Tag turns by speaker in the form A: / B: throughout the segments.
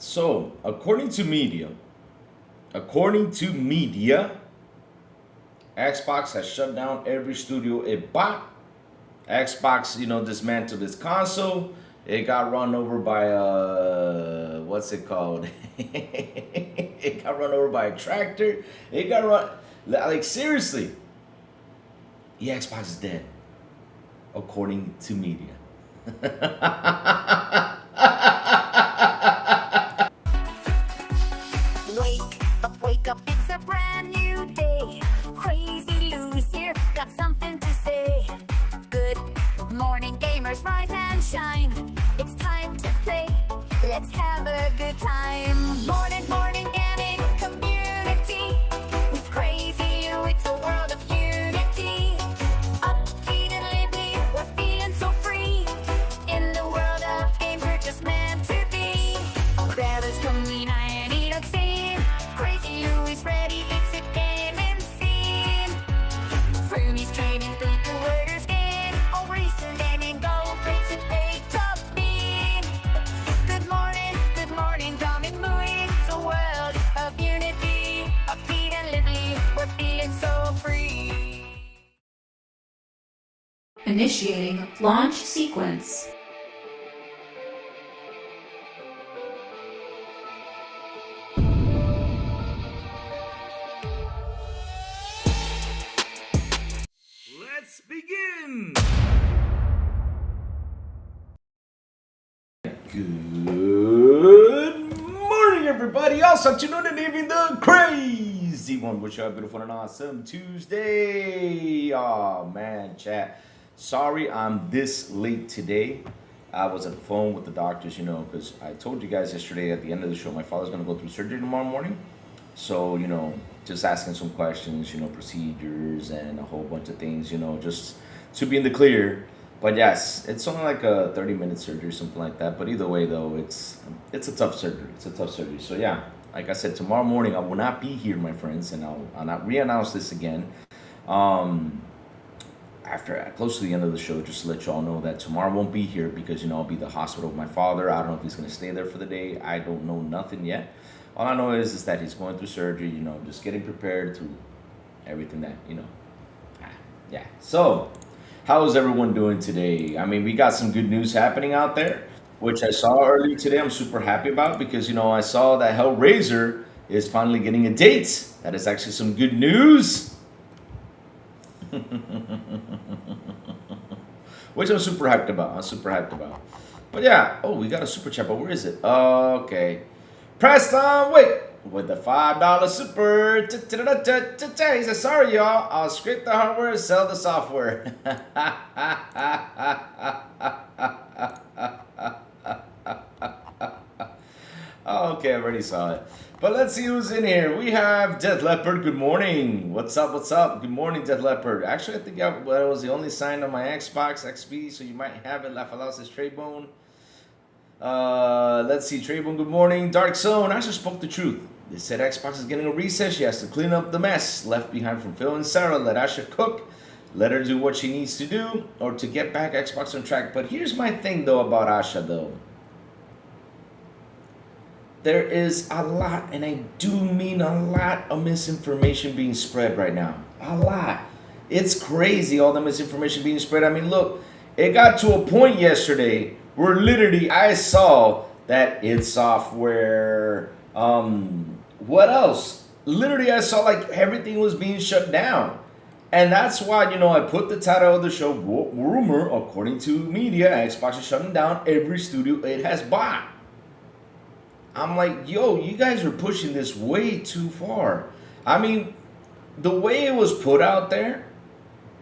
A: So, according to media, Xbox has shut down every studio it bought. Xbox, dismantled its console. It got run over by what's it called? It got run over by a tractor. It got run like seriously. The Xbox is dead, according to media.
B: Wake up, it's a brand new day. Crazy Lou's here, got something to say. Good morning, gamers, rise and shine. It's time to play, let's have a good time. Morning, gaming community. With Crazy Lou, it's a world of unity. Upbeat and lively, we're feeling so free. In the world of games, we're just meant to be. Grab us, come and eat a scene. Crazy Lou is ready, it's a gaming scene. Froomies trading people, orders game. All recent gaming, go rates and pay top bean. Good morning, coming moving. It's a world of unity. Upbeat and lively, we're feeling so free.
C: Initiating launch sequence.
A: Let's begin. Good morning, everybody. Also, tune in even the crazy one. Wish you a beautiful and awesome Tuesday. Oh man, chat. Sorry I'm this late today. I was at the phone with the doctors, because I told you guys yesterday at the end of the show, my father's going to go through surgery tomorrow morning. So, just asking some questions, procedures and a whole bunch of things, just to be in the clear. But yes, it's only like a 30-minute surgery, something like that. But either way, though, it's a tough surgery. It's a tough surgery. So yeah, like I said, tomorrow morning I will not be here, my friends, and I'll not re-announce this again. After close to the end of the show, just to let you all know that tomorrow I won't be here because I'll be at the hospital with my father. I don't know if he's gonna stay there for the day. I don't know nothing yet. All I know is that he's going through surgery. Just getting prepared through everything that Yeah. So, how is everyone doing today? I mean, we got some good news happening out there, which I saw earlier today. I'm super happy about because I saw that Hellraiser is finally getting a date. That is actually some good news. Which I'm super hyped about. But yeah, we got a super chat, but where is it? Okay. Preston, wait, with the $5 super. He says, sorry, y'all. I'll scrape the hardware and sell the software. Okay, I already saw it. But let's see who's in here. We have Death Leopard. Good morning. What's up? Good morning, Death Leopard. Actually, I think that was the only sign on my Xbox XP, so you might have it. Lafalau says Treybone. Let's see, Treybone, good morning. Dark Zone, I just spoke the truth. They said Xbox is getting a reset. She has to clean up the mess left behind from Phil and Sarah. Let Asha cook. Let her do what she needs to do or to get back Xbox on track. But here's my thing, though, about Asha, though. There is a lot, and I do mean a lot, of misinformation being spread right now. A lot. It's crazy, all the misinformation being spread. I mean, look, it got to a point yesterday where literally I saw that id Software, what else? Literally I saw like everything was being shut down. And that's why, I put the title of the show, rumor, according to media, Xbox is shutting down every studio it has bought. I'm like, yo, you guys are pushing this way too far. I mean, the way it was put out there,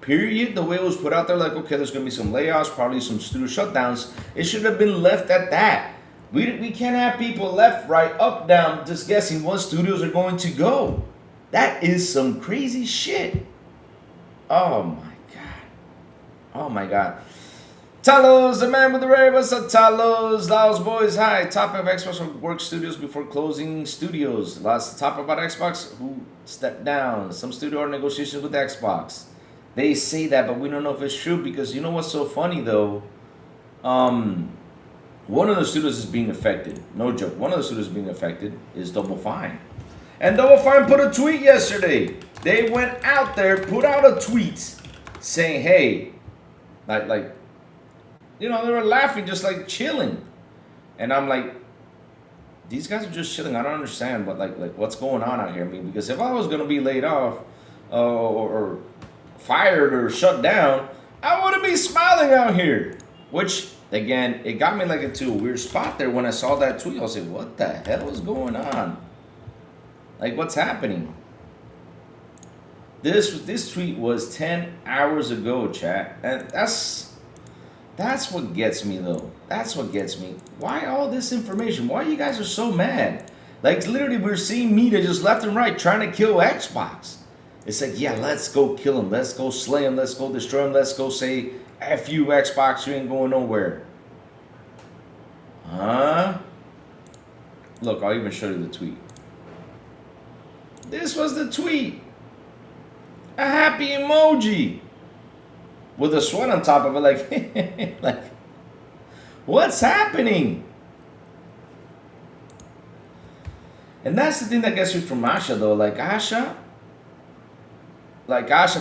A: period, the way it was put out there, like, okay, there's going to be some layoffs, probably some studio shutdowns. It should have been left at that. We can't have people left, right, up, down, just guessing what studios are going to go. That is some crazy shit. Oh, my God. Talos, the man with the rare, what's up, Talos? Laos boys, hi. Topic of Xbox work studios before closing studios. Last topic about Xbox, who stepped down. Some studio are negotiations with Xbox. They say that, but we don't know if it's true because you know what's so funny though? one of the studios is being affected. No joke. One of the studios being affected is Double Fine. And Double Fine put a tweet yesterday. They went out there, put out a tweet saying, hey, like, you know, they were laughing, just like chilling. And I'm like, these guys are just chilling. I don't understand what like what's going on out here. I mean, because if I was gonna be laid off or fired or shut down, I wouldn't be smiling out here. Which again, it got me like into a weird spot there when I saw that tweet. I was like, what the hell is going on? Like, what's happening? This tweet was 10 hours ago, chat, and that's what gets me though. That's what gets me. Why all this information? Why you guys are so mad? Like literally, we're seeing media just left and right trying to kill Xbox. It's like, yeah, let's go kill him. Let's go slay him. Let's go destroy him. Let's go say, F you, Xbox, you ain't going nowhere. Huh? Look, I'll even show you the tweet. This was the tweet. A happy emoji. With a sweat on top of it, like, like, what's happening? And that's the thing that gets me from Asha, though. Like Asha,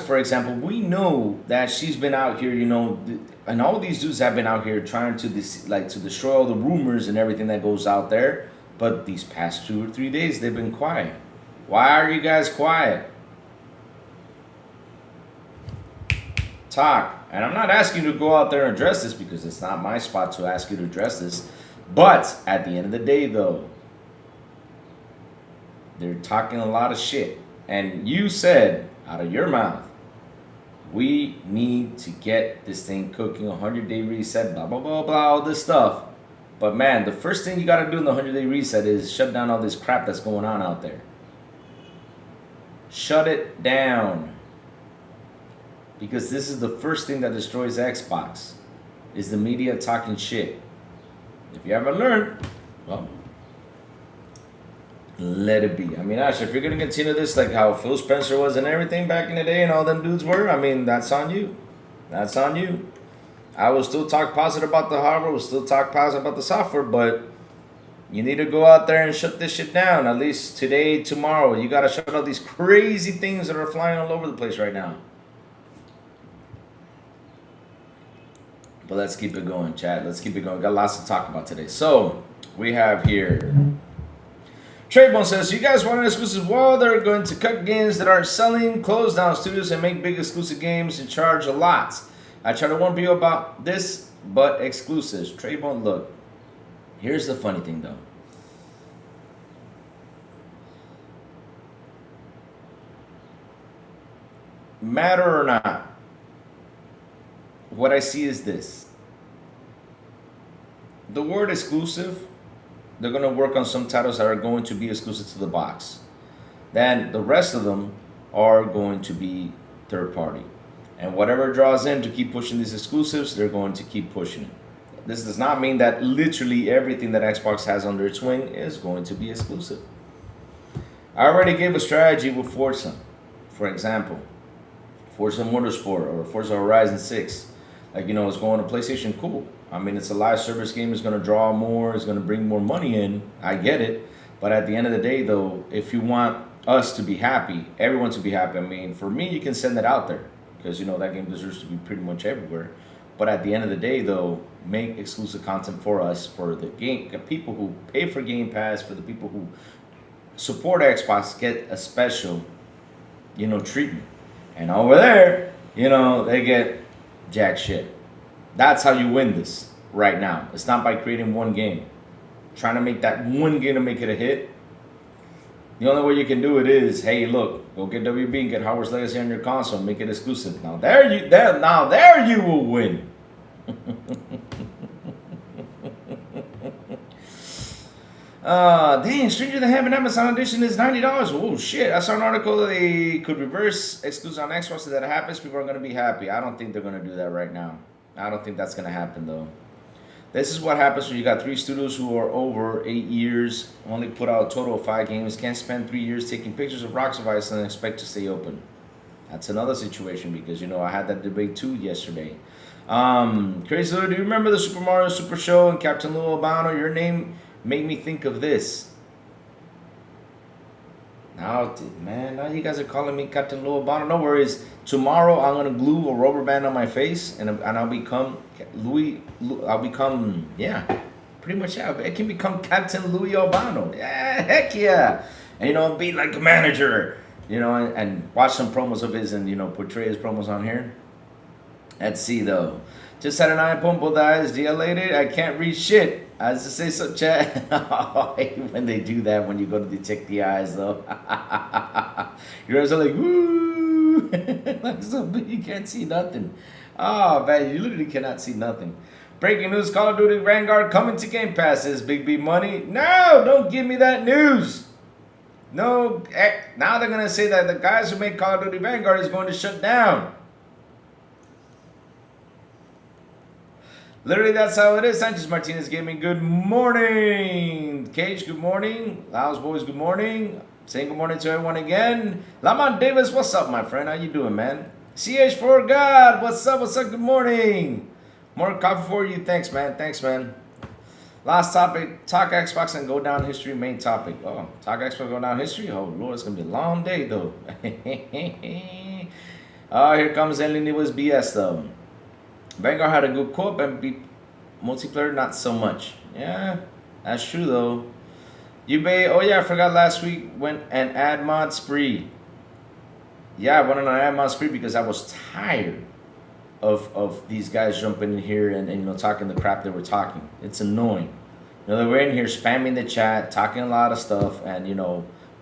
A: for example, we know that she's been out here, you know, and all these dudes have been out here trying to to destroy all the rumors and everything that goes out there. But these past 2 or 3 days, they've been quiet. Why are you guys quiet? Talk. And I'm not asking you to go out there and address this because it's not my spot to ask you to address this. But at the end of the day, though, they're talking a lot of shit. And you said out of your mouth, we need to get this thing cooking, 100-day reset, blah, blah, blah, blah, all this stuff. But man, the first thing you got to do in the 100-day reset is shut down all this crap that's going on out there. Shut it down. Because this is the first thing that destroys Xbox, is the media talking shit. If you haven't learned, well, let it be. I mean, Ash, if you're going to continue this like how Phil Spencer was and everything back in the day and all them dudes were, I mean, that's on you. That's on you. I will still talk positive about the hardware, will still talk positive about the software, but you need to go out there and shut this shit down. At least today, tomorrow. You got to shut out these crazy things that are flying all over the place right now. But let's keep it going, chat. Let's keep it going. Got lots to talk about today. So, we have here. Tradebone says, you guys want an exclusive? Well, they're going to cut games that aren't selling, close down studios, and make big exclusive games and charge a lot. I try to warn you about this, but exclusives. Tradebone, look. Here's the funny thing, though. Matter or not, what I see is this. The word exclusive, they're going to work on some titles that are going to be exclusive to the box. Then the rest of them are going to be third party. And whatever draws in to keep pushing these exclusives, they're going to keep pushing it. This does not mean that literally everything that Xbox has under its wing is going to be exclusive. I already gave a strategy with Forza. For example, Forza Motorsport or Forza Horizon 6. Like, you know, it's going to PlayStation, cool. I mean, it's a live service game. It's going to draw more. It's going to bring more money in. I get it. But at the end of the day, though, if you want us to be happy, everyone to be happy, I mean, for me, you can send it out there. Because, you know, that game deserves to be pretty much everywhere. But at the end of the day, though, make exclusive content for us, for the game, the people who pay for Game Pass, for the people who support Xbox, get a special, you know, treatment. And over there, you know, they get jack shit. That's how you win this right now. It's not by creating one game. Trying to make that one game to make it a hit. The only way you can do it is, hey, look, go get WB and get Hogwarts Legacy on your console and make it exclusive. Now there you will win. Dang, Stranger Than Heaven Amazon Edition is $90. Oh shit! I saw an article that they could reverse exclusive on Xbox. If that happens, people are gonna be happy. I don't think they're gonna do that right now. I don't think that's gonna happen though. This is what happens when you got 3 studios who are over 8 years, only put out a total of 5 games, can't spend 3 years taking pictures of Rocks of Ice and expect to stay open. That's another situation because, you know, I had that debate too yesterday. Crazy Lou, do you remember the Super Mario Super Show and Captain Lou Albano? Your name made me think of this. Now, man, now you guys are calling me Captain Lou Albano. No worries. Tomorrow I'm gonna glue a rubber band on my face, and I'll become Louis. I'll become, yeah, pretty much. Yeah, I can become Captain Louis Albano. Yeah, heck yeah. And be like a manager. And watch some promos of his, and portray his promos on here. Let's see though. Just had an eye pump eyes. Dilated. I can't read shit. I was to say so, chat. I hate when they do that when you go to detect the eyes though. You guys are like, woo, like something you can't see nothing. Oh man, you literally cannot see nothing. Breaking news: Call of Duty Vanguard coming to Game Pass. Is Big B money? No, don't give me that news. No, now they're gonna say that the guys who make Call of Duty Vanguard is going to shut down. Literally, that's how it is. Sanchez Martinez Gaming, good morning. Cage, good morning. Laos Boys, good morning. Saying good morning to everyone again. Lamont Davis, what's up, my friend? How you doing, man? CH4 God, what's up? What's up? Good morning. More coffee for you. Thanks, man. Thanks, man. Last topic, talk Xbox and go down history. Main topic. Oh, talk Xbox, go down history. Oh, Lord, it's going to be a long day, though. Oh, here comes Eleni was BS, though. Vanguard had a good co-op and multiplayer, not so much. Yeah, that's true though. Ubay, oh yeah, I forgot last week went an ad mod spree. Yeah, I went on an ad mod spree because I was tired of these guys jumping in here and talking the crap they were talking. It's annoying. They were in here spamming the chat, talking a lot of stuff, and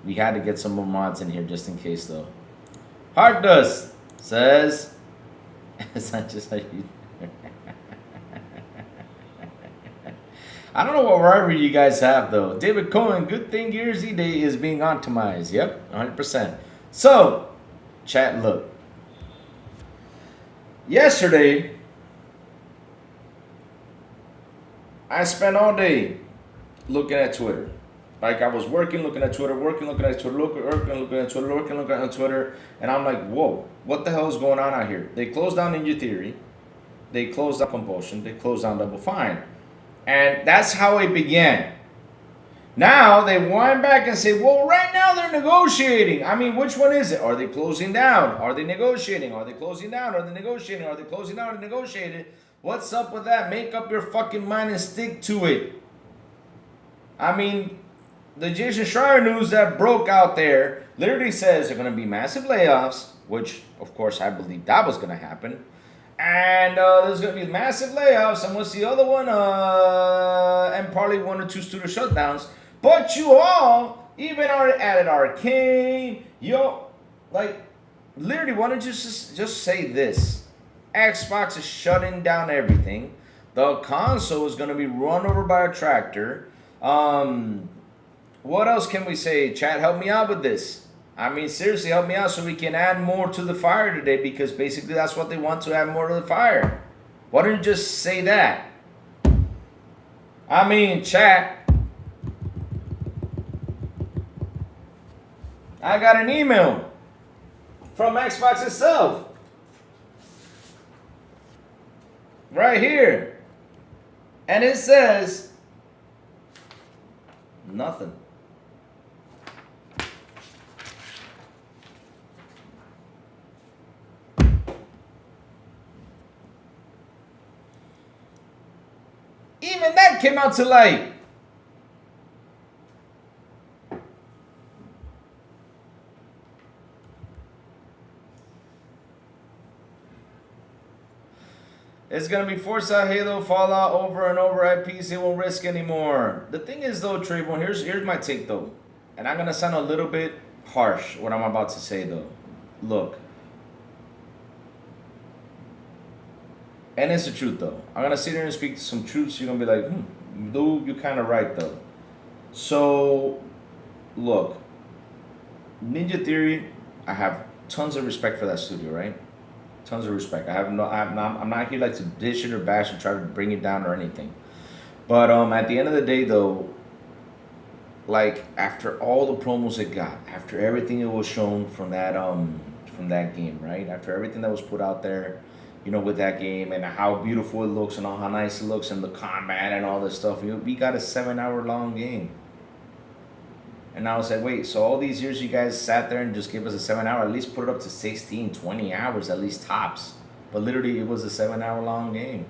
A: we had to get some more mods in here just in case though. Heart Dust says it's not just how you. I don't know what rivalry you guys have though. David Cohen, good thing Gears Day is being optimized. Yep, 100%. So, chat, look. Yesterday, I spent all day looking at Twitter. Like I was working, looking at Twitter, looking at Twitter, and I'm like, whoa, what the hell is going on out here? They closed down Ninja Theory, they closed down Compulsion, they closed down Double Fine. And that's how it began. Now they wind back and say, well, right now they're negotiating. I mean, which one is it? Are they closing down? Are they negotiating? Are they closing down? Are they negotiating? Are they closing down and negotiating? What's up with that? Make up your fucking mind and stick to it. I mean, the Jason Schreier news that broke out there literally says there are going to be massive layoffs, which, of course, I believe that was going to happen. And there's going to be massive layoffs, and what's the other one? And probably 1 or 2 studio shutdowns. But you all even added Arcane. Literally, why don't you just say this? Xbox is shutting down everything. The console is going to be run over by a tractor. What else can we say? Chat, help me out with this. I mean, seriously, help me out so we can add more to the fire today, because basically that's what they want, to add more to the fire. Why don't you just say that? I mean, chat. I got an email from Xbox itself. Right here. And it says nothing. Even that came out to light. It's going to be Forza, Halo, Fallout over and over IPs. They won't risk anymore. The thing is, though, Trayvon, here's my take, though. And I'm going to sound a little bit harsh, what I'm about to say, though. Look. And it's the truth, though. I'm going to sit here and speak some truths. You're going to be like, dude, you're kind of right, though. So, look. Ninja Theory, I have tons of respect for that studio, right? Tons of respect. I'm not here like to dish it or bash or try to bring it down or anything. But at the end of the day, though, like after all the promos it got, after everything that was shown from that game, right? After everything that was put out there, you know, with that game and how beautiful it looks and how nice it looks and the combat and all this stuff. We got a 7-hour long game. And I was like, wait, so all these years you guys sat there and just gave us a 7-hour, at least put it up to 16, 20 hours, at least tops. But literally it was a 7-hour long game.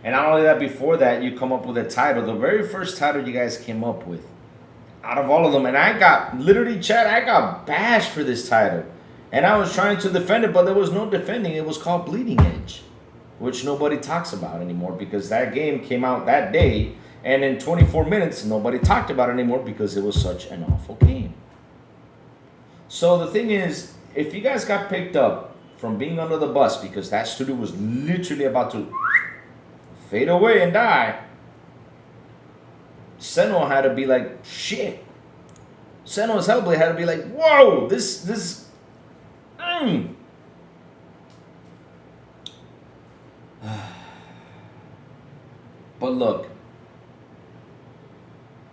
A: And not only that, before that, you come up with a title, the very first title you guys came up with, out of all of them. And I got, literally, Chad, I got bashed for this title. And I was trying to defend it, but there was no defending. It was called Bleeding Edge, which nobody talks about anymore because that game came out that day. And in 24 minutes, nobody talked about it anymore because it was such an awful game. So the thing is, if you guys got picked up from being under the bus because that studio was literally about to fade away and die, Senua had to be like, shit. Senua's Hellblade had to be like, whoa, this. But look,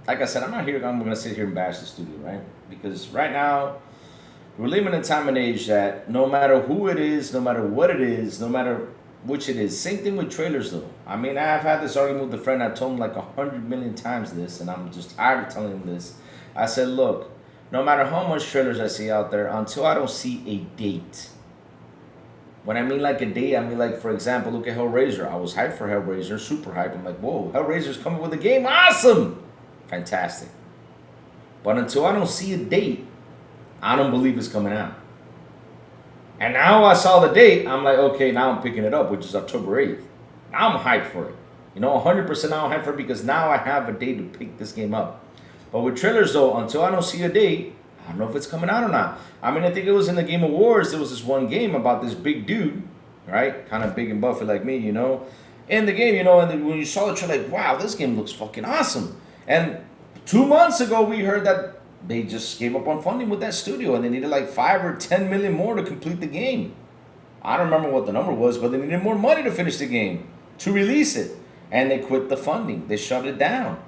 A: like I said, I'm going to sit here and bash the studio, right? Because right now, we're living in a time and age that no matter who it is, no matter what it is, no matter which it is, same thing with trailers though. I mean, I've had this argument with a friend. I've told him like 100 million times this, and I'm just tired of telling him this. I said, look, no matter how much trailers I see out there, until I don't see a date. When I mean like a date, I mean like, for example, look at Hellraiser. I was hyped for Hellraiser, super hyped. I'm like, whoa, Hellraiser's coming with a game, awesome! Fantastic. But until I don't see a date, I don't believe it's coming out. And now I saw the date, I'm like, okay, now I'm picking it up, which is October 8th. Now I'm hyped for it. You know, 100% now I'm hyped for it because now I have a date to pick this game up. But with trailers though, until I don't see a date, I don't know if it's coming out or not. I mean, I think it was in the Game Awards, there was this one game about this big dude, right? Kind of big and buffy like me, you know. In the game, you know, and then when you saw the trailer, like, wow, this game looks fucking awesome. And 2 months ago, we heard that they just gave up on funding with that studio and they needed like 5 or 10 million more to complete the game. I don't remember what the number was, but they needed more money to finish the game, to release it. And they quit the funding. They shut it down.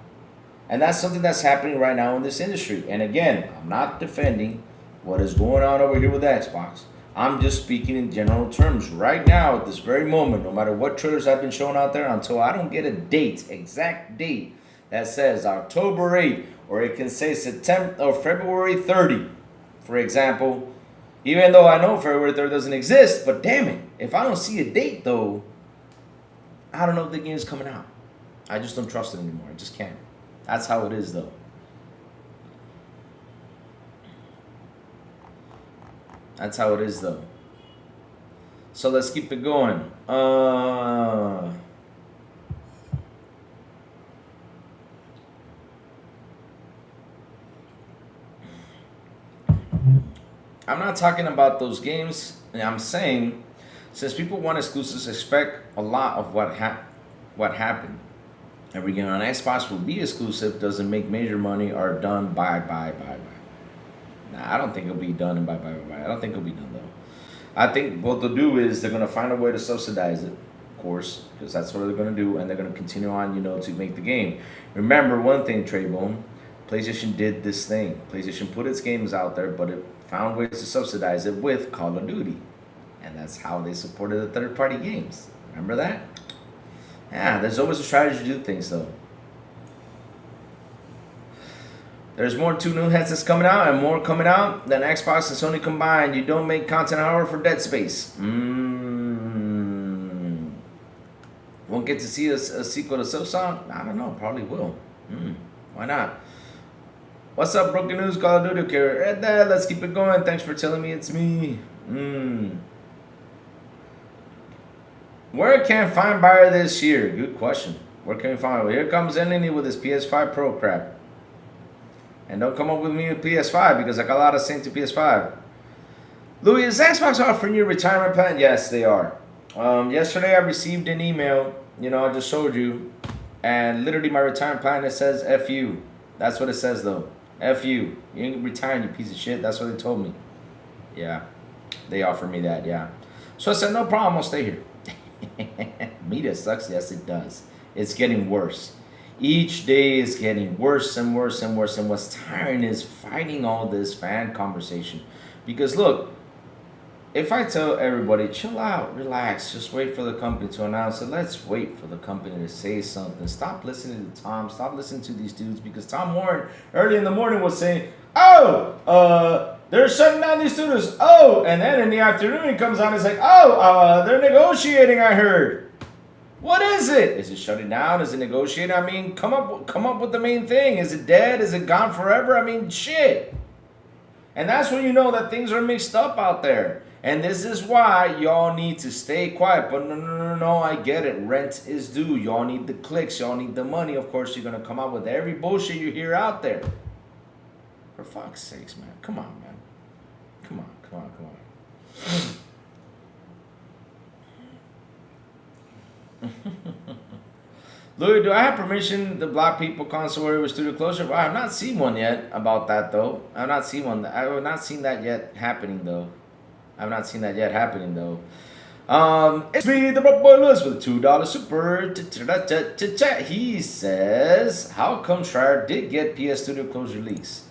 A: And that's something that's happening right now in this industry. And again, I'm not defending what is going on over here with the Xbox. I'm just speaking in general terms. Right now, at this very moment, no matter what trailers have been shown out there, until I don't get a date, exact date, that says October 8th, or it can say September or February 30, for example. Even though I know February 3rd doesn't exist, but damn it, if I don't see a date though, I don't know if the game is coming out. I just don't trust it anymore. I just can't. That's how it is though. That's how it is though. So let's keep it going. I'm not talking about those games. I'm saying, since people want exclusives, expect a lot of what happened. Every game on Xbox will be exclusive, doesn't make major money, or done by. Nah, I don't think it'll be done by. I don't think it'll be done though. I think what they'll do is they're gonna find a way to subsidize it, of course, because that's what they're gonna do, and they're gonna continue on, you know, to make the game. Remember one thing, Traybone. PlayStation did this thing. PlayStation put its games out there, but it found ways to subsidize it with Call of Duty. And that's how they supported the third-party games. Remember that? Yeah, there's always a strategy to do things, though. There's more 2 new headsets coming out and more coming out than Xbox and Sony combined. You don't make content hour for Dead Space. Won't get to see a sequel to Silksong? I don't know, probably will. Why not? What's up, Broken News, Call of Duty? Okay, right there, let's keep it going. Thanks for telling me it's me. Where can I find buyer this year? Good question. Where can we find it? Here comes Eleni with his PS5 Pro crap. And don't come up with me with PS5 because I got a lot of sync to PS5. Louis, is Xbox offering you a retirement plan? Yes, they are. Yesterday I received an email, you know, I just showed you. And literally my retirement plan, it says F you. That's what it says though. F you. You ain't retiring, you piece of shit. That's what they told me. Yeah. They offered me that, yeah. So I said, no problem, I'll stay here. Media sucks, yes it does. It's getting worse. Each day is getting worse and worse and worse. And what's tiring is fighting all this fan conversation. Because look, if I tell everybody, chill out, relax, just wait for the company to announce it, let's wait for the company to say something. Stop listening to Tom. Stop listening to these dudes, because Tom Warren early in the morning was saying, oh, they're shutting down these studios. Oh, and then in the afternoon he comes on and is like, oh, they're negotiating, I heard. What is it? Is it shutting down? Is it negotiating? I mean, come up with the main thing. Is it dead? Is it gone forever? I mean, shit. And that's when you know that things are mixed up out there. And this is why y'all need to stay quiet. But no, I get it. Rent is due. Y'all need the clicks. Y'all need the money. Of course, you're going to come out with every bullshit you hear out there. For fuck's sakes, man. Come on, man. Come on. Louis, do I have permission to block people constantly with studio closure? Well, I have not seen one yet about that, though. I have not seen one. I have not seen that yet happening, though. It's me, the Broke Boy Lewis, with a $2 super. He says, how come Schreier did get PS Studio closure leaks?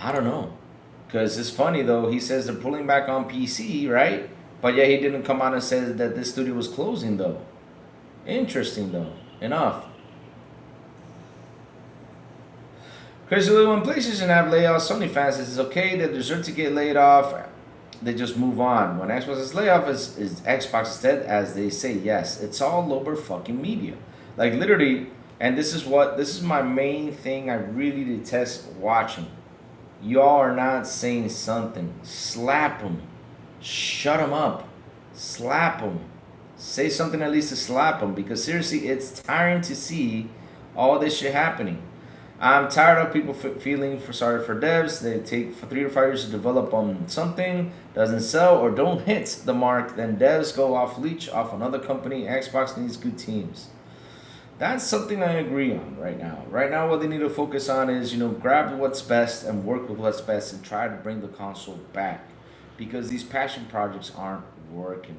A: I don't know. Because it's funny, though. He says they're pulling back on PC, right? But yeah, he didn't come out and say that this studio was closing, though. Interesting, though. Enough. Chris Lou, when PlayStation have layoffs, Sony fans says it's okay, they deserve to get laid off. They just move on. When Xbox is layoff, is Xbox instead, as they say. Yes, it's all over fucking media. Like literally, and this is my main thing I really detest watching. Y'all are not saying something. Slap them. Shut them up. Slap them. Say something at least to slap them, because seriously, it's tiring to see all this shit happening. I'm tired of people feeling sorry for devs. They take 3 to 5 years to develop on something, doesn't sell or don't hit the mark, then devs go off leech off another company. Xbox needs good teams. That's something I agree on right now. Right now, what they need to focus on is, grab what's best and work with what's best and try to bring the console back, because these passion projects aren't working.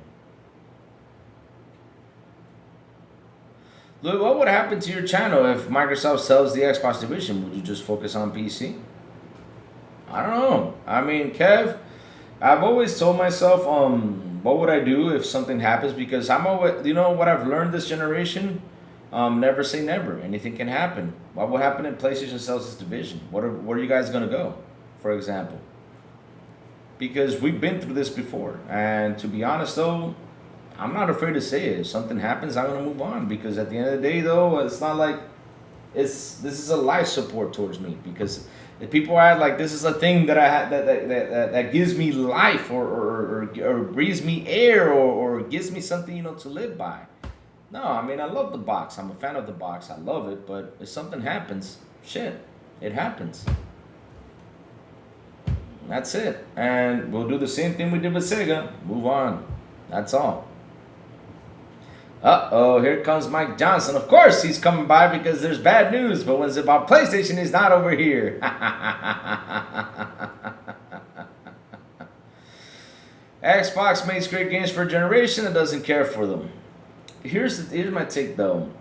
A: Look, what would happen to your channel if Microsoft sells the Xbox division? Would you just focus on PC? I don't know. I mean, Kev, I've always told myself, what would I do if something happens? Because I'm always, what I've learned this generation, never say never. Anything can happen. What will happen if PlayStation sells this division? Where are you guys going to go, for example? Because we've been through this before. And to be honest, though, I'm not afraid to say it. If something happens, I'm gonna move on, because at the end of the day, though, it's not like this is a life support towards me, because if people act like this is a thing that I had that gives me life or breathes me air or gives me something to live by. No, I mean, I love the box. I'm a fan of the box. I love it. But if something happens, shit, it happens. That's it. And we'll do the same thing we did with Sega. Move on. That's all. Uh-oh, here comes Mike Johnson. Of course he's coming by because there's bad news, but when it's about PlayStation, he's not over here. Xbox makes great games for a generation that doesn't care for them. Here's my take, though.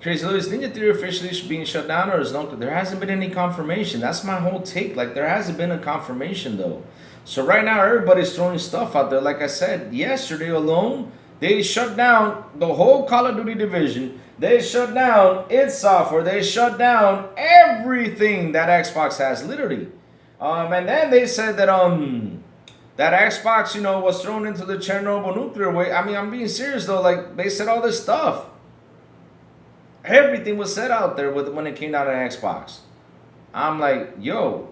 A: Crazy Louis, Ninja Theory officially being shut down, or is no? There hasn't been any confirmation. That's my whole take. Like, there hasn't been a confirmation, though. So right now, everybody's throwing stuff out there. Like I said, yesterday alone, they shut down the whole Call of Duty division. They shut down its software. They shut down everything that Xbox has, literally. And then they said that that Xbox, was thrown into the Chernobyl nuclear waste. I mean, I'm being serious though. Like, they said all this stuff. Everything was said out there when it came down to Xbox. I'm like, yo,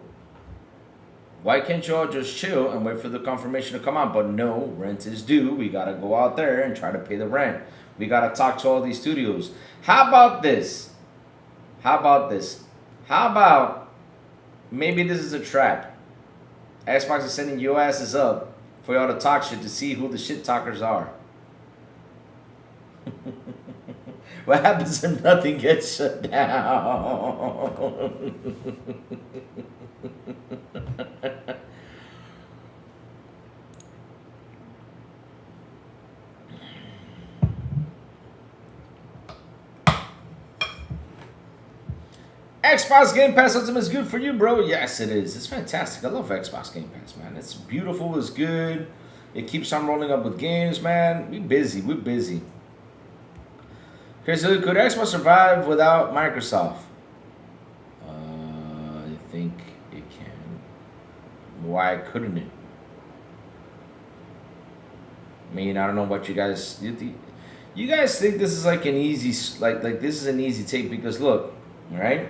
A: why can't you all just chill and wait for the confirmation to come out? But no, rent is due. We got to go out there and try to pay the rent. We got to talk to all these studios. How about this? How about maybe this is a trap? Xbox is sending your asses up for y'all to talk shit to see who the shit talkers are. What happens if nothing gets shut down? Xbox Game Pass Ultimate is good for you, bro. Yes, it is. It's fantastic. I love Xbox Game Pass, man. It's beautiful. It's good. It keeps on rolling up with games, man. We're busy. We're busy. Okay, so could Xbox survive without Microsoft? I think it can. Why couldn't it? I mean, I don't know what you guys... You guys think this is like an easy... Like this is an easy take because, look, all right?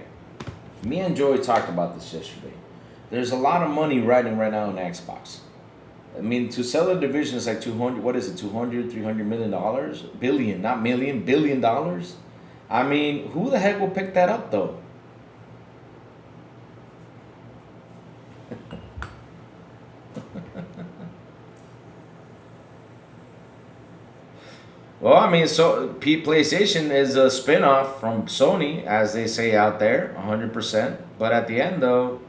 A: Me and Joey talked about this yesterday. There's a lot of money riding right now on Xbox. I mean, to sell a division is like 200, what is it, 200, 300 million dollars? Billion, not million, billion dollars. I mean, who the heck will pick that up, though? Well, I mean, so PlayStation is a spin-off from Sony, as they say out there, 100%. But at the end, though,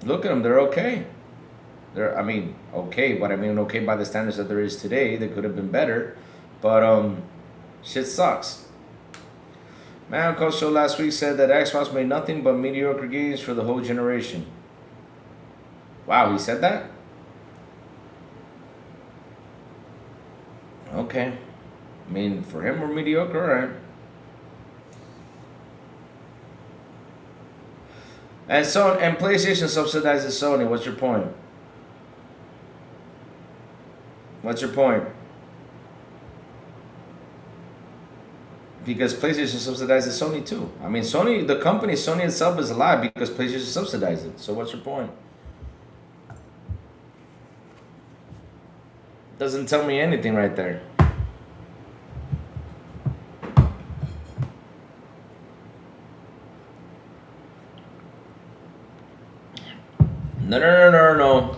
A: look at them, they're okay. I mean, okay, but I mean, okay by the standards that there is today. They could have been better, but shit sucks. Man, Coach Show last week said that Xbox made nothing but mediocre games for the whole generation. Wow, he said that? Okay. I mean, for him, we're mediocre, right? And PlayStation subsidizes Sony. What's your point? What's your point? Because PlayStation subsidizes Sony too. I mean, Sony, the company, Sony itself is alive because PlayStation subsidizes it. So what's your point? Doesn't tell me anything right there. No.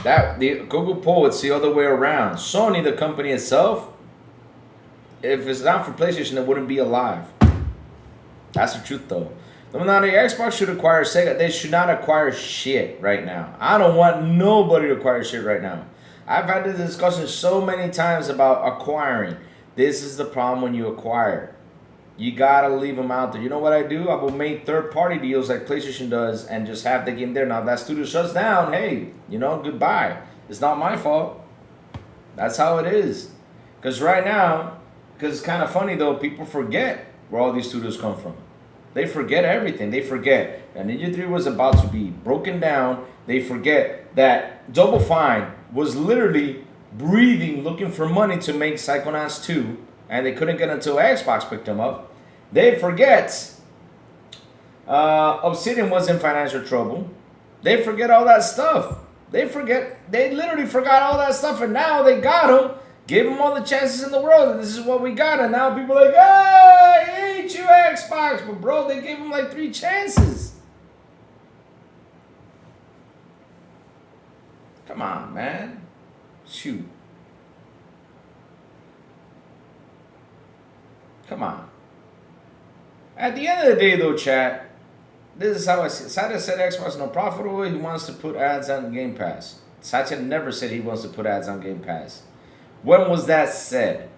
A: That the Google poll, it's the other way around. Sony, the company itself, if it's not for PlayStation, it wouldn't be alive. That's the truth, though. Now, the Xbox should acquire Sega. They should not acquire shit right now. I don't want nobody to acquire shit right now. I've had this discussion so many times about acquiring. This is the problem when you acquire. You gotta leave them out there. You know what I do? I will make third-party deals like PlayStation does and just have the game there. Now, if that studio shuts down, hey, you know, goodbye. It's not my fault. That's how it is. Because right now, because it's kind of funny, though, people forget where all these studios come from. They forget everything. They forget that Ninja 3 was about to be broken down. They forget that Double Fine was literally breathing, looking for money to make Psychonauts 2, and they couldn't get until Xbox picked them up. They forget Obsidian was in financial trouble. They forget all that stuff. They literally forgot all that stuff, and now they got them. Give them all the chances in the world, and this is what we got. And now people are like, I hate you, Xbox. But bro, they gave them like 3 chances. Come on, man. Shoot. Come on. At the end of the day, though, chat, this is how I see it. Satya said Xbox is not profitable. He wants to put ads on Game Pass. Satya never said he wants to put ads on Game Pass. When was that said?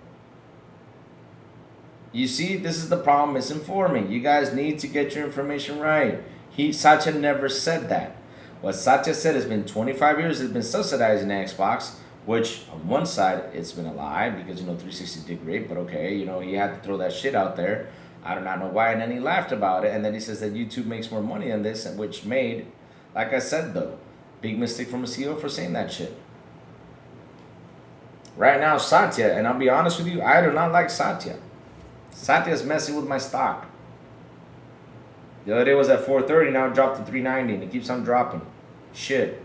A: You see, this is the problem, misinforming. You guys need to get your information right. Satya never said that. What Satya said has been 25 years it's been subsidizing Xbox, which on one side it's been a lie because, you know, 360 did great, but okay, you know, he had to throw that shit out there. I do not know why, and then he laughed about it, and then he says that YouTube makes more money on this, which made, like I said though, big mistake from a CEO for saying that shit. Right now, Satya, and I'll be honest with you, I do not like Satya. Satya's messing with my stock. The other day was at 430, now it dropped to 390, and it keeps on dropping. Shit.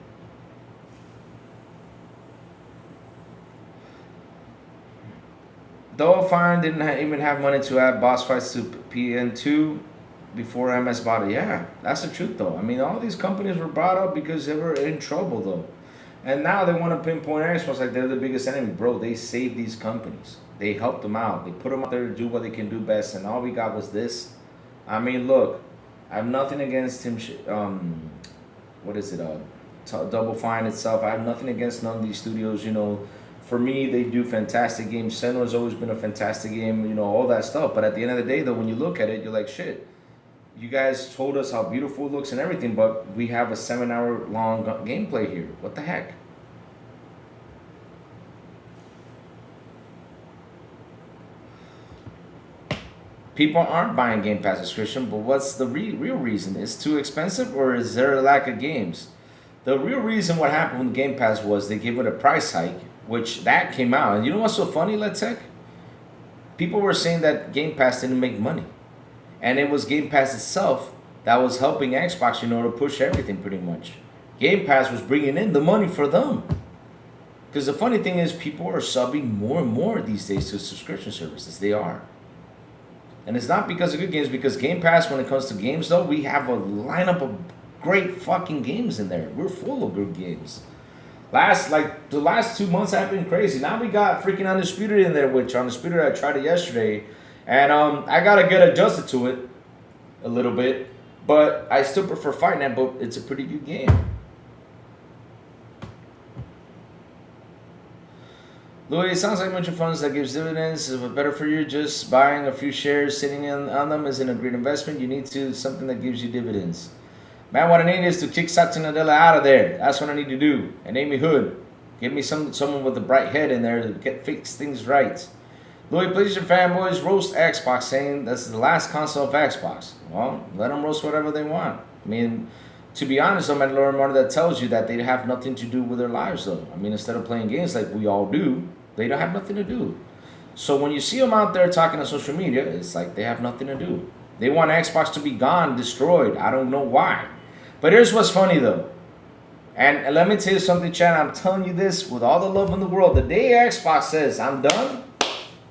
A: Though Fine didn't even have money to add boss fights to PN2 before MS bought it. Yeah, that's the truth, though. I mean, all these companies were brought up because they were in trouble, though. And now they want to pinpoint Xbox like they're the biggest enemy. Bro, they saved these companies. They helped them out. They put them out there to do what they can do best. And all we got was this. I mean, look, I have nothing against him. What is it? Double Fine itself. I have nothing against none of these studios, you know. For me, they do fantastic games. Senna's always been a fantastic game, you know, all that stuff. But at the end of the day, though, when you look at it, you're like, shit. You guys told us how beautiful it looks and everything, but we have a 7-hour long gameplay here. What the heck? People aren't buying Game Pass subscription, but what's the real reason? Is it too expensive, or is there a lack of games? The real reason what happened with Game Pass was they gave it a price hike, which that came out. And you know what's so funny, Let's Tech? People were saying that Game Pass didn't make money. And it was Game Pass itself that was helping Xbox, to push everything pretty much. Game Pass was bringing in the money for them. Because the funny thing is, people are subbing more and more these days to subscription services. They are. And it's not because of good games, because Game Pass, when it comes to games, though, we have a lineup of great fucking games in there. We're full of good games. The last 2 months have been crazy. Now we got freaking Undisputed in there, which Undisputed, I tried it yesterday. And I got to get adjusted to it a little bit. But I still prefer Fight Night, but it's a pretty good game. Louis, it sounds like mutual funds that gives dividends is better for you. Just buying a few shares, sitting on them isn't a great investment. You need to something that gives you dividends. Man, what I need is to kick Satya Nadella out of there. That's what I need to do. And Amy Hood. Give me someone with a bright head in there to fix things right. Louis, PlayStation fanboys roast Xbox, saying this is the last console of Xbox. Well, let them roast whatever they want. I mean, to be honest, I'm at Laura Martin that tells you that they have nothing to do with their lives, though. I mean, instead of playing games like we all do, they don't have nothing to do. So when you see them out there talking on social media, it's like they have nothing to do. They want Xbox to be gone, destroyed. I don't know why. But here's what's funny, though. And let me tell you something, Chad. I'm telling you this with all the love in the world. The day Xbox says, I'm done,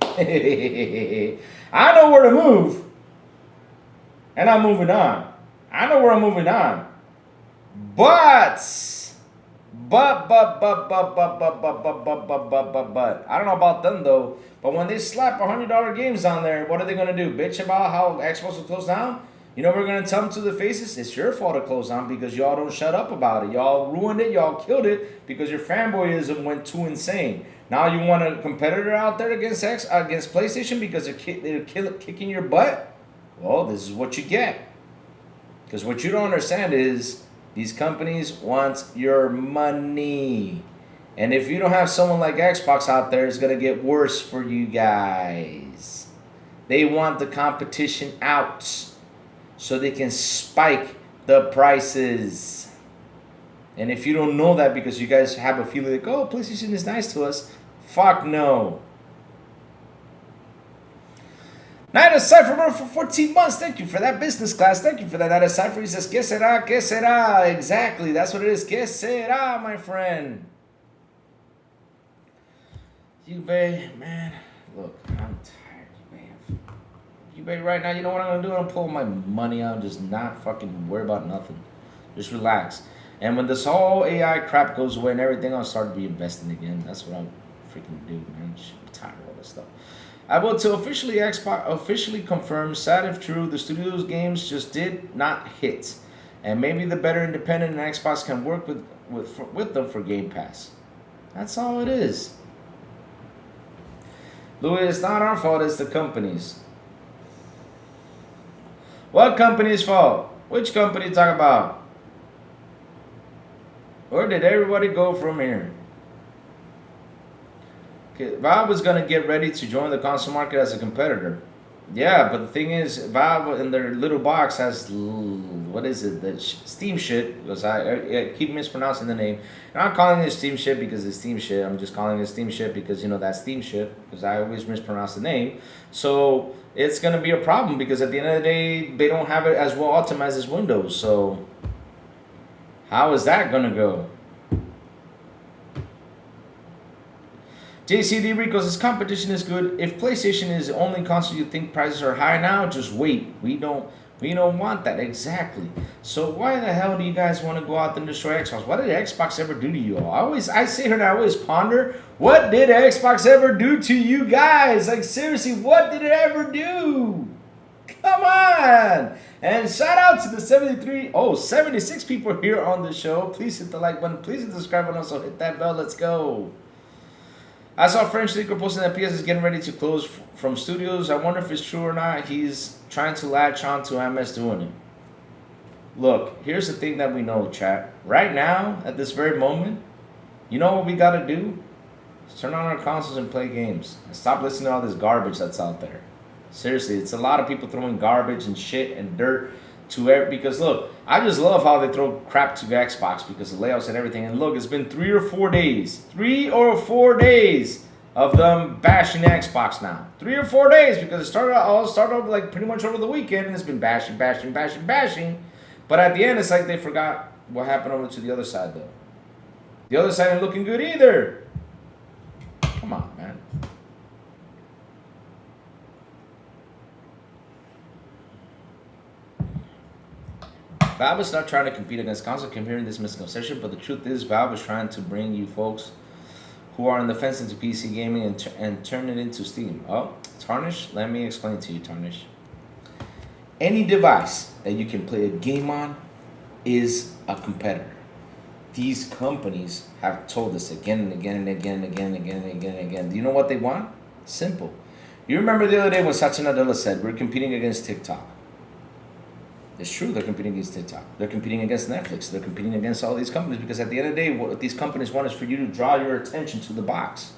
A: I know where to move. And I'm moving on. I know where I'm moving on. But I don't know about them, though. But when they slap $100 games on there, what are they going to do? Bitch about how Xbox will close down? You know, we're going to tell them to the faces, it's your fault to close down because y'all don't shut up about it. Y'all ruined it. Y'all killed it because your fanboyism went too insane. Now you want a competitor out there against PlayStation because they're kicking your butt? Well, this is what you get. Because what you don't understand is these companies want your money. And if you don't have someone like Xbox out there, it's going to get worse for you guys. They want the competition out so they can spike the prices. And if you don't know that because you guys have a feeling like, oh, PlayStation is nice to us, fuck no. Night of Cypher for 14 months. Thank you for that business class. Thank you for that. Night of Cypher. He says, ¿Qué será? ¿Qué será? Exactly. That's what it is. ¿Qué será, my friend? eBay, man. Look, I'm tired, man. eBay right now, you know what I'm going to do? I'm going to pull my money out and just not fucking worry about nothing. Just relax. And when this whole AI crap goes away and everything, I'll start reinvesting again. That's what I'm freaking do, man. I'm tired of all this stuff. I will to officially confirm, sad if true, the studio's games just did not hit. And maybe the better independent and Xbox can work with them for Game Pass. That's all it is. Louis, it's not our fault, it's the company's. What company's fault? Which company talk about? Where did everybody go from here? Okay, Valve was going to get ready to join the console market as a competitor. Yeah, but the thing is, Valve in their little box has, what is it, the Steam shit, because I keep mispronouncing the name. And I'm calling it Steam shit because it's Steam shit. I'm just calling it Steam shit because, you know, that's Steam shit, because I always mispronounce the name. So it's going to be a problem because at the end of the day, they don't have it as well optimized as Windows. So how is that going to go? JCD Rico says competition is good. If PlayStation is the only console you think prices are high now, just wait. We don't want that. Exactly. So why the hell do you guys want to go out and destroy Xbox? What did Xbox ever do to you all? I sit here and I always ponder, what did Xbox ever do to you guys? Like seriously, what did it ever do? Come on. And shout out to the 76 people here on the show. Please hit the like button. Please hit the subscribe button. Also hit that bell. Let's go. I saw French leaker posting that PS is getting ready to close from studios. I wonder if it's true or not. He's trying to latch on to MS doing it. Look, here's the thing that we know, chat. Right now, at this very moment, you know what we gotta do? Just turn on our consoles and play games. And stop listening to all this garbage that's out there. Seriously, it's a lot of people throwing garbage and shit and dirt to every, because look, I just love how they throw crap to Xbox because the layouts and everything. And look, it's been 3 or 4 days. 3 or 4 days of them bashing Xbox now. 3 or 4 days, because it started off like pretty much over the weekend, and it's been bashing. But at the end, it's like they forgot what happened over to the other side, though. The other side ain't looking good either. Come on, man. Valve is not trying to compete against console. I'm hearing this misconception, but the truth is Valve is trying to bring you folks who are on the fence into PC gaming and turn it into Steam. Oh, Tarnish, let me explain to you, Tarnish. Any device that you can play a game on is a competitor. These companies have told us again and again and again and again and again and again and again. Do you know what they want? Simple. You remember the other day when Satya Nadella said we're competing against TikTok. It's true, they're competing against TikTok. They're competing against Netflix. They're competing against all these companies because at the end of the day, what these companies want is for you to draw your attention to the box.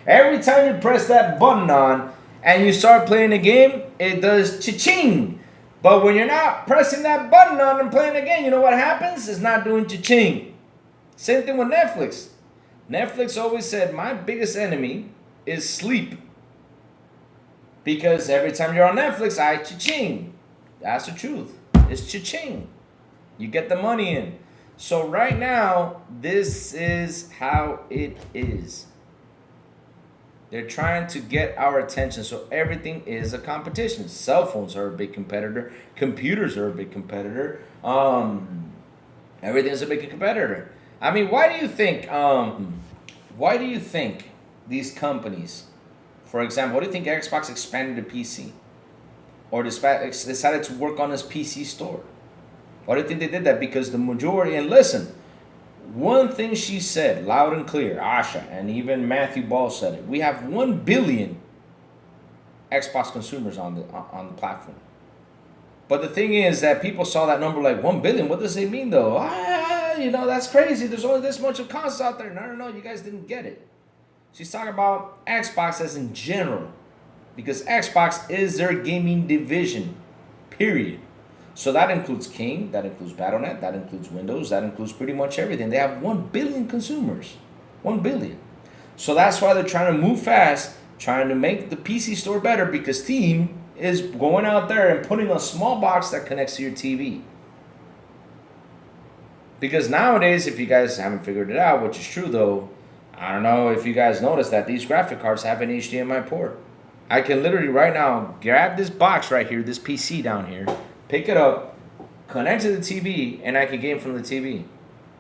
A: Every time you press that button on and you start playing a game, it does cha-ching. But when you're not pressing that button on and playing a game, you know what happens? It's not doing cha-ching. Same thing with Netflix. Netflix always said, my biggest enemy is sleep. Because every time you're on Netflix, I cha-ching. That's the truth. It's cha-ching. You get the money in. So right now, this is how it is. They're trying to get our attention. So everything is a competition. Cell phones are a big competitor. Computers are a big competitor. Everything's a big competitor. I mean, why do you think these companies, for example, why do you think Xbox expanded to PC? Or decided to work on this PC store? Why do you think they did that? Because the majority, and listen, one thing she said loud and clear, Asha, and even Matthew Ball said it, we have 1 billion Xbox consumers on the platform. But the thing is that people saw that number like 1 billion. What does it mean though? That's crazy. There's only this much of consoles out there. No, you guys didn't get it. She's talking about Xbox as in general. Because Xbox is their gaming division, period. So that includes King, that includes Battle.net, that includes Windows, that includes pretty much everything. They have 1 billion consumers. 1 billion. So that's why they're trying to move fast, trying to make the PC store better, because Steam is going out there and putting a small box that connects to your TV. Because nowadays, if you guys haven't figured it out, which is true though, I don't know if you guys noticed that these graphic cards have an HDMI port. I can literally right now grab this box right here, this PC down here, pick it up, connect to the TV, and I can game from the TV.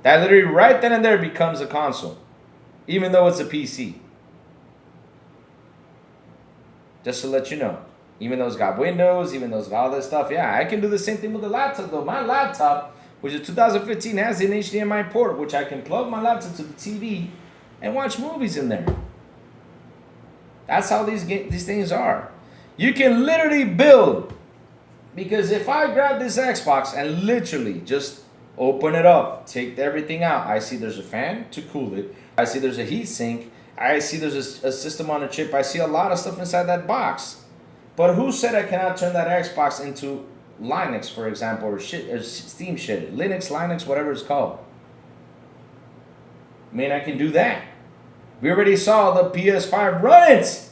A: That literally right then and there becomes a console, even though it's a PC. Just to let you know. Even though it's got Windows, even though it's got all this stuff, yeah, I can do the same thing with the laptop though. My laptop, which is 2015, has an HDMI port, which I can plug my laptop to the TV and watch movies in there. That's how these things are. You can literally build, because if I grab this Xbox and literally just open it up, take everything out, I see there's a fan to cool it, I see there's a heat sink, I see there's a system on a chip, I see a lot of stuff inside that box. But who said I cannot turn that Xbox into Linux, for example, or Steam shit, Linux, whatever it's called? I mean, I can do that. We already saw the PS5 run it.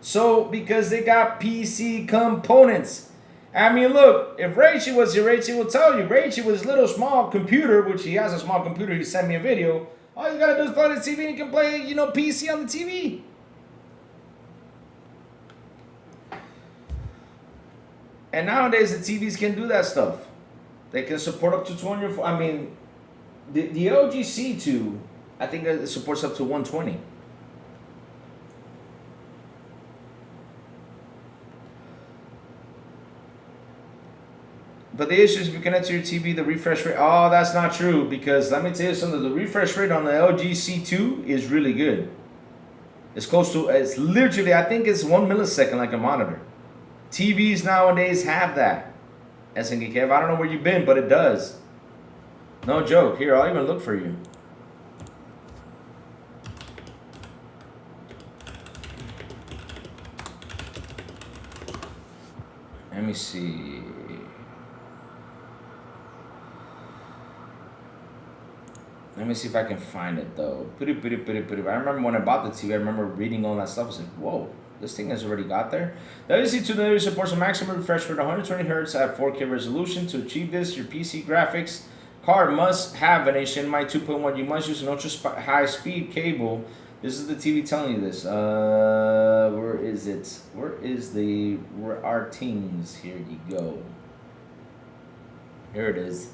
A: So, because they got PC components. I mean, look, if Raichi was here, Raichi will tell you. Raichi with his little small computer, which he has a small computer, he sent me a video. All you gotta do is plug the TV and you can play, PC on the TV. And nowadays, the TVs can do that stuff. They can support up to 200. I mean, the LG C2, I think it supports up to 120. But the issue is if you connect to your TV, the refresh rate, oh, that's not true. Because let me tell you something, the refresh rate on the LG C2 is really good. It's literally, I think it's 1 millisecond like a monitor. TVs nowadays have that. SNK Kev. I don't know where you've been, but it does. No joke. Here, I'll even look for you. Let me see. Let me see if I can find it though. I remember when I bought the TV, I remember reading all that stuff. I was like, whoa, this thing has already got there. The WC2 supports a maximum refresh rate of 120 Hz at 4K resolution. To achieve this, your PC graphics card must have an HDMI 2.1. You must use an ultra high speed cable. This is the TV telling you this. Where is it? Where are things? Here you go. Here it is.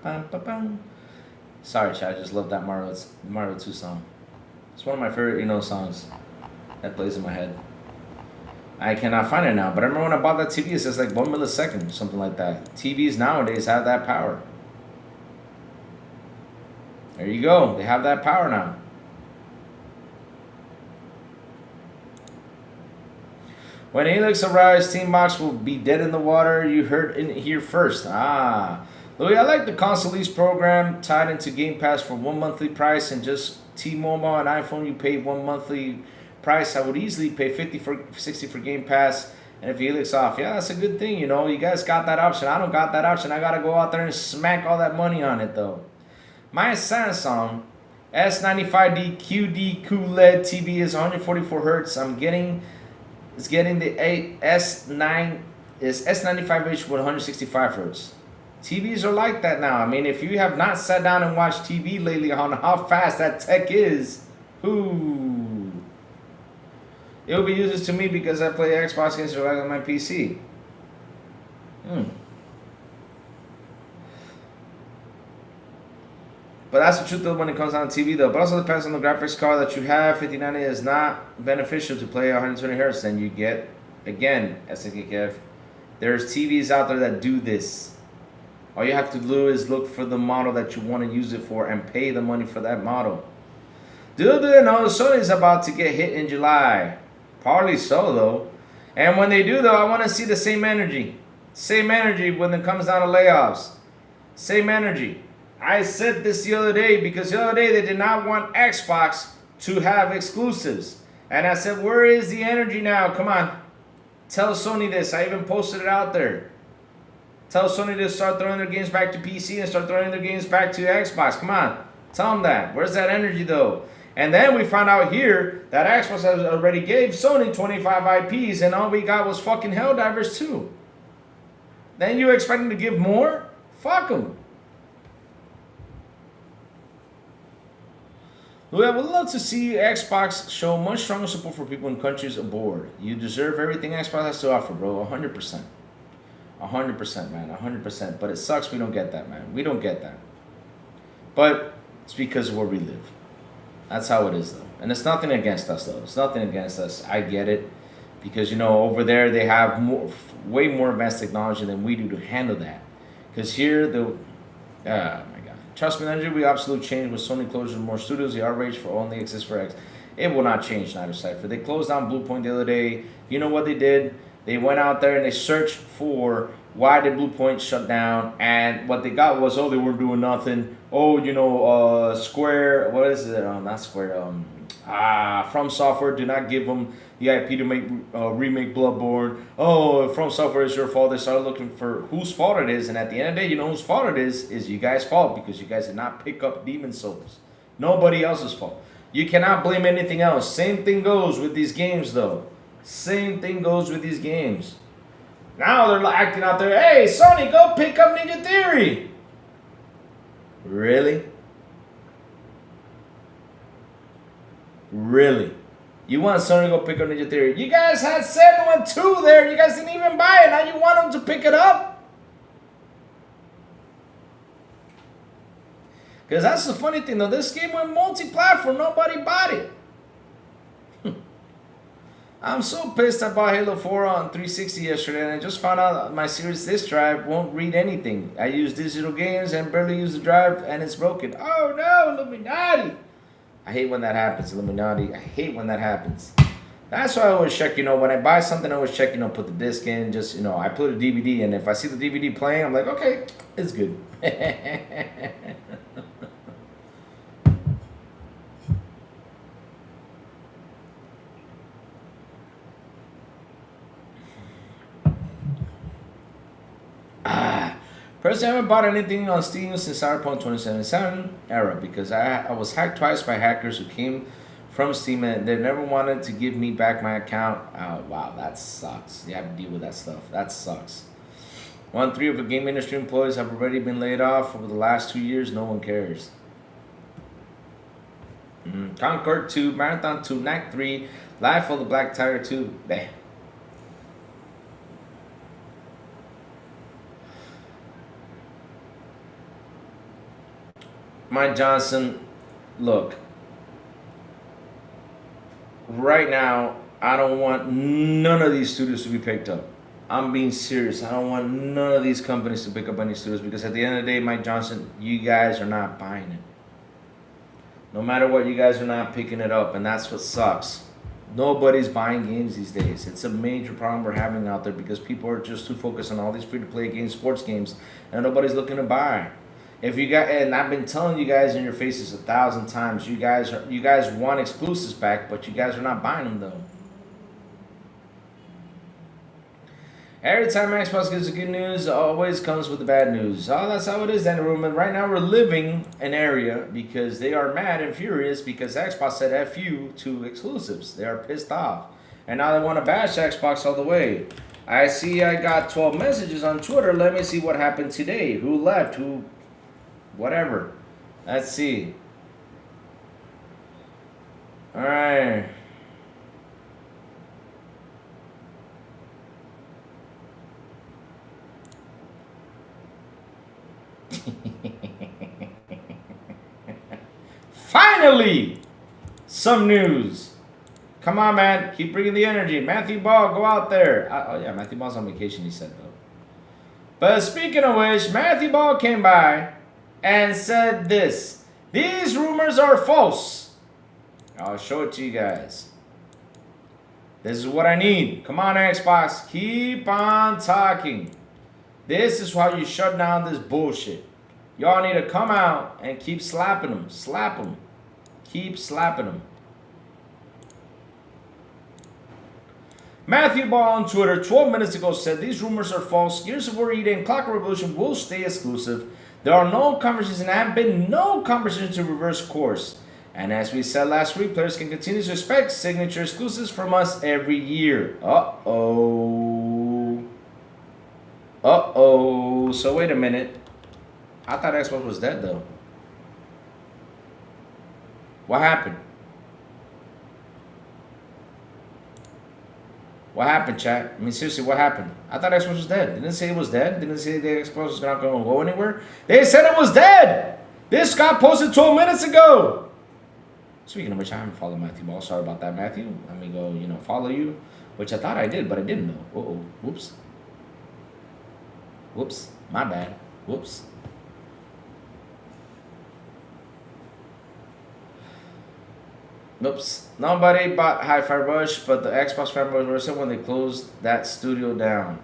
A: Pam Sorry, chat. I just love that Mario 2 song. It's one of my favorite, songs that plays in my head. I cannot find it now, but I remember when I bought that TV, it says like 1 millisecond, something like that. TVs nowadays have that power. There you go. They have that power now. When Helix arrives, Team Box will be dead in the water. You heard it here first. Louis, I like the console lease program tied into Game Pass for one monthly price, and just T-Mobile and iPhone you pay one monthly price. I would easily pay 60 for Game Pass, and if Helix off, yeah, that's a good thing. You guys got that option. I don't got that option. I gotta go out there and smack all that money on it though. My Samsung S95D QD QLED TV is 144 Hz. It's getting the S95H with 165 Hz. TVs are like that now. I mean, if you have not sat down and watched TV lately on how fast that tech is, it will be useless to me because I play Xbox games on my PC. But that's the truth though when it comes down to TV though. But also depends on the graphics card that you have. 5090 is not beneficial to play 120 Hz. Then you get, again, SNK Kev, there's TVs out there that do this. All you have to do is look for the model that you want to use it for and pay the money for that model. Do you know Sony's about to get hit in July? Probably so though. And when they do though, I want to see the same energy. Same energy when it comes down to layoffs. Same energy. I said this the other day because the other day they did not want Xbox to have exclusives. And I said, where is the energy now? Come on. Tell Sony this. I even posted it out there. Tell Sony to start throwing their games back to PC and start throwing their games back to Xbox. Come on. Tell them that. Where's that energy though? And then we found out here that Xbox has already gave Sony 25 IPs and all we got was fucking Helldivers 2. Then you expect them to give more? Fuck them. I would love to see Xbox show much stronger support for people in countries abroad. You deserve everything Xbox has to offer, bro. 100%. 100%, man. 100%. But it sucks we don't get that, man. We don't get that. But it's because of where we live. That's how it is, though. And it's nothing against us, though. It's nothing against us. I get it. Because, over there they have way more advanced technology than we do to handle that. Because here, my God. Trust me, Andrew, we absolutely change with Sony closure more studios. The outrage for only exists for X. It will not change, Snyder Cypher. They closed down Bluepoint the other day. You know what they did? They went out there and they searched for why did Bluepoint shut down, and what they got was, they weren't doing nothing. Square, what is it? Not Square. From Software do not give them the IP to make remake Bloodborne. From Software is your fault. They started looking for whose fault it is, and at the end of the day, whose fault it is you guys' fault because you guys did not pick up Demon Souls. Nobody else's fault. You cannot blame anything else. Same thing goes with these games, though. Same thing goes with these games. Now they're acting out there, hey, Sony, go pick up Ninja Theory. Really? Really? You want Sony to go pick up Ninja Theory? You guys had 712 there. You guys didn't even buy it. Now you want them to pick it up? Because that's the funny thing, though. This game went multi-platform. Nobody bought it. I'm so pissed I bought Halo 4 on 360 yesterday, and I just found out that my Series Disk drive won't read anything. I use digital games and barely use the drive, and it's broken. Oh no, Illuminati! I hate when that happens, Illuminati. I hate when that happens. That's why I always check, when I buy something, I always check, put the disc in, just, I put a DVD, and if I see the DVD playing, I'm like, okay, it's good. Personally, I haven't bought anything on Steam since Cyberpunk 2077 era because I was hacked twice by hackers who came from Steam and they never wanted to give me back my account. Oh, wow, that sucks. You have to deal with that stuff. That sucks. 1/3 of the game industry employees have already been laid off over the last 2 years. No one cares. Concord 2, Marathon 2, Knack 3, Life of the Black Tiger 2. Bleh. Mike Johnson, look, right now, I don't want none of these studios to be picked up. I'm being serious. I don't want none of these companies to pick up any studios because at the end of the day, Mike Johnson, you guys are not buying it. No matter what, you guys are not picking it up, and that's what sucks. Nobody's buying games these days. It's a major problem we're having out there because people are just too focused on all these free-to-play games, sports games, and nobody's looking to buy. If you got, and I've been telling you guys in your faces 1,000 times, you guys want exclusives back, but you guys are not buying them though. Every time Xbox gives the good news, it always comes with the bad news. Oh, that's how it is, Danny Roman. Right now we're living an area because they are mad and furious because Xbox said F you to exclusives. They are pissed off. And now they want to bash Xbox all the way. I see I got 12 messages on Twitter. Let me see what happened today. Who left? Who... whatever. Let's see. All right. Finally, some news. Come on, man. Keep bringing the energy. Matthew Ball, go out there. Oh, yeah, Matthew Ball's on vacation, he said, though. But speaking of which, Matthew Ball came by and said this: these rumors are false. I'll show it to you guys. This is what I need. Come on, Xbox. Keep on talking. This is how you shut down this bullshit. Y'all need to come out and keep slapping them. Slap them. Keep slapping them. Matthew Ball on Twitter 12 minutes ago said these rumors are false. Gears of War EA and Clockwork Revolution will stay exclusive. There are no conversations and have been no conversations to reverse course. And as we said last week, players can continue to expect signature exclusives from us every year. Uh-oh. Uh-oh. So wait a minute. I thought Xbox was dead, though. What happened? What happened, chat? I mean, seriously, what happened? I thought Xbox was dead. Didn't it say it was dead? Didn't it say the Xbox was not going to go anywhere? They said it was dead! This got posted 12 minutes ago! Speaking of which, I haven't followed Matthew Ball. Sorry about that, Matthew. Let me go, follow you. Which I thought I did, but I didn't know. Uh-oh. Whoops. Whoops. My bad. Whoops. Oops. Nobody bought Hi-Fi Rush, but the Xbox fanboys were upset when they closed that studio down.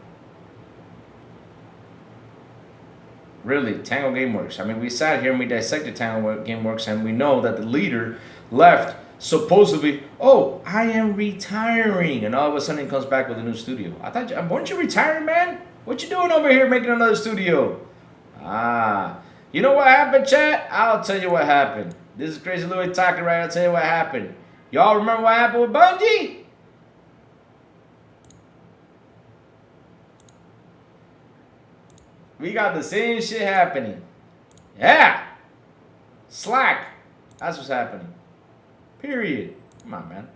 A: Really, Tango Gameworks. I mean, we sat here and we dissected Tango Gameworks, and we know that the leader left supposedly, oh, I am retiring. And all of a sudden he comes back with a new studio. I thought, weren't you retiring, man? What you doing over here making another studio? Ah, you know what happened, chat? I'll tell you what happened. This is Crazy Louis talking, right? I'll tell you what happened. Y'all remember what happened with Bungie? We got the same shit happening. Yeah. Slack. That's what's happening. Period. Come on, man.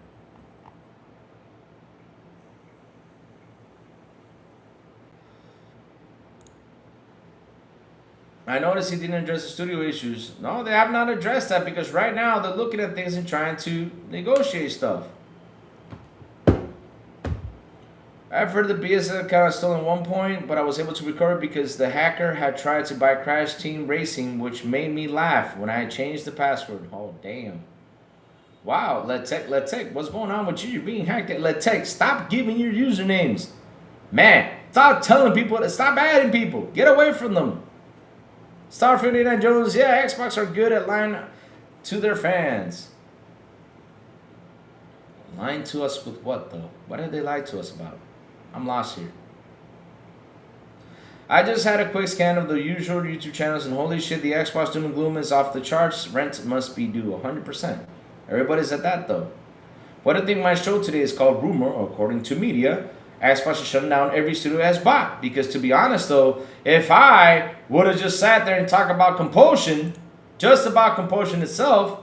A: I noticed he didn't address the studio issues. No, they have not addressed that because right now they're looking at things and trying to negotiate stuff. I've heard the BS account was stolen at one point, but I was able to recover because the hacker had tried to buy Crash Team Racing, which made me laugh when I changed the password. Oh, damn. Wow, Letech, what's going on with you? You're being hacked at Letech. Stop giving your usernames. Man, stop telling people, stop adding people. Get away from them. Star 59 Jones, yeah, Xbox are good at lying to their fans. Lying to us with what, though? What did they lie to us about? I'm lost here. I just had a quick scan of the usual YouTube channels, and holy shit, the Xbox doom and gloom is off the charts. Rent must be due 100%. Everybody's at that, though. What I think my show today is called Rumor, according to media. Xbox is shutting down every studio it has bought. Because to be honest, though, if I would have just sat there and talked about Compulsion, just about Compulsion itself,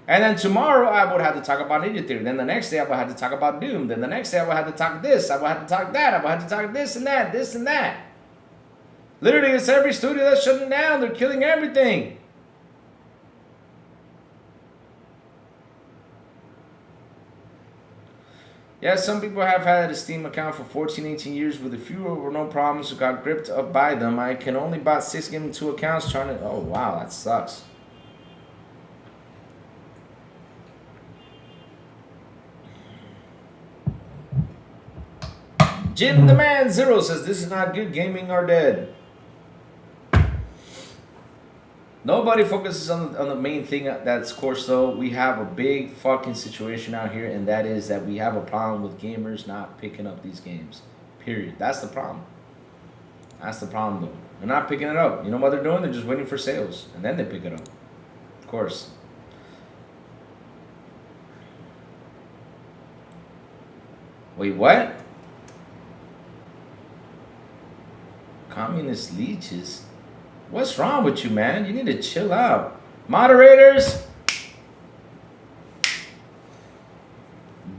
A: and then tomorrow I would have to talk about Ninja Theory. Then the next day I would have to talk about Doom. Then the next day I would have to talk this. I would have to talk that. I would have to talk this and that, this and that. Literally, it's every studio that's shutting down. They're killing everything. Yeah, some people have had a Steam account for 14, 18 years with a few or no problems who got gripped up by them. I can only buy 6 games in 2 accounts trying to... Oh, wow, that sucks. Jim the Man Zero says, this is not good. Gaming are dead. Nobody focuses on the main thing that's course though. We have a big fucking situation out here, and that is that we have a problem with gamers not picking up these games. Period. That's the problem. That's the problem though. They're not picking it up. You know what they're doing? They're just waiting for sales, and then they pick it up. Of course. Wait, what? Communist leeches? What's wrong with you, man? You need to chill out. Moderators,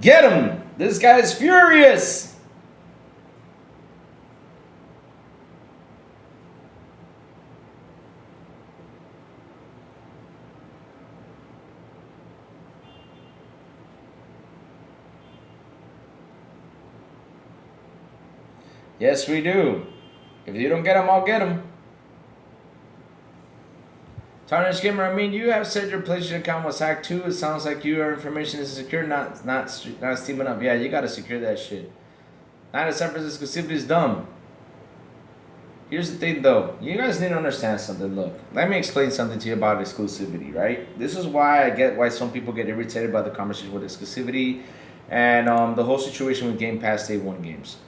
A: get him! This guy's furious! Yes, we do. If you don't get him, I'll get him. Tarnished Gamer, I mean, you have said your PlayStation account was hacked too. It sounds like your information is secure, not steaming up. Yeah, you gotta secure that shit. 97% exclusivity is dumb. Here's the thing, though. You guys need to understand something. Look, let me explain something to you about exclusivity, right? This is why I get why some people get irritated by the conversation with exclusivity and the whole situation with Game Pass Day 1 games.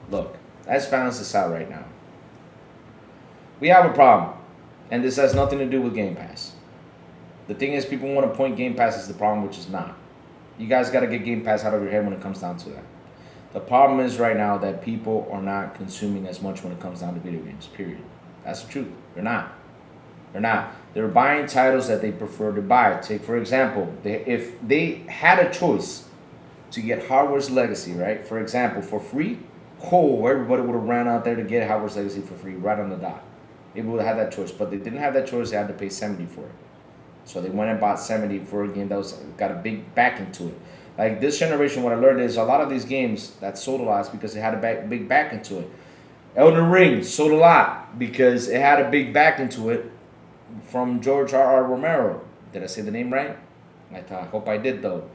A: Look, let's balance this out right now. We have a problem. And this has nothing to do with Game Pass. The thing is, people want to point Game Pass as the problem, which is not. You guys got to get Game Pass out of your head when it comes down to that. The problem is right now that people are not consuming as much when it comes down to video games, period. That's the truth. They're not. They're not. They're buying titles that they prefer to buy. Take, for example, if they had a choice to get Hogwarts Legacy, right? For example, for free, everybody would have ran out there to get Hogwarts Legacy for free right on the dot. They would have had that choice, but they didn't have that choice. They had to pay $70 for it. So they went and bought $70 for a game that got a big backing to it. Like this generation, what I learned is a lot of these games that sold a lot because they had a big backing to it. Elden Ring sold a lot because it had a big backing to it from George R.R. Romero. Did I say the name right? I hope I did though.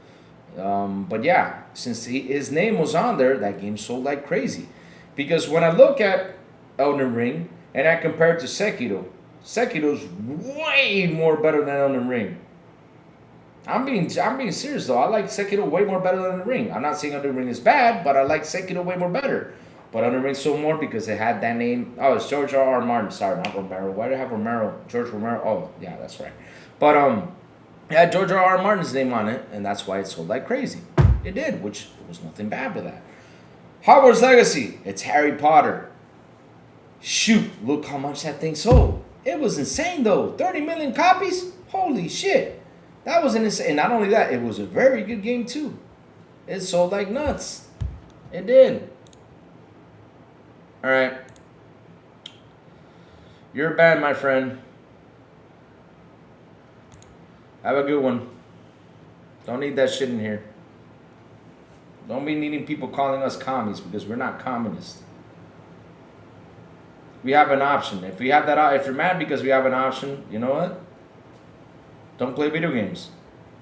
A: But yeah, since his name was on there, that game sold like crazy. Because when I look at Elden Ring, and I compare it to Sekiro. Sekiro's way more better than Elden Ring. I'm being serious though. I like Sekiro way more better than Elden Ring. I'm not saying Elden Ring is bad, but I like Sekiro way more better. But Elden Ring sold more because it had that name. Oh, it's George R.R. Martin. Sorry, not Romero. Why do I have Romero? George Romero. Oh, yeah, that's right. But it had George R.R. Martin's name on it, and that's why it sold like crazy. It did, which was nothing bad with that. Hogwarts Legacy. It's Harry Potter. Shoot, look how much that thing sold. It was insane though. 30 million copies? Holy shit. That was insane. And not only that, it was a very good game too. It sold like nuts. It did. Alright. You're bad, my friend. Have a good one. Don't need that shit in here. Don't be needing people calling us commies because we're not communists. We have an option. If we have that, if you're mad because we have an option, you know what? Don't play video games.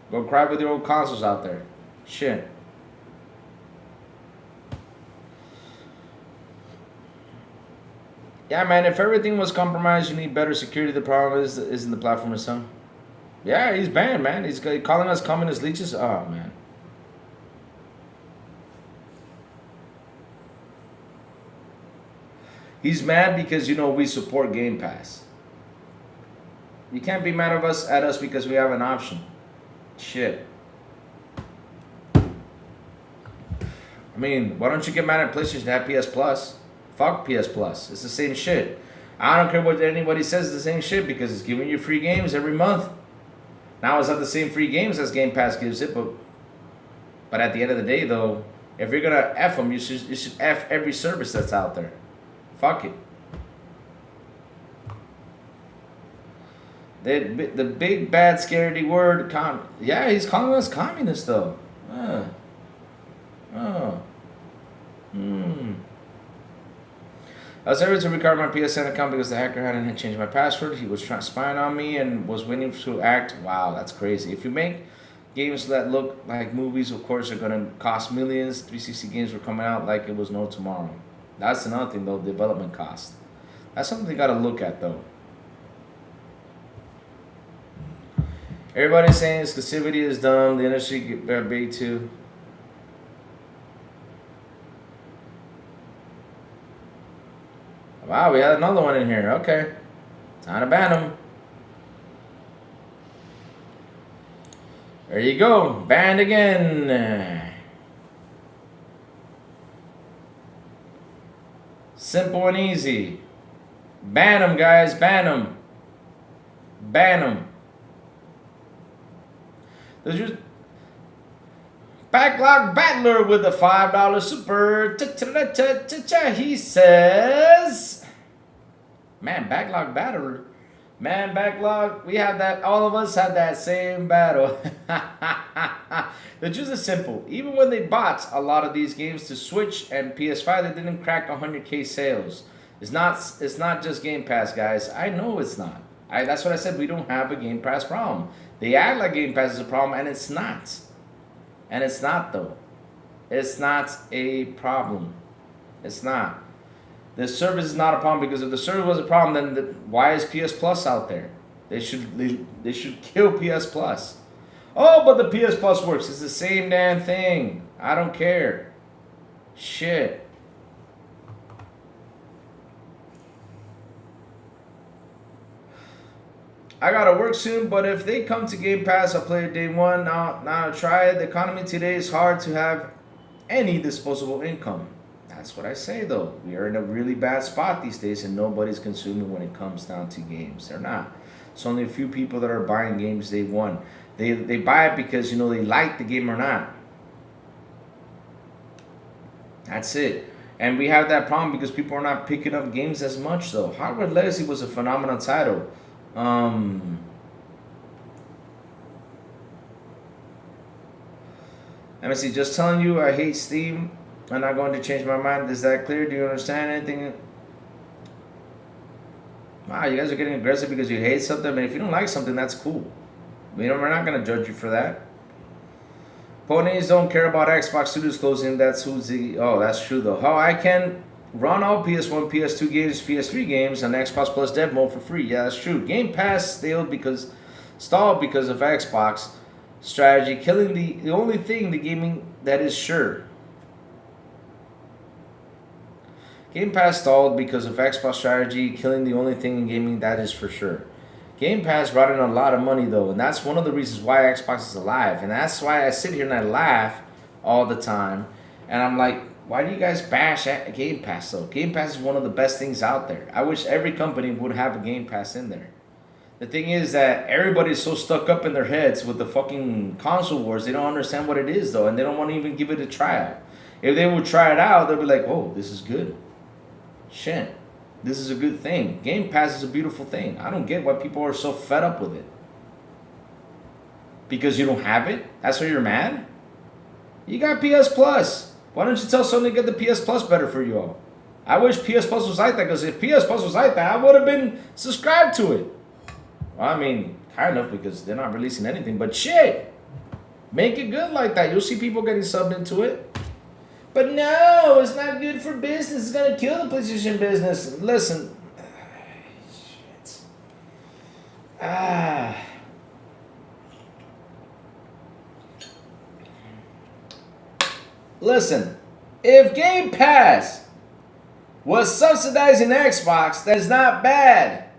A: Go cry with your old consoles out there. Shit. Yeah, man, if everything was compromised, you need better security. The problem isn't the platform itself. Yeah, he's banned, man. He's calling us communist leeches. Oh, man. He's mad because, you know, we support Game Pass. You can't be mad at us because we have an option. Shit. I mean, why don't you get mad at PlayStation to have PS Plus? Fuck PS Plus. It's the same shit. I don't care what anybody says. It's the same shit because it's giving you free games every month. Now it's not the same free games as Game Pass gives it, but at the end of the day, though, if you're gonna F them, you should F every service that's out there. Fuck it. The big bad scary word yeah, he's calling us communists though. I was able to recover my PSN account because the hacker hadn't changed my password. He was spying on me and was waiting to act. Wow, that's crazy. If you make games that look like movies, of course, are gonna cost millions. 360 games were coming out like it was no tomorrow. That's another thing though, development cost. That's something they gotta look at though. Everybody's saying exclusivity is dumb. The industry get big too. Wow, we had another one in here. Okay. Time to ban them. There you go. Banned again. Simple and easy. Ban them, guys. Ban them. Ban them. There's just Backlog Battler with a $5 super. He says, man, Backlog Battler. Man, Backlog, we have that. All of us had that same battle. The truth is simple. Even when they bought a lot of these games to Switch and PS5, they didn't crack 100K sales. It's not just Game Pass, guys. I know it's not. That's what I said. We don't have a Game Pass problem. They act like Game Pass is a problem, and it's not. And it's not, though. It's not a problem. It's not. The service is not a problem, because if the service was a problem, then why is PS Plus out there? They should kill PS Plus. Oh, but the PS Plus works. It's the same damn thing. I don't care. Shit. I gotta work soon, but if they come to Game Pass, I'll play it day one. Now I'll try it. The economy today is hard to have any disposable income. That's what I say, though. We are in a really bad spot these days, and nobody's consuming when it comes down to games. They're not. It's only a few people that are buying games day one. They buy it because, you know, they like the game or not. That's it. And we have that problem because people are not picking up games as much, though. Hogwarts Legacy was a phenomenal title. Let me see. Just telling you, I hate Steam. I'm not going to change my mind. Is that clear? Do you understand anything? Wow, you guys are getting aggressive because you hate something. I mean, if you don't like something, that's cool. We're not going to judge you for that. Ponies don't care about Xbox Studios closing. That's that's true though. How I can run all PS1, PS2 games, PS3 games on Xbox Plus Dev Mode for free. Yeah, that's true. Game Pass stalled because of Xbox strategy, killing the only thing the gaming that is sure. Game Pass stalled because of Xbox strategy, killing the only thing in gaming that is for sure. Game Pass brought in a lot of money though, and that's one of the reasons why Xbox is alive. And that's why I sit here and I laugh all the time. And I'm like, why do you guys bash at Game Pass though? Game Pass is one of the best things out there. I wish every company would have a Game Pass in there. The thing is that everybody's so stuck up in their heads with the fucking console wars, they don't understand what it is though, and they don't want to even give it a tryout. If they would try it out, they'll be like, oh, this is good. Shit. This is a good thing. Game Pass is a beautiful thing. I don't get why people are so fed up with it. Because you don't have it? That's why you're mad? You got PS Plus. Why don't you tell Sony to get the PS Plus better for you all? I wish PS Plus was like that, because if PS Plus was like that, I would have been subscribed to it. Well, I mean, kind of, because they're not releasing anything, but shit. Make it good like that. You'll see people getting subbed into it. But no, it's not good for business. It's going to kill the PlayStation business. Listen. Shit. Listen. If Game Pass was subsidizing Xbox, that's not bad.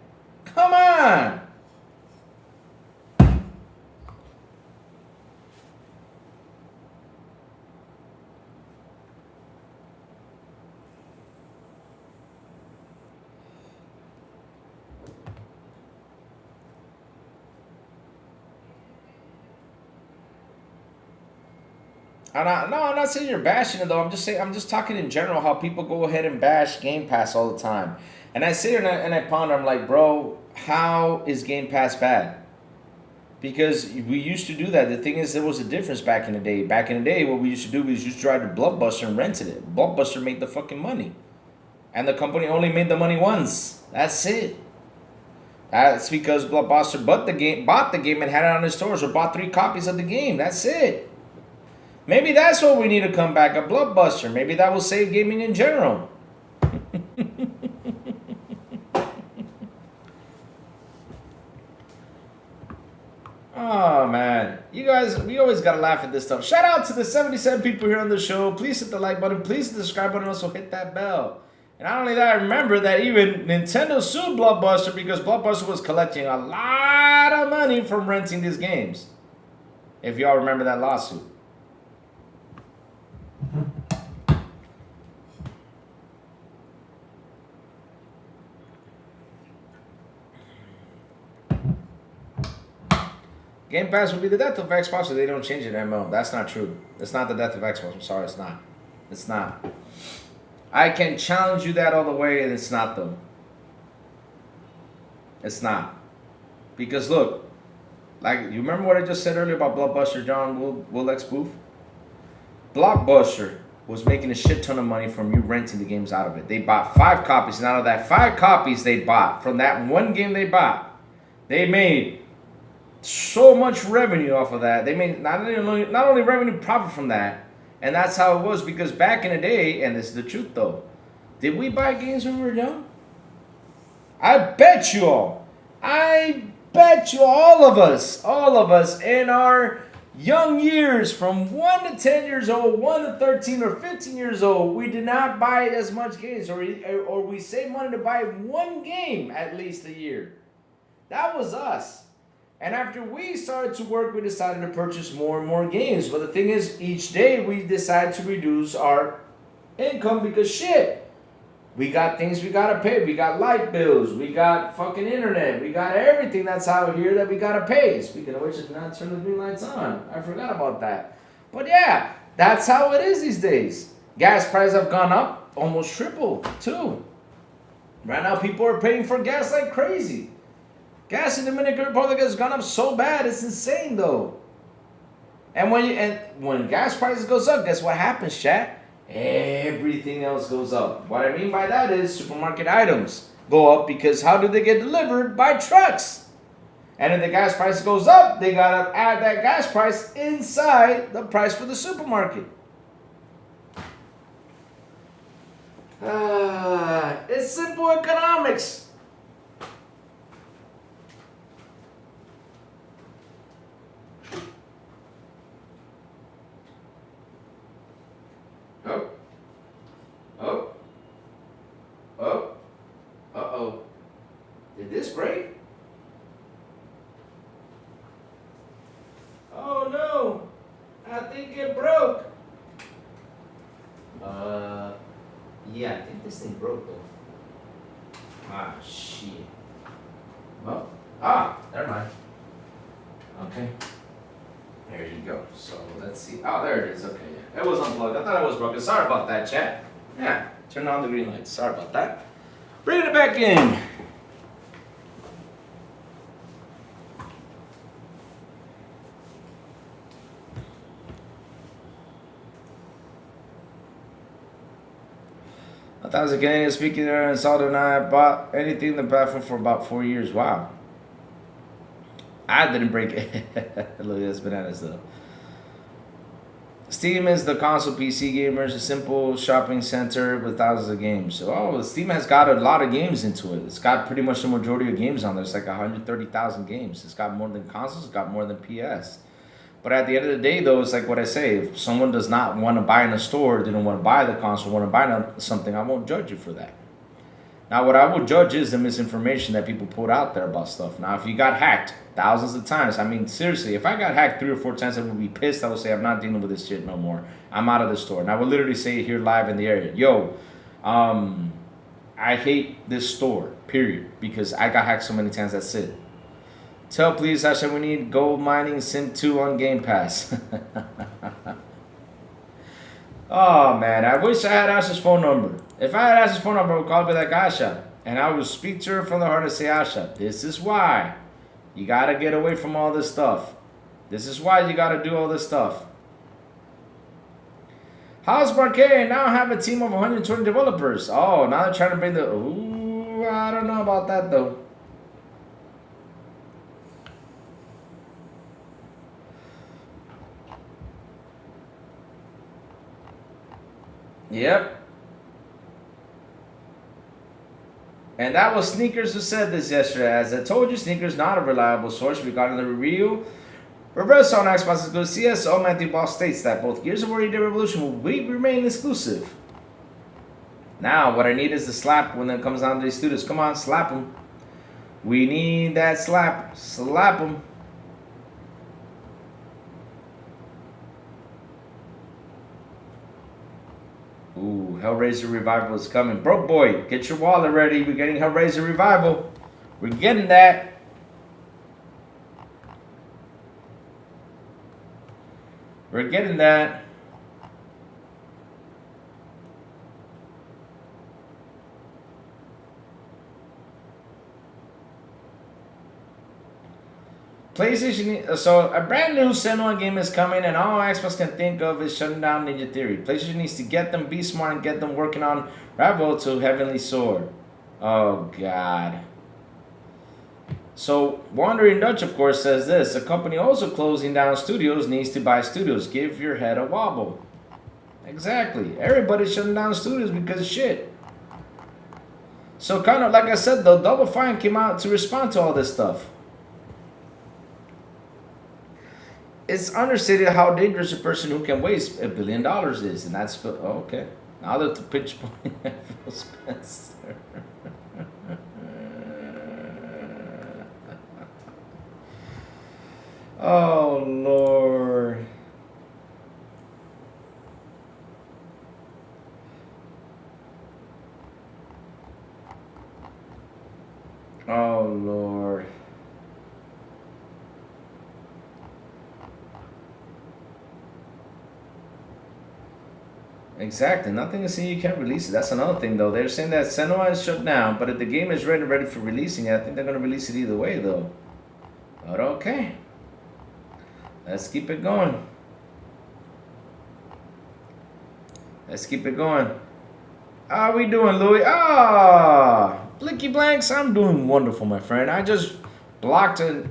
A: Come on. I'm not saying you're bashing it though. I'm just talking in general how people go ahead and bash Game Pass all the time. And I sit here and I ponder. I'm like, bro, how is Game Pass bad? Because we used to do that. The thing is, there was a difference back in the day. Back in the day, what we used to do was just drive to Blockbuster and rented it. Blockbuster made the fucking money, and the company only made the money once. That's it. That's because Blockbuster bought the game and had it on his stores, or bought 3 copies of the game. That's it. Maybe that's what we need to come back, a Blockbuster. Maybe that will save gaming in general. Oh, man. You guys, we always got to laugh at this stuff. Shout out to the 77 people here on the show. Please hit the like button. Please hit the subscribe button. Also hit that bell. And not only that, I remember that even Nintendo sued Blockbuster because Blockbuster was collecting a lot of money from renting these games. If y'all remember that lawsuit. Game Pass will be the death of Xbox if they don't change it, MO. That's not true. It's not the death of Xbox. I'm sorry, it's not. It's not. I can challenge you that all the way, and it's not, though. It's not. Because, look, like, you remember what I just said earlier about Blockbuster, John Will X Booth? Blockbuster was making a shit ton of money from you renting the games out of it. They bought 5 copies, and out of that 5 copies they bought, from that one game they bought, they made so much revenue off of that. They made not only revenue, profit from that. And that's how it was, because back in the day, and this is the truth though, did we buy games when we were young? I bet you all, all of us in our young years, from 1 to 10 years old, 1 to 13 or 15 years old, we did not buy as much games, or we saved money to buy one game at least a year. That was us. And after we started to work, we decided to purchase more and more games. But the thing is, each day we decide to reduce our income because shit, we got things we gotta pay. We got light bills, we got fucking internet, we got everything that's out here that we gotta pay. Speaking of which, it's not turn the green lights on. I forgot about that. But yeah, that's how it is these days. Gas prices have gone up, almost triple too. Right now, people are paying for gas like crazy. Gas in the Dominican Republic has gone up so bad, it's insane though. And when gas prices goes up, guess what happens, chat? Everything else goes up. What I mean by that is supermarket items go up because how do they get delivered? By trucks. And if the gas price goes up, they gotta add that gas price inside the price for the supermarket. It's simple economics. Uh-oh. Did this break? Oh no. I think it broke. Yeah, I think this thing broke though. Ah, shit. Well, never mind. Okay. There you go. So let's see. Oh, there it is. Okay. It was unplugged. I thought it was broken. Sorry about that, chat. Yeah. Turn on the green light. Sorry about that. Bring it back in. 1,000 Canadian speaking there in Southern. I bought anything in the platform for about 4 years. Wow. I didn't break it. Look, that's bananas though. Steam is the console PC gamers, a simple shopping center with thousands of games. Oh, Steam has got a lot of games into it. It's got pretty much the majority of games on there. It's like 130,000 games. It's got more than consoles. It's got more than PS. But at the end of the day, though, it's like what I say. If someone does not want to buy in a store, didn't want to buy the console, want to buy something, I won't judge you for that. Now, what I will judge is the misinformation that people put out there about stuff. Now, if you got hacked thousands of times, I mean, seriously, if I got hacked 3 or 4 times, I would be pissed. I would say, I'm not dealing with this shit no more. I'm out of the store. And I would literally say it here live in the area, yo, I hate this store, period, because I got hacked so many times, that's it. Tell please, Sasha, we need gold mining Sim 2 on Game Pass. Oh, man, I wish I had Asha's phone number. If I had Asha's phone number, I would call me like Asha. And I would speak to her from the heart and say, Asha, this is why you got to get away from all this stuff. This is why you got to do all this stuff. How's Marquet? Now I have a team of 120 developers. Oh, now they're trying to bring the... Ooh, I don't know about that, though. Yep. And that was Sneakers who said this yesterday. As I told you, Sneakers not a reliable source regarding the review. Reverse on Xbox exclusive. CSO Matthew Ball states that both Gears of War and Revolution will remain exclusive. Now, what I need is the slap when it comes down to these studios. Come on, slap them. We need that slap. Slap them. Ooh, Hellraiser Revival is coming. Broke boy, get your wallet ready. We're getting Hellraiser Revival. We're getting that. We're getting that. PlayStation, so a brand new Senua game is coming, and all Xbox can think of is shutting down Ninja Theory. PlayStation needs to get them, be smart, and get them working on Rival to Heavenly Sword. Oh, God. So, Wandering Dutch, of course, says this. A company also closing down studios needs to buy studios. Give your head a wobble. Exactly. Everybody's shutting down studios because of shit. So, kind of like I said, though, Double Fine came out to respond to all this stuff. It's understated how dangerous a person who can waste $1 billion is, and that's okay. Now that the pitch point, Phil Spencer. Oh Lord. Oh Lord. Exactly. Nothing is saying you can't release it. That's another thing, though. They're saying that Senua is shut down, but if the game is ready for releasing it, I think they're going to release it either way, though. But okay. Let's keep it going. Let's keep it going. How are we doing, Louis? Ah! Blicky Blanks, I'm doing wonderful, my friend. I just blocked a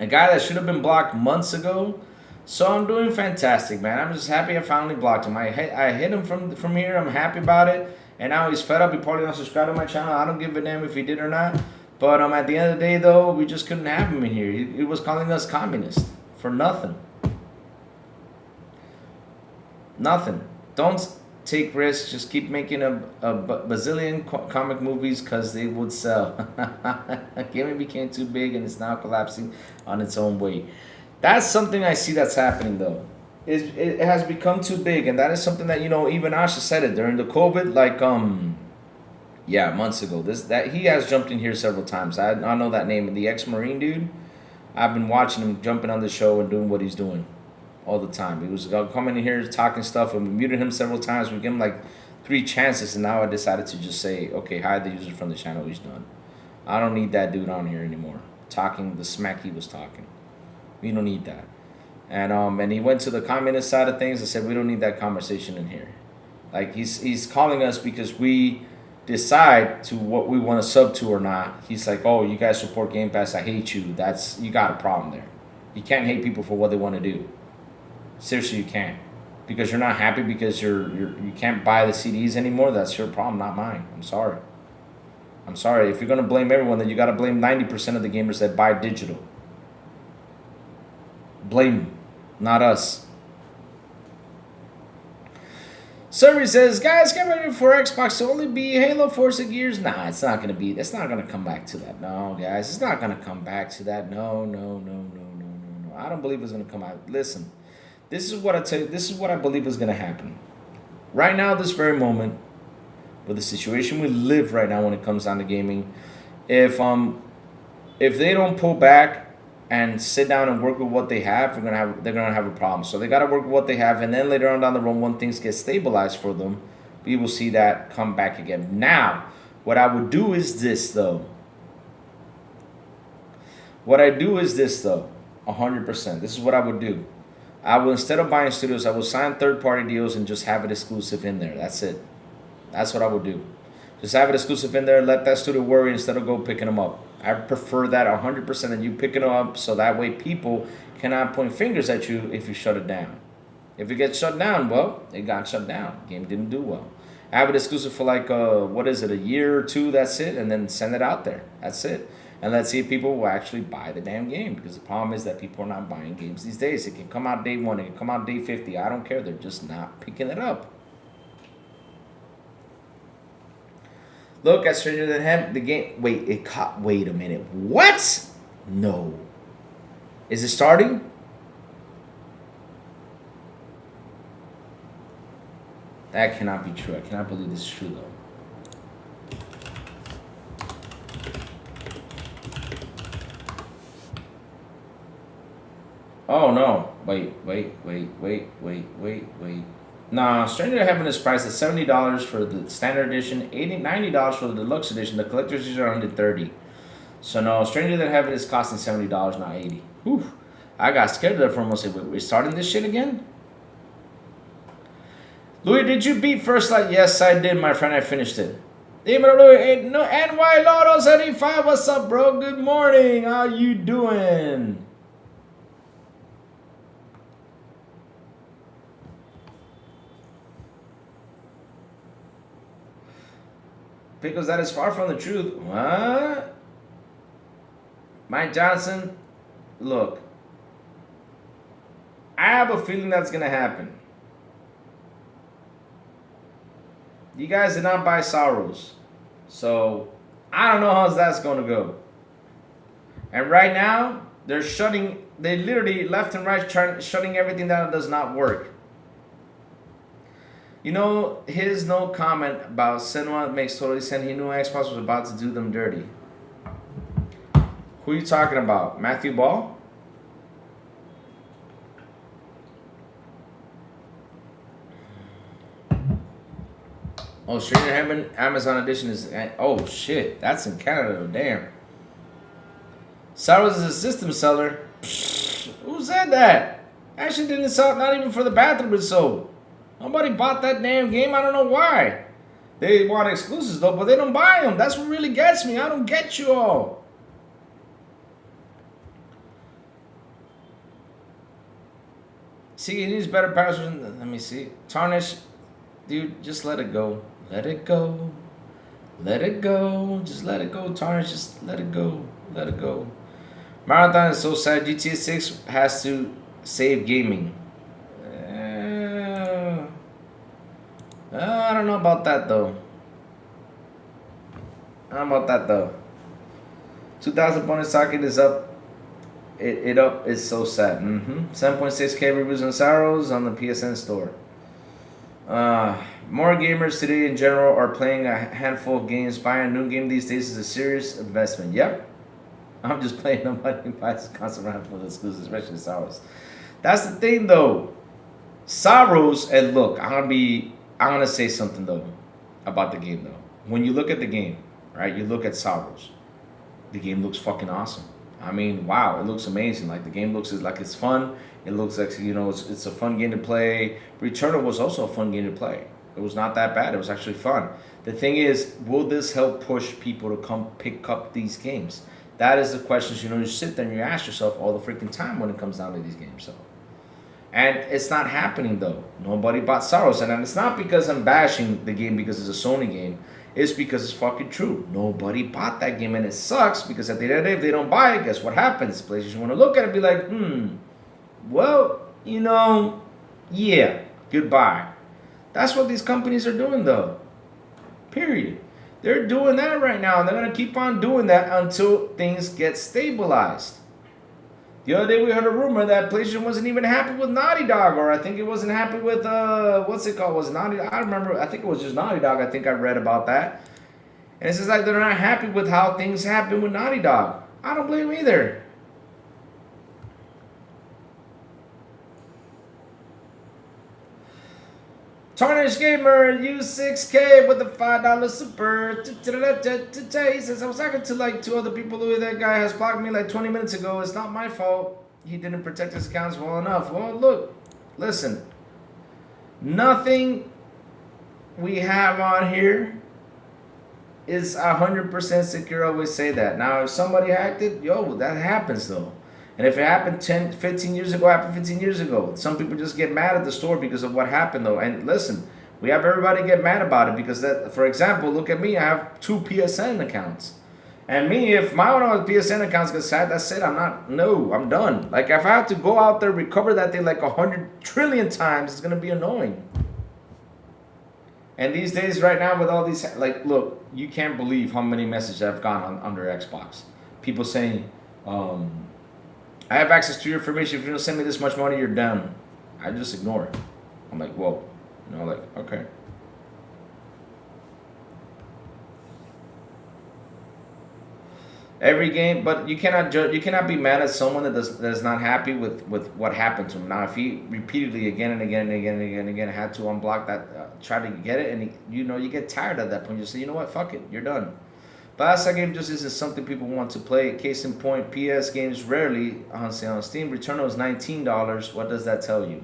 A: guy that should have been blocked months ago. So I'm doing fantastic, man. I'm just happy I finally blocked him. I hit him from here. I'm happy about it. And now he's fed up. He probably not subscribed to my channel. I don't give a damn if he did or not. But at the end of the day, though, we just couldn't have him in here. He was calling us communists for nothing. Nothing. Don't take risks. Just keep making a bazillion comic movies because they would sell. Gaming became too big and it's now collapsing on its own weight. That's something I see that's happening, though. It has become too big, and that is something that, even Asha said it during the COVID, like, yeah, months ago. That he has jumped in here several times. I know that name, the ex-Marine dude. I've been watching him jumping on the show and doing what he's doing all the time. He was coming in here talking stuff, and we muted him several times. We gave him like 3 chances, and now I decided to just say, okay, hide the user from the channel. He's done. I don't need that dude on here anymore. Talking the smack he was talking. We don't need that. And he went to the communist side of things and said, we don't need that conversation in here. Like he's calling us because we decide to what we want to sub to or not. He's like, oh, you guys support Game Pass, I hate you. You got a problem there. You can't hate people for what they want to do. Seriously, you can't. Because you're not happy because you can't buy the CDs anymore. That's your problem, not mine. I'm sorry. I'm sorry. If you're gonna blame everyone, then you gotta blame 90% of the gamers that buy digital. Blame them, not us. Survey says, guys, get ready for Xbox to only be Halo, Forza, Gears. Nah, it's not gonna be. It's not gonna come back to that. No, guys, it's not gonna come back to that. No. I don't believe it's gonna come out. Listen, this is what I tell you. This is what I believe is gonna happen. Right now, this very moment, with the situation we live right now when it comes down to gaming, if they don't pull back and sit down and work with what they have, they're gonna have a problem. So they gotta work with what they have, and then later on down the road, when things get stabilized for them, we will see that come back again. Now, what I would do is this though. 100%. This is what I would do. I will, instead of buying studios, I will sign third-party deals and just have it exclusive in there. That's it. That's what I would do. Just have it exclusive in there. Let that studio worry instead of go picking them up. I prefer that 100% than you picking them up, so that way people cannot point fingers at you if you shut it down. If it gets shut down, well, it got shut down. Game didn't do well. Have it exclusive for like, a year or two, that's it, and then send it out there. That's it. And let's see if people will actually buy the damn game, because the problem is that people are not buying games these days. It can come out day 1, it can come out day 50. I don't care. They're just not picking it up. Look at Stranger Than Heaven, the game. Wait a minute. What? No. Is it starting? That cannot be true. I cannot believe this is true, though. Oh, no. Wait. Nah, Stranger Than Heaven is priced at $70 for the standard edition, $90 for the deluxe edition. The collector's edition are $130. So no, Stranger Than Heaven is costing $70, not $80. Whew. I got scared there for almost. Wait, we're starting this shit again? Louis, did you beat First Light? Yes, I did, my friend. I finished it. Louis, no, NY Lotto 75. What's up, bro? Good morning. How you doing? Because that is far from the truth. What? Mike Johnson, look. I have a feeling that's going to happen. You guys did not buy Sorrows. So, I don't know how that's going to go. And right now, they literally left and right shutting everything down that does not work. You know, his no comment about Senua makes totally sense. He knew Xbox was about to do them dirty. Who are you talking about? Matthew Ball? Oh, Stranger Heaven Amazon edition is... Oh, shit. That's in Canada. Damn. Sorrows is a system seller. Psh, who said that? Actually didn't sell. Not even for the bathroom it sold. Nobody bought that damn game. I don't know why. They want exclusives though, but they don't buy them. That's what really gets me. I don't get you all. See, it needs better passwords. Let me see. Tarnish. Dude, just let it go. Let it go. Let it go. Just let it go. Tarnish, just let it go. Let it go. Marathon is so sad. GTA 6 has to save gaming. I don't know about that though. 2000 bonus socket is up. It up is so sad. 7.6K reviews on Sorrows on the PSN store. More gamers today in general are playing a handful of games. Buying a new game these days is a serious investment. Yep. I'm just playing nobody buys a constant handful of exclusives, especially Sorrows. That's the thing though. Sorrows, and look, I'm gonna say something though about the game though. When you look at the game, right? You look at Sorrows. The game looks fucking awesome. I mean, wow, it looks amazing. Like the game looks like it's fun. It looks like, you know, it's a fun game to play. Returnal was also a fun game to play. It was not that bad. It was actually fun. The thing is, will this help push people to come pick up these games? That is the questions, you know, you sit there and you ask yourself all the freaking time when it comes down to these games. So, and it's not happening though. Nobody bought Sorrows. And it's not because I'm bashing the game because it's a Sony game. It's because it's fucking true. Nobody bought that game, and it sucks because at the end of the day, if they don't buy it, guess what happens? PlayStation want to look at it and be like, well, you know, yeah, goodbye. That's what these companies are doing though. Period. They're doing that right now, and they're going to keep on doing that until things get stabilized. The other day we heard a rumor that PlayStation wasn't even happy with Naughty Dog, or I think it wasn't happy with, what's it called? Was it Naughty Dog? I remember, I think it was just Naughty Dog. I think I read about that. And it's just like they're not happy with how things happen with Naughty Dog. I don't blame them either. Tarnished Gamer, U6K with the $5 super. He says, I was talking to like 2 other people. That guy has blocked me like 20 minutes ago. It's not my fault. He didn't protect his accounts well enough. Well, look, listen. Nothing we have on here is 100% secure. I always say that. Now, if somebody hacked it, yo, that happens though. And if it happened 10, 15 years ago, happened 15 years ago. Some people just get mad at the store because of what happened, though. And listen, we have everybody get mad about it because that, for example, look at me. I have 2 PSN accounts. And me, if my one of the PSN accounts gets hacked, that's it. I'm done. Like, if I have to go out there, recover that thing like 100 trillion times, it's going to be annoying. And these days, right now, with all these, like, look, you can't believe how many messages I've gotten under Xbox. People saying, I have access to your information. If you don't send me this much money, you're done. I just ignore it. I'm like, whoa. You know, like, okay. Every game, but you cannot judge. You cannot be mad at someone that is not happy with what happened to him. Now, if he repeatedly again and again and again and again and again had to unblock that, try to get it, and he, you know, you get tired at that point. You say, you know what, fuck it, you're done. But that game just isn't something people want to play. Case in point, PS games rarely on sale on Steam. Returnal is $19. What does that tell you?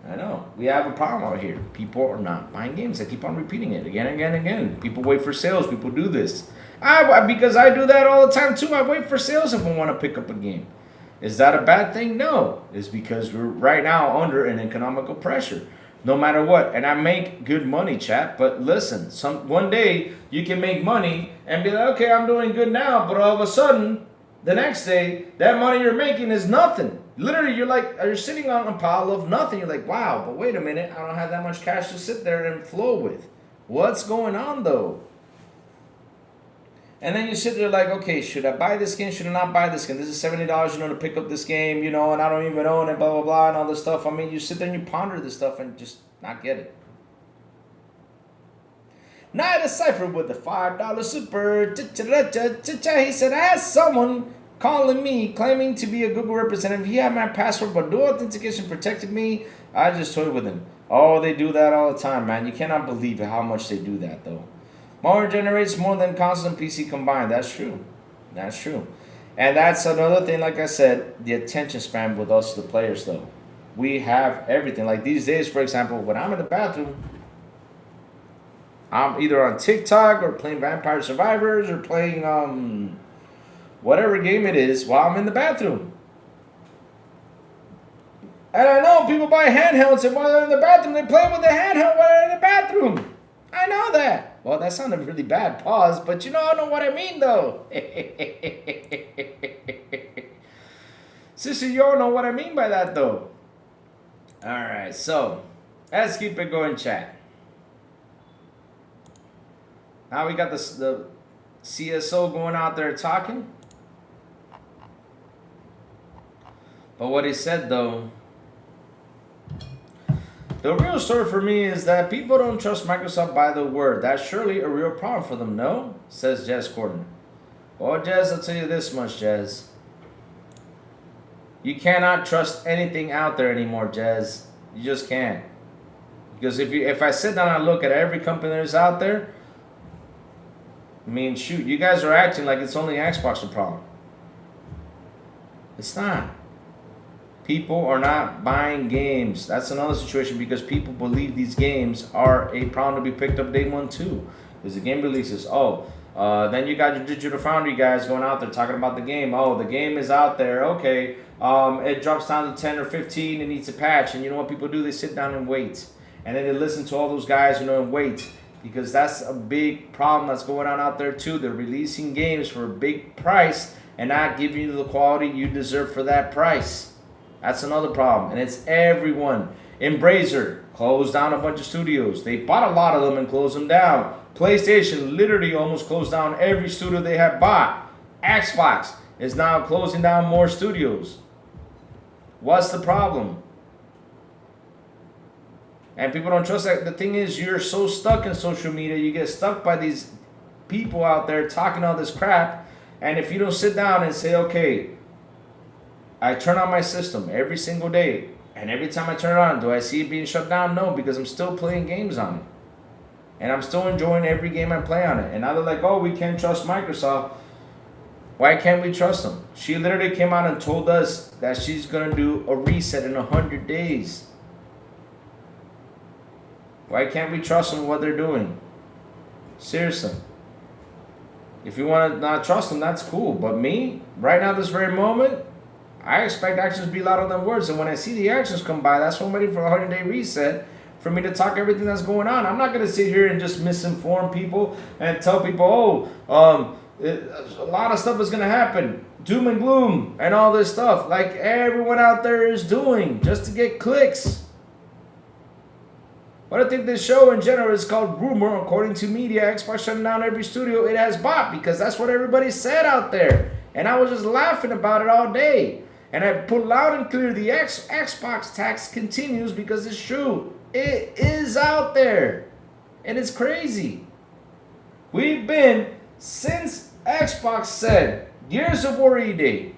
A: I know. We have a problem out here. People are not buying games. They keep on repeating it again and again and again. People wait for sales. People do this. Because I do that all the time too. I wait for sales if I want to pick up a game. Is that a bad thing? No. It's because we're right now under an economical pressure. No matter what, and I make good money, chat. But listen, one day you can make money and be like, okay, I'm doing good now. But all of a sudden, the next day, that money you're making is nothing. Literally, you're sitting on a pile of nothing. You're like, wow, but wait a minute, I don't have that much cash to sit there and flow with. What's going on though? And then you sit there like, okay, should I buy this game? Should I not buy this game? This is $70, you know, to pick up this game, you know, and I don't even own it, blah, blah, blah, and all this stuff. I mean, you sit there and you ponder this stuff and just not get it. Night of Cypher with the $5 super. He said, I had someone calling me, claiming to be a Google representative. He had my password, but dual authentication protected me. I just toyed with him. Oh, they do that all the time, man. You cannot believe how much they do that, though. Malware generates more than console and PC combined. That's true. That's true. And that's another thing, like I said, the attention span with us, the players, though. We have everything. Like these days, for example, when I'm in the bathroom, I'm either on TikTok or playing Vampire Survivors or playing whatever game it is while I'm in the bathroom. And I know people buy handhelds and while they're in the bathroom, they play with the handheld while they're in the bathroom. I know that. Well, that sounded really bad, pause, but you know, I know what I mean, though. Sister, you all know what I mean by that, though. All right, so let's keep it going, chat. Now we got the CSO going out there talking. But what he said, though, the real story for me is that people don't trust Microsoft by the word. That's surely a real problem for them, no? Says Jez Gordon. Well, Jez, I'll tell you this much, Jez. You cannot trust anything out there anymore, Jez. You just can't. Because if I sit down and look at every company that's out there, I mean, shoot, you guys are acting like it's only Xbox the problem. It's not. People are not buying games. That's another situation because people believe these games are a problem to be picked up day one too. Because the game releases. Then you got your Digital Foundry guys going out there talking about the game. Oh, the game is out there. Okay. It drops down to 10 or 15. It needs a patch. And you know what people do? They sit down and wait. And then they listen to all those guys, and wait. Because that's a big problem that's going on out there too. They're releasing games for a big price and not giving you the quality you deserve for that price. That's another problem, and it's everyone. Embracer closed down a bunch of studios. They bought a lot of them and closed them down. PlayStation literally almost closed down every studio they had bought. Xbox is now closing down more studios. What's the problem? And people don't trust that. The thing is, you're so stuck in social media, you get stuck by these people out there talking all this crap, and if you don't sit down and say, okay, I turn on my system every single day, and every time I turn it on, do I see it being shut down? No, because I'm still playing games on it. And I'm still enjoying every game I play on it. And now they're like, oh, we can't trust Microsoft. Why can't we trust them? She literally came out and told us that she's going to do a reset in 100 days. Why can't we trust them what they're doing? Seriously. If you want to not trust them, that's cool. But me, right now, this very moment, I expect actions to be louder than words. And when I see the actions come by, that's why I'm waiting for a 100-day reset for me to talk everything that's going on. I'm not going to sit here and just misinform people and tell people, a lot of stuff is going to happen. Doom and gloom and all this stuff like everyone out there is doing just to get clicks. But I think this show in general is called rumor. According to media, Xbox shutting down every studio it has bought because that's what everybody said out there. And I was just laughing about it all day. And I put loud and clear the Xbox tax continues because it's true. It is out there. And it's crazy. We've been, since Xbox said Gears of War E-Day,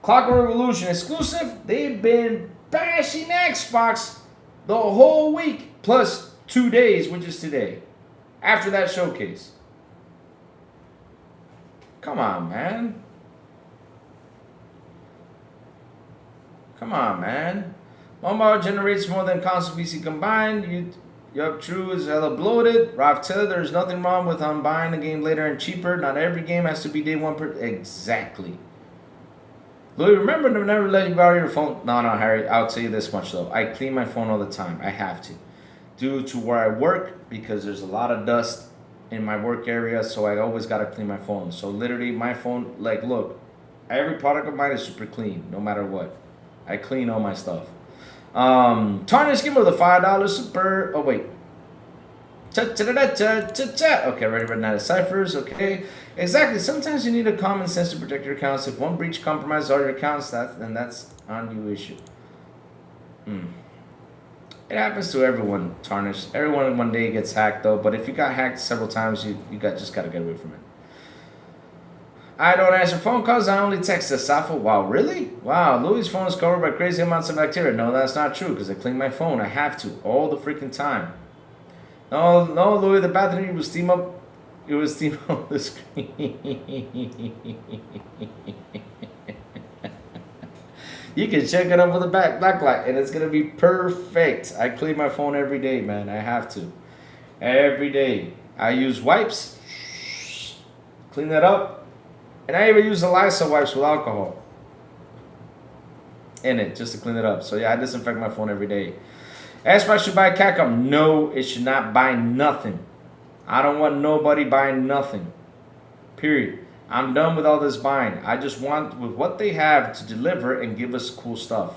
A: Clockwork Revolution exclusive, they've been bashing Xbox the whole week. Plus 2 days, which is today. After that showcase. Come on, man. Come on, man. Mobile generates more than console PC combined. Yup, true is hella bloated. Ralph Taylor, there's nothing wrong with buying the game later and cheaper. Not every game has to be day one per. Exactly. Louis, remember to never let you borrow your phone. No, Harry, I'll tell you this much though. I clean my phone all the time. I have to. Due to where I work, because there's a lot of dust in my work area, so I always gotta clean my phone. So literally my phone, like look, every product of mine is super clean, no matter what. I clean all my stuff. Tarnish, give me the $5 super. Oh wait. Okay, ready for night of ciphers. Okay, exactly. Sometimes you need a common sense to protect your accounts. If one breach compromises all your accounts, then that's on you issue. It happens to everyone, Tarnish. Everyone one day gets hacked though. But if you got hacked several times, you just gotta get away from it. I don't answer phone calls. I only text Asafo. Wow, really? Wow, Louis' phone is covered by crazy amounts of bacteria. No, that's not true because I clean my phone. I have to all the freaking time. No, Louis, the battery will steam up. It will steam up the screen. You can check it up with a backlight, and it's gonna be perfect. I clean my phone every day, man. I have to. Every day. I use wipes. Clean that up. And I even use the Lysol wipes with alcohol in it just to clean it up. So yeah, I disinfect my phone every day. Xbox should buy Capcom. No, it should not buy nothing. I don't want nobody buying nothing. Period. I'm done with all this buying. I just want with what they have to deliver and give us cool stuff.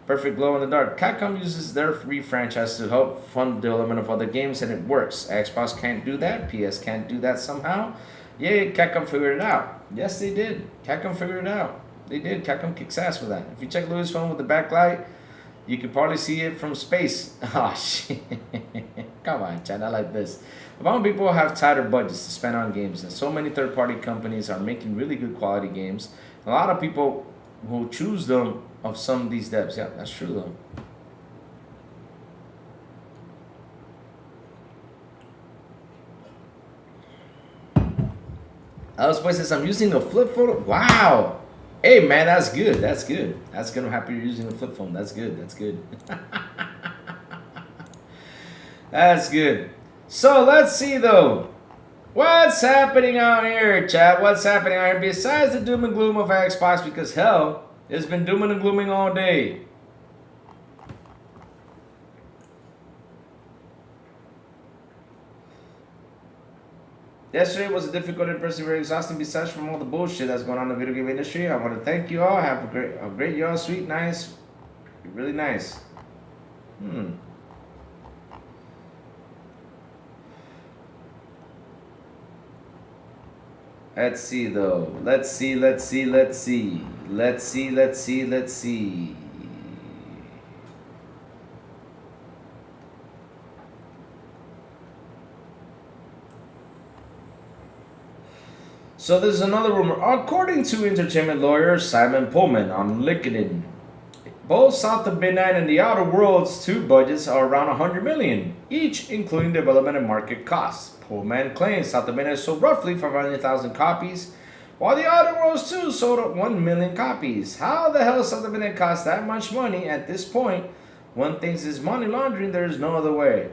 A: Perfect Glow in the Dark. Capcom uses their free franchise to help fund the development of other games, and it works. Xbox can't do that. PS can't do that somehow. Yeah, Capcom figured it out. Yes, they did. Capcom figured it out. They did. Capcom kicks ass for that. If you check Louis' phone with the backlight, you can probably see it from space. Oh, shit. Come on, Chad. I like this. A lot of people have tighter budgets to spend on games, and so many third-party companies are making really good quality games. A lot of people will choose them of some of these devs. Yeah, that's true though. Alex Boy says, I'm using the flip phone. Wow. Hey, man, that's good. That's good. That's good. I'm happy you're using the flip phone. That's good. That's good. That's good. So let's see, though. What's happening out here, chat? What's happening out here besides the doom and gloom of Xbox? Because, hell, it's been dooming and glooming all day. Yesterday was a difficult and personally very exhausting. Besides from all the bullshit that's going on in the video game industry, I want to thank you all. Have a great y'all. Sweet, nice, really nice. Let's see though. Let's see. So there's another rumor. According to entertainment lawyer Simon Pullman on LinkedIn, both South of Midnight and The Outer Worlds 2 budgets are around 100 million, each including development and market costs. Pullman claims South of Midnight sold roughly 500,000 copies, while The Outer Worlds 2 sold 1 million copies. How the hell South of Midnight costs that much money at this point? One thinks it's money laundering, there is no other way.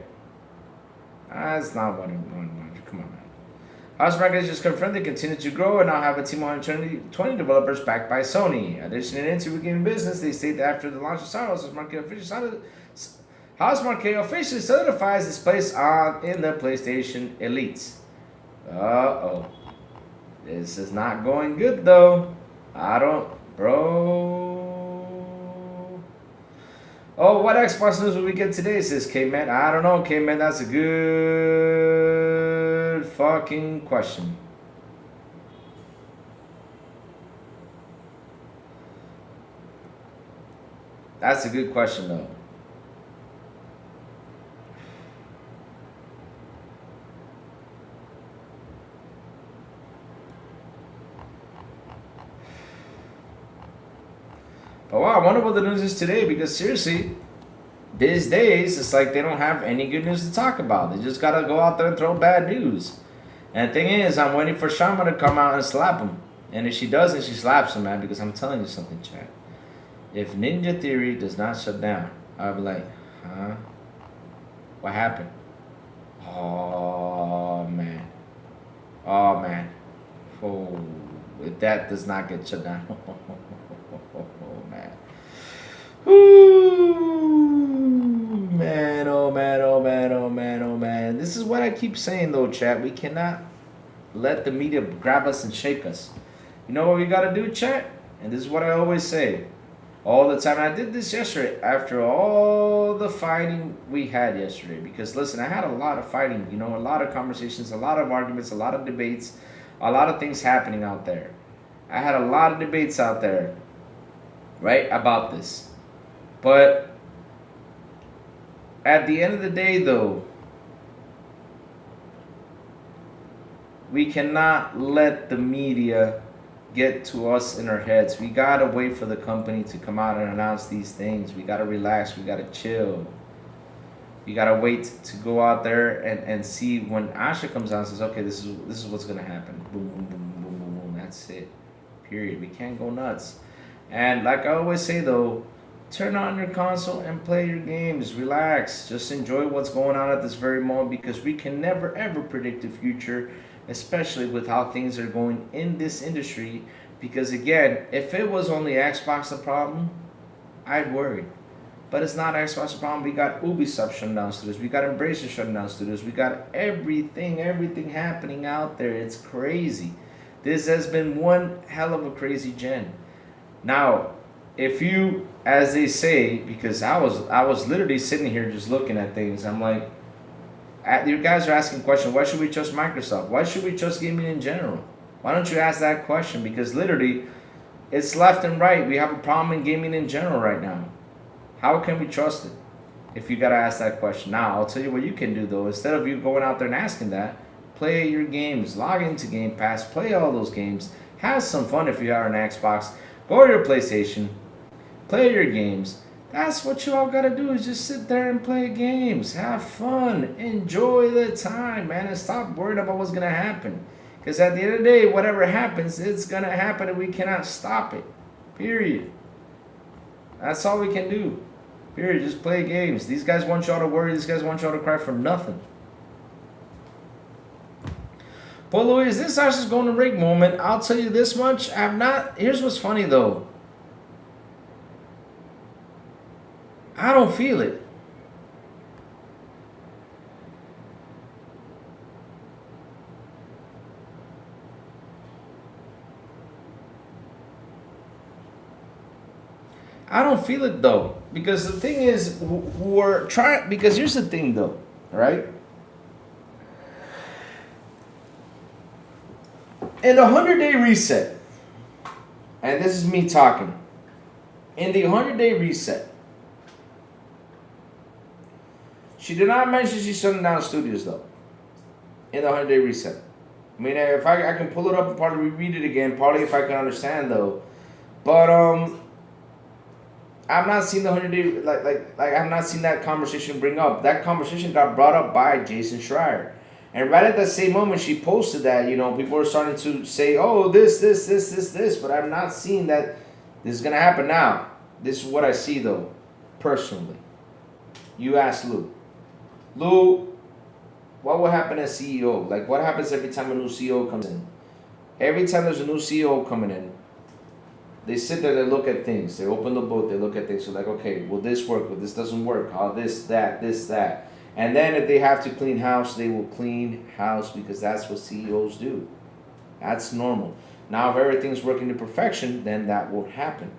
A: That's not money laundering. Come on, man. House Market just confirmed they continue to grow and now have a team of 120 developers backed by Sony. Additionally, into the gaming business, they state that after the launch of Star Wars, House Market officially solidifies its place in the PlayStation Elites. Uh-oh. This is not going good, though. Bro. Oh, what Xbox news will we get today, says K-Man. I don't know, K-Man. That's a good fucking question. That's a good question, though. But wow, I wonder what the news is today, because seriously, these days, it's like they don't have any good news to talk about. They just gotta go out there and throw bad news. And the thing is, I'm waiting for Shama to come out and slap him. And if she doesn't, she slaps him, man, because I'm telling you something, chat. If Ninja Theory does not shut down, I'll be like, huh? What happened? Oh, man. Oh, man. Oh, if that does not get shut down. Oh, man. Ooh, man, oh, man, oh, man, oh, man, oh, man. This is what I keep saying, though, chat. We cannot let the media grab us and shake us. You know what we got to do, chat? And this is what I always say all the time. And I did this yesterday after all the fighting we had yesterday. Because, listen, I had a lot of fighting, you know, a lot of conversations, a lot of arguments, a lot of debates, a lot of things happening out there. I had a lot of debates out there, right, about this. But at the end of the day, though, we cannot let the media get to us in our heads. We gotta wait for the company to come out and announce these things. We gotta relax. We gotta chill. We gotta wait to go out there and see when Asha comes out and says, okay, this is what's gonna happen. Boom, boom, boom, boom, boom, boom. That's it. Period. We can't go nuts. And like I always say, though, turn on your console and play your games. Relax. Just enjoy what's going on at this very moment, because we can never ever predict the future, especially with how things are going in this industry. Because again, if it was only Xbox the problem, I'd worry. But it's not Xbox the problem. We got Ubisoft shutting down studios. We got Embracer shutting down studios. We got everything happening out there. It's crazy. This has been one hell of a crazy gen. Now, if you, as they say, because I was literally sitting here just looking at things. I'm like, you guys are asking questions. Why should we trust Microsoft? Why should we trust gaming in general? Why don't you ask that question? Because literally, it's left and right. We have a problem in gaming in general right now. How can we trust it? If you gotta ask that question. Now, I'll tell you what you can do, though. Instead of you going out there and asking that, play your games. Log into Game Pass. Play all those games. Have some fun if you are an Xbox. Go to your PlayStation. Play your games. That's what you all gotta do, is just sit there and play games. Have fun. Enjoy the time, man. And stop worrying about what's gonna happen. Because at the end of the day, whatever happens, it's going to happen and we cannot stop it. Period. That's all we can do. Period. Just play games. These guys want y'all to worry. These guys want y'all to cry for nothing. But Louis, this house is going to break moment. I'll tell you this much. I'm not. Here's what's funny though. I don't feel it. I don't feel it though, because the thing is, we're trying. Because here's the thing though, right? In the 100-day reset, and this is me talking. In the 100-day reset, she did not mention she's shutting down studios though. In the 100-day reset, I mean, if I can pull it up and probably reread it again, probably if I can understand though, but I've not seen the 100-day like I've not seen that conversation bring up. That conversation got brought up by Jason Schreier. And right at that same moment she posted that, you know, people were starting to say, oh, this, but I'm not seeing that this is gonna happen now. This is what I see though, personally. You ask Lou. Lou, what will happen as CEO? Like what happens every time a new CEO comes in? Every time there's a new CEO coming in, they sit there, they look at things, they open the book, they look at things, so like, okay, will this work? Will this doesn't work? How this, that. And then if they have to clean house, they will clean house because that's what CEOs do. That's normal. Now if everything's working to perfection, then that will happen.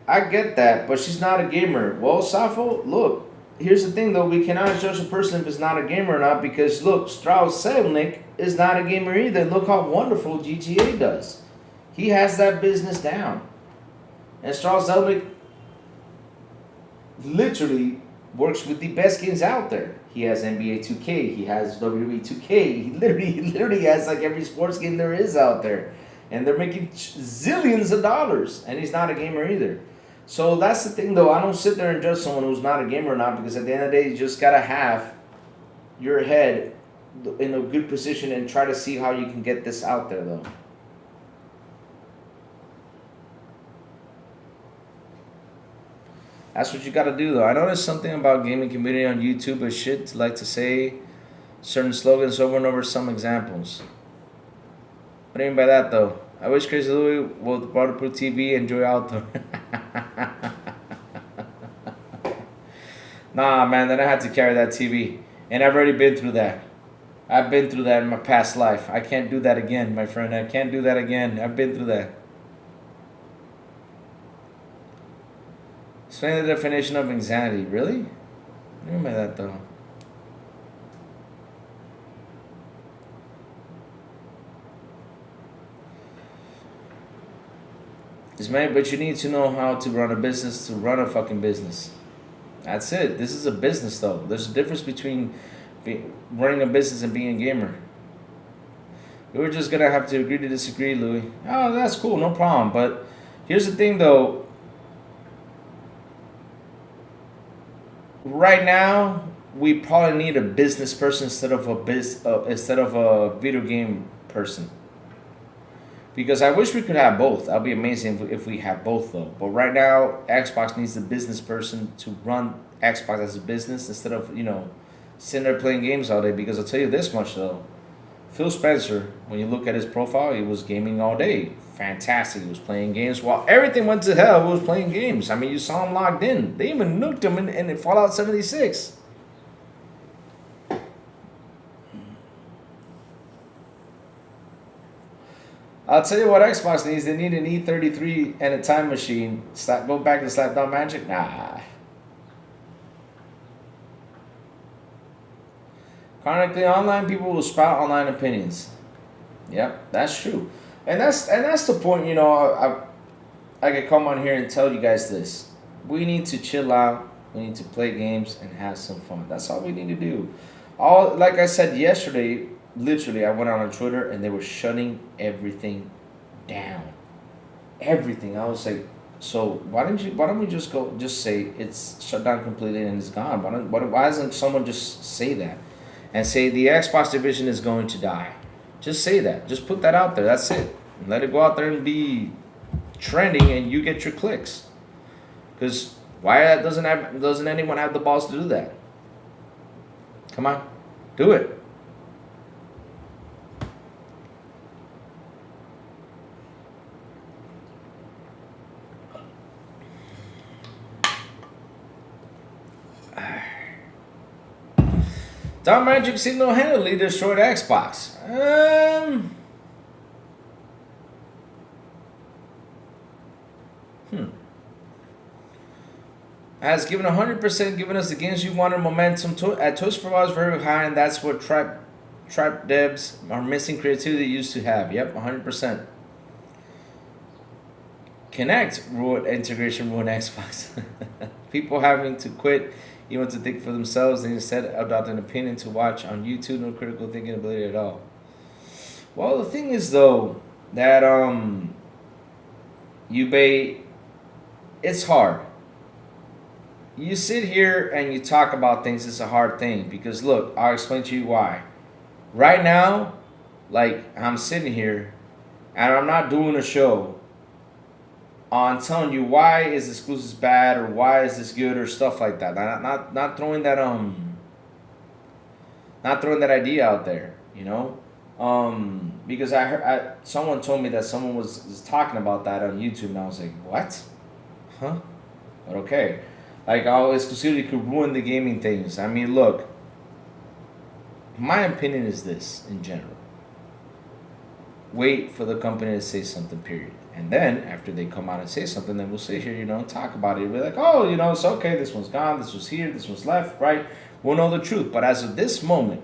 A: I get that, but she's not a gamer. Well, Safo, look, here's the thing though, we cannot judge a person if it's not a gamer or not, because look, Strauss Selnick is not a gamer either. Look how wonderful GTA does. He has that business down. And Strauss Zelnick literally works with the best games out there. He has NBA 2K, he has WWE 2K, he literally has like every sports game there is out there. And they're making zillions of dollars, and he's not a gamer either. So that's the thing though, I don't sit there and judge someone who's not a gamer or not, because at the end of the day, you just gotta have your head in a good position and try to see how you can get this out there though. That's what you gotta do though. I know there's something about gaming community on YouTube as shit like to say certain slogans over and over some examples. What do you mean by that though? I wish Crazy Louie would waterproof TV and enjoy outdoor. Nah man, then I had to carry that TV. And I've already been through that. I've been through that in my past life. I can't do that again, my friend. I can't do that again. I've been through that. Explain the definition of insanity. Really? What do you mean by that, though? But you need to know how to run a business to run a fucking business. That's it. This is a business, though. There's a difference between running a business and being a gamer. We were just gonna have to agree to disagree, Louis. Oh, that's cool. No problem. But here's the thing, though. Right now, we probably need a business person instead of a video game person. Because I wish we could have both. That'd be amazing if we have both though. But right now, Xbox needs a business person to run Xbox as a business instead of, you know, sitting there playing games all day. Because I'll tell you this much though, Phil Spencer, when you look at his profile, he was gaming all day. Fantastic. He was playing games while everything went to hell. He was playing games. I mean, you saw him logged in. They even nuked him in Fallout 76. I'll tell you what Xbox needs. They need an E33 and a time machine. Go back to Slapdown Magic? Nah. Chronically online, people will spout online opinions. Yep, that's true. And that's the point, you know, I could come on here and tell you guys this. We need to chill out. We need to play games and have some fun. That's all we need to do. Like I said yesterday, literally, I went on Twitter and they were shutting everything down. Everything. I was like, So why don't we just say it's shut down completely and it's gone? Why doesn't someone just say that and say the Xbox division is going to die? Just say that. Just put that out there. That's it. And let it go out there and be trending, and you get your clicks. Because why doesn't anyone have the balls to do that? Come on, do it. Dark Magic single-handedly destroyed Xbox. Has given 100%, given us the games you wanted. Momentum at Toast for us very high, and that's what trap devs are missing creativity they used to have. Yep, 100%. Connect integration ruined Xbox. People having to quit even to think for themselves and instead adopt an opinion to watch on YouTube. No critical thinking ability at all. Well, the thing is though that it's hard. You sit here and you talk about things. It's a hard thing because look, I'll explain to you why. Right now, like I'm sitting here and I'm not doing a show on telling you why is exclusives bad or why is this good or stuff like that. Not throwing that idea out there, you know. Because I heard someone told me that someone was talking about that on YouTube and I was like, what? Huh? But okay. Like, oh, exclusivity could ruin the gaming things. I mean, look, my opinion is this in general. Wait for the company to say something, period. And then, after they come out and say something, then we'll sit here, you know, and talk about it. We'll be like, oh, you know, it's okay, this one's gone, this was here, this was left, right? We'll know the truth. But as of this moment,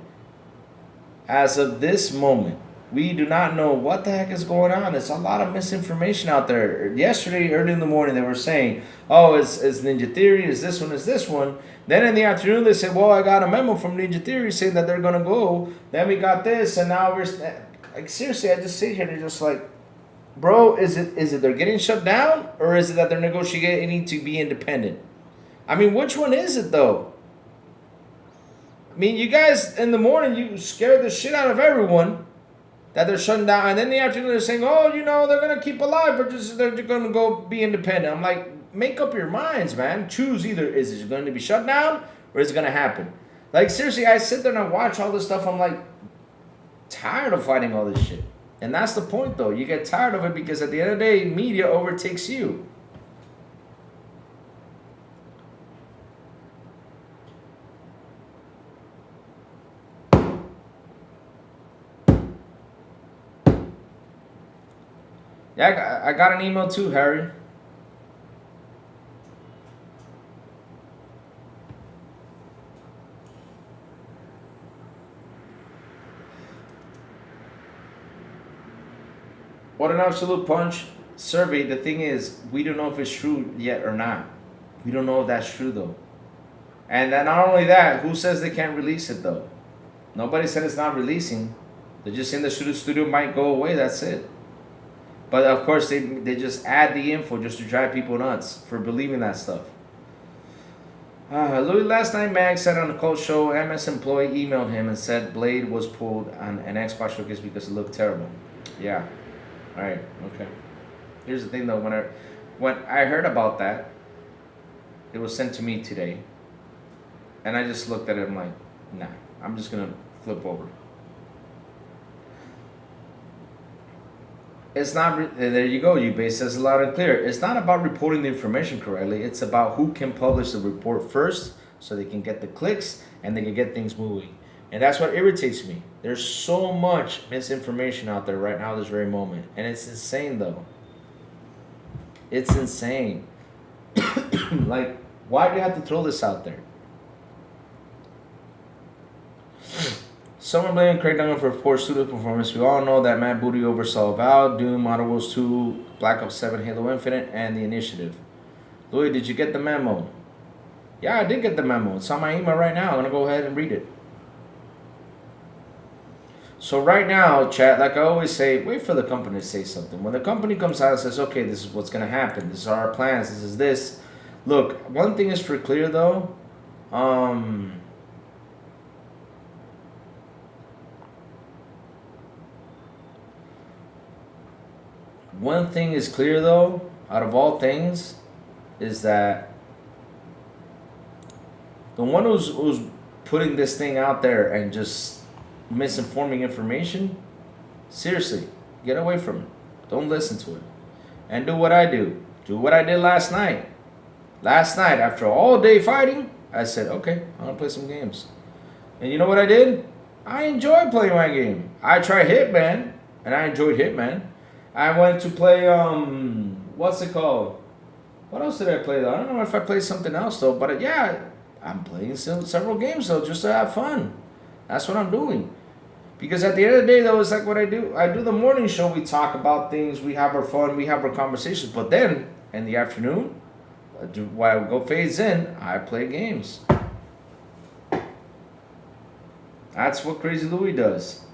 A: we do not know what the heck is going on. There's a lot of misinformation out there. Yesterday, early in the morning, they were saying, oh, it's Ninja Theory, is this one. Then in the afternoon, they said, well, I got a memo from Ninja Theory saying that they're going to go. Then we got this, and now we're... Like, seriously, I just sit here and they're just like, bro, is it they're getting shut down? Or is it that they're negotiating to be independent? I mean, which one is it, though? I mean, you guys, in the morning, you scared the shit out of everyone that they're shutting down. And then in the afternoon, they're saying, oh, you know, they're going to keep alive, but they're going to go be independent. I'm like, make up your minds, man. Choose either. Is it going to be shut down or is it going to happen? Like, seriously, I sit there and I watch all this stuff. I'm like, tired of fighting all this shit. And that's the point, though. You get tired of it because at the end of the day, media overtakes you. Yeah, I got an email too, Harry. What an absolute punch. Survey, the thing is, we don't know if it's true yet or not. We don't know if that's true, though. And then not only that, who says they can't release it, though? Nobody said it's not releasing. They're just saying the studio might go away, that's it. But of course, they just add the info just to drive people nuts for believing that stuff. Louis, last night Mag said on the Cold Show, MS employee emailed him and said Blade was pulled on an Xbox showcase because it looked terrible. Yeah. All right. Okay. Here's the thing, though. When I heard about that, it was sent to me today, and I just looked at it and I'm like, nah. I'm just gonna flip over. It's not, there you go, Ubase says it loud and clear. It's not about reporting the information correctly. It's about who can publish the report first so they can get the clicks and they can get things moving. And that's what irritates me. There's so much misinformation out there right now, this very moment. And it's insane, though. It's insane. Like, why do you have to throw this out there? Someone blaming Craig Duncan for poor studio performance. We all know that Matt Booty oversaw Val, Doom, Outer Worlds 2, Black Ops 7, Halo Infinite, and The Initiative. Louis, did you get the memo? Yeah, I did get the memo. It's on my email right now. I'm going to go ahead and read it. So right now, chat, like I always say, wait for the company to say something. When the company comes out and says, okay, this is what's going to happen. This is our plans. This is this. Look, one thing is for clear, though. One thing is clear, though, out of all things, is that the one who's putting this thing out there and just misinforming information, seriously, get away from it. Don't listen to it. And do what I do. Do what I did last night. Last night, after all day fighting, I said, okay, I'm going to play some games. And you know what I did? I enjoyed playing my game. I tried Hitman, and I enjoyed Hitman. I went to play, what's it called? What else did I play, though? I don't know if I played something else, though. But, yeah, I'm playing several games, though, just to have fun. That's what I'm doing. Because at the end of the day, though, it's like what I do. I do the morning show. We talk about things. We have our fun. We have our conversations. But then, in the afternoon, while I go phase in, I play games. That's what Crazy Louie does.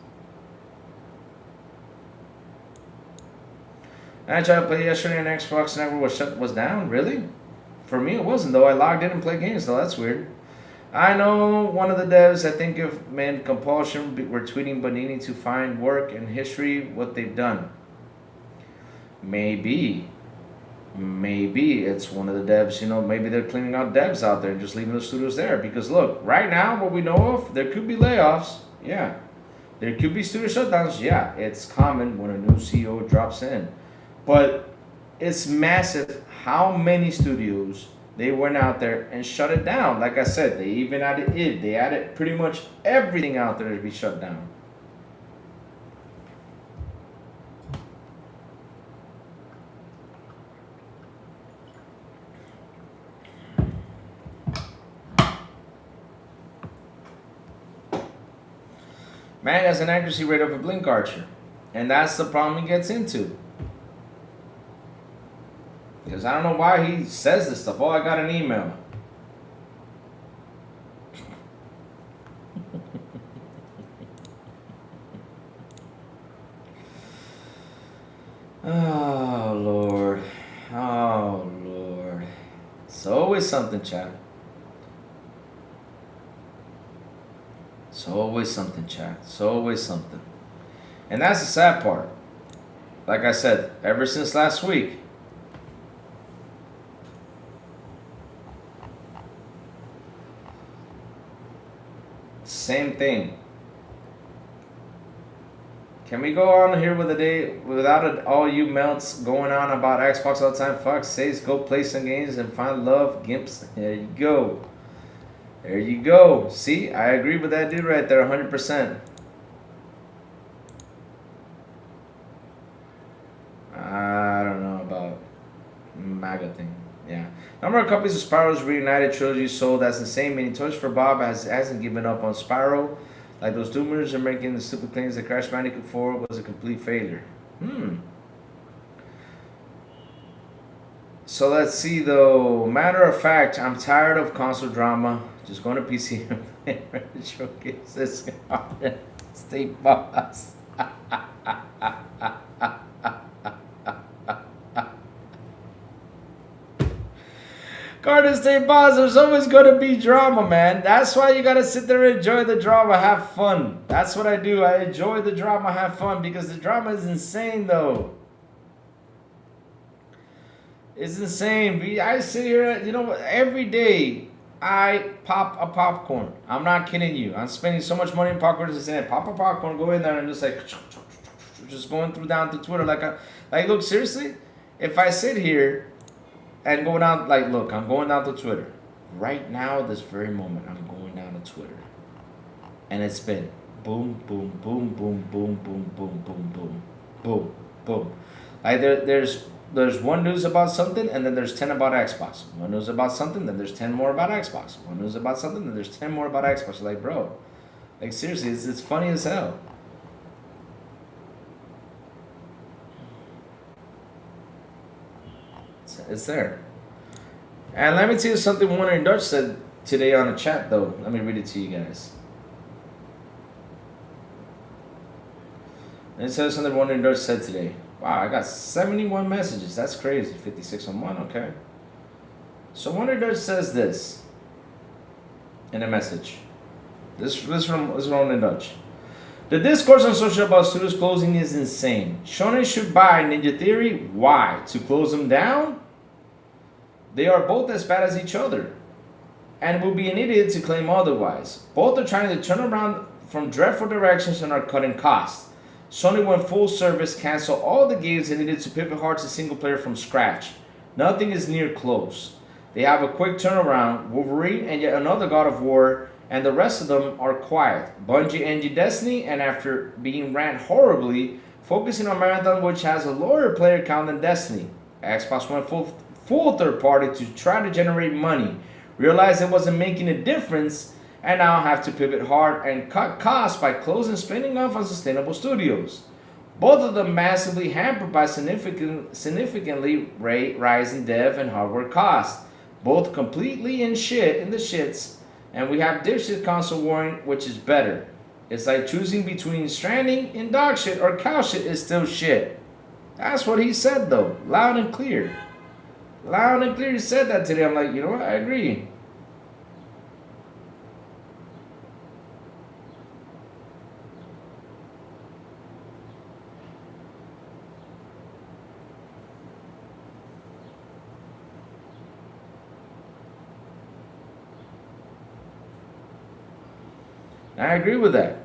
A: And I tried to play yesterday on Xbox Network was down. Really? For me, it wasn't, though. I logged in and played games, so that's weird. I know one of the devs, I think of man compulsion, were tweeting Bonini to find work in history what they've done. Maybe it's one of the devs, you know, maybe they're cleaning out devs out there and just leaving the studios there. Because look, right now, what we know of, there could be layoffs. Yeah. There could be studio shutdowns. Yeah, it's common when a new CEO drops in. But it's massive how many studios they went out there and shut it down. Like I said, they even added it. They added pretty much everything out there to be shut down. Man has an accuracy rate of a blink archer. And that's the problem he gets into. Because I don't know why he says this stuff. Oh, I got an email. Oh, Lord. Oh, Lord. It's always something, chat. It's always something, chat. It's always something. And that's the sad part. Like I said, ever since last week, same thing. Can we go on here with a day without it, all you melts going on about Xbox all the time? Fuck sakes, go play some games and find love, gimps. There you go. There you go. See, I agree with that dude right there, 100%. I don't know about MAGA thing. Yeah. Number of copies of Spyro's Reunited trilogy sold. That's insane. Many Toys for Bob hasn't given up on Spyro. Like those doomers are making the stupid claims that Crash Bandicoot 4 was a complete failure. So let's see though. Matter of fact, I'm tired of console drama. Just going to PC and play retro games. This State Boss. Garden State Boss, there's always going to be drama, man. That's why you got to sit there and enjoy the drama, have fun. That's what I do. I enjoy the drama, have fun, because the drama is insane, though. It's insane. I sit here, you know, every day I pop a popcorn. I'm not kidding you. I'm spending so much money in popcorn. Just saying, pop a popcorn, go in there and just like, just going through down to Twitter. Like, look, seriously, if I sit here and go down, like, look, I'm going down to Twitter. Right now, this very moment, I'm going down to Twitter. And it's been boom, boom, boom, boom, boom, boom, boom, boom, boom, boom, boom. Like, there's one news about something, and then there's 10 about Xbox. One news about something, then there's 10 more about Xbox. One news about something, then there's 10 more about Xbox. Like, bro, like, seriously, it's funny as hell. It's there. And let me tell you something Warner in Dutch said today on a chat, though. Let me read it to you guys. And it says something Wonder Dutch said today. Wow, I got 71 messages. That's crazy. 56 on one, okay. So Wonder Dutch says this in a message. This from Wonder Dutch. The discourse on social about studios closing is insane. Shonen should buy Ninja Theory. Why? To close them down? They are both as bad as each other. And it would be an idiot to claim otherwise. Both are trying to turn around from dreadful directions and are cutting costs. Sony went full service, canceled all the games and needed to pivot hard to single player from scratch. Nothing is near close. They have a quick turnaround, Wolverine and yet another God of War, and the rest of them are quiet. Bungie ended Destiny, and after being ran horribly, focusing on Marathon, which has a lower player count than Destiny. Xbox went full third party to try to generate money, realized it wasn't making a difference, and now have to pivot hard and cut costs by closing spinning off unsustainable studios. Both of them massively hampered by significantly rising dev and hardware costs. Both completely in the shits, and we have dipshit console warring, which is better. It's like choosing between Stranding and dog shit or cow shit is still shit. That's what he said though, loud and clear. Loud and clear he said that today. I'm like, you know what, I agree. I agree with that.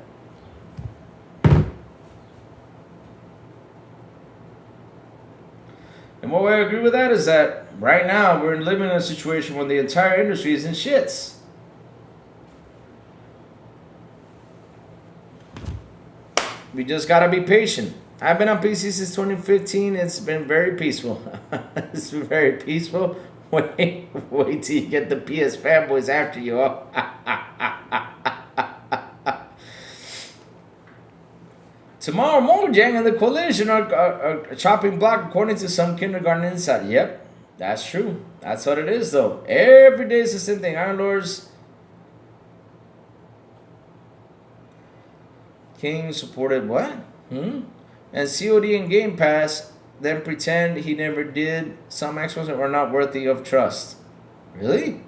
A: And what way I agree with that is that right now we're living in a situation where the entire industry is in shits. We just gotta be patient. I've been on PC since 2015. It's been very peaceful. It's been very peaceful. Wait till you get the PS fanboys after you. Tomorrow, Mojang and the Coalition are chopping block according to some kindergarten insight. Yep, that's true. That's what it is, though. Every day is the same thing. Iron Lords King supported what? And COD and Game Pass, then pretend he never did. Some Xbox are not worthy of trust. Really?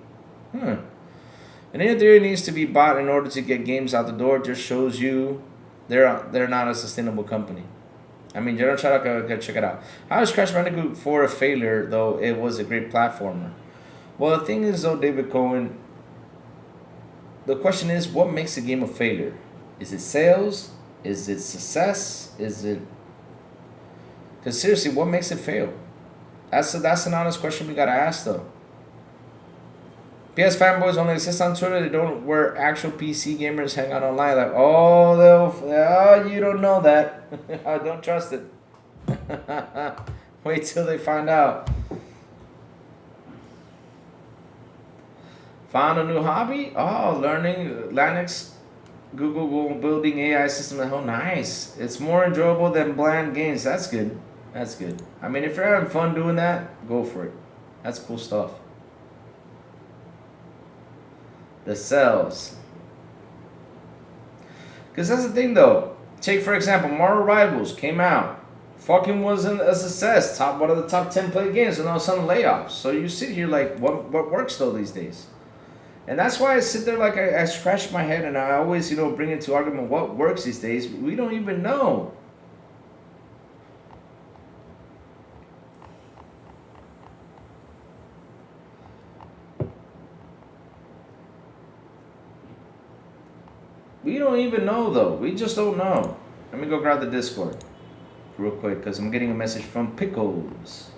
A: And in theory, needs to be bought in order to get games out the door. It just shows you they're not a sustainable company. I mean, General Shout out, go check it out. How is Crash Bandicoot 4 a failure, though it was a great platformer? Well, the thing is, though, David Cohen, the question is, what makes a game a failure? Is it sales? Is it success? Is it... Because seriously, what makes it fail? That's an honest question we gotta ask, though. PS fanboys only exist on Twitter. They don't, where actual PC gamers hang out online. Like, oh, you don't know that. I don't trust it. Wait till they find out. Found a new hobby? Oh, learning Linux, Google building AI system at home. Nice. It's more enjoyable than bland games. That's good. That's good. I mean, if you're having fun doing that, go for it. That's cool stuff. The cells. Because that's the thing, though. Take, for example, Marvel Rivals came out. Fucking wasn't a success. One of the top 10 played games, and all of a sudden layoffs. So you sit here like, what works, though, these days? And that's why I sit there like I scratch my head, and I always, bring into argument what works these days. We don't even know. We don't even know, though. We just don't know. Let me go grab the Discord real quick, because I'm getting a message from Pickles.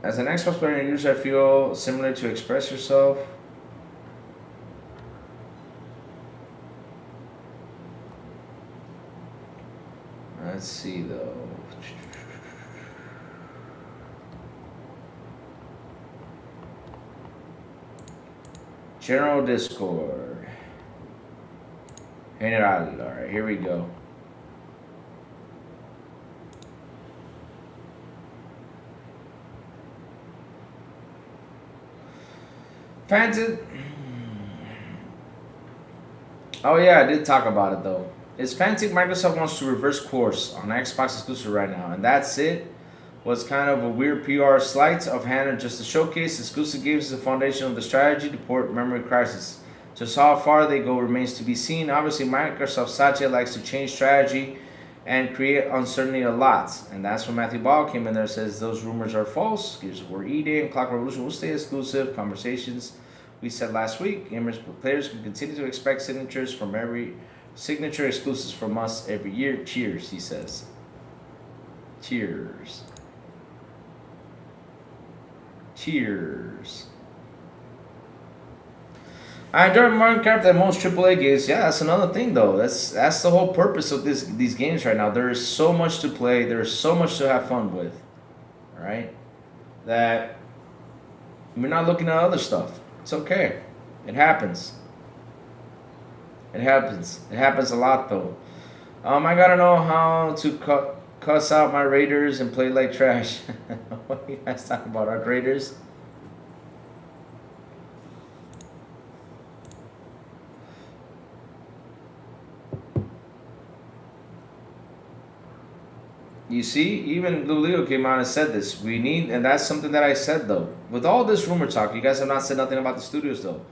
A: As an Xbox player and user, I feel similar to express yourself. Let's see, though. General Discord. General. Alright, here we go. Fancy. Oh yeah, I did talk about it though. It's fancy. Microsoft wants to reverse course on Xbox exclusive right now, and that's it. Was kind of a weird PR sleight of hand just to showcase exclusive games as the foundation of the strategy to port memory crisis. Just how far they go remains to be seen. Obviously, Microsoft Satya likes to change strategy and create uncertainty a lot. And that's when Matthew Ball came in there and says those rumors are false. Gears of War EA and Clock Revolution will stay exclusive. Conversations we said last week. Gamers players can continue to expect signatures from every signature exclusives from us every year. Cheers, he says. Cheers. Cheers. I enjoy Minecraft and most AAA games. Yeah, that's another thing though. That's the whole purpose of these games right now. There is so much to play. There is so much to have fun with. Right? That we're not looking at other stuff. It's okay. It happens. It happens. It happens a lot though. I gotta know how to cuss out my Raiders and play like trash. What are you guys talking about? Our Raiders? You see, even Blue Leo came out and said this. We need, and that's something that I said though. With all this rumor talk, you guys have not said nothing about the studios though.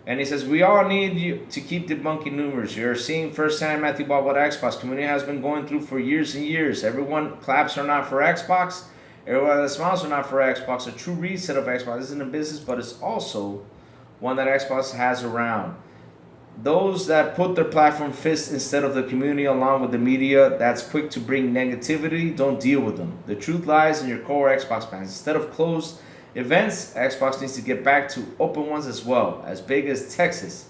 A: And he says, we all need you to keep debunking rumors. You're seeing firsthand Matthew Ball what Xbox community has been going through for years and years. Everyone claps or not for Xbox. Everyone that smiles or not for Xbox. A true reset of Xbox isn't a business, but it's also one that Xbox has around. Those that put their platform first instead of the community along with the media that's quick to bring negativity, don't deal with them. The truth lies in your core Xbox fans. Instead of closed events, Xbox needs to get back to open ones as well, as big as Texas.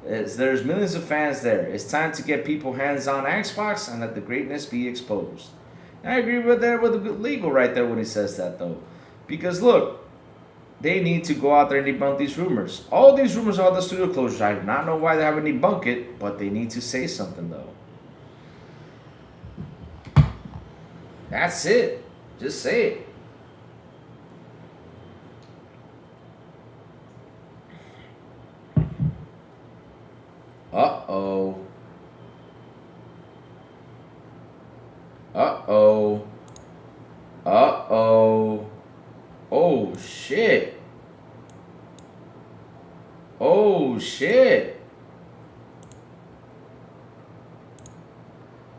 A: There's millions of fans there. It's time to get people hands-on Xbox and let the greatness be exposed. And I agree with the legal right there when he says that though. Because look, they need to go out there and debunk these rumors. All these rumors about the studio closures, I do not know why they haven't debunked it, but they need to say something though. That's it. Just say it. Uh-oh. Uh-oh. Uh-oh. Oh, shit. Oh, shit.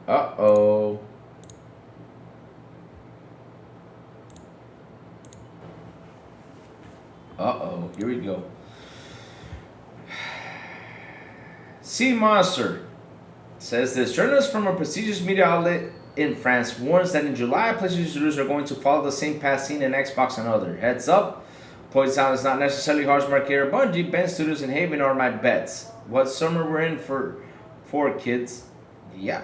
A: Uh-oh. Uh-oh. Here we go. Sea Monster says this. Journalist from a prestigious media outlet in France warns that in July, PlayStation studios are going to follow the same path seen in Xbox and other. Heads up, points out it's not necessarily Harsh Market or Bungie. Ben Studios and Haven are my bets. What summer we're in for kids? Yeah.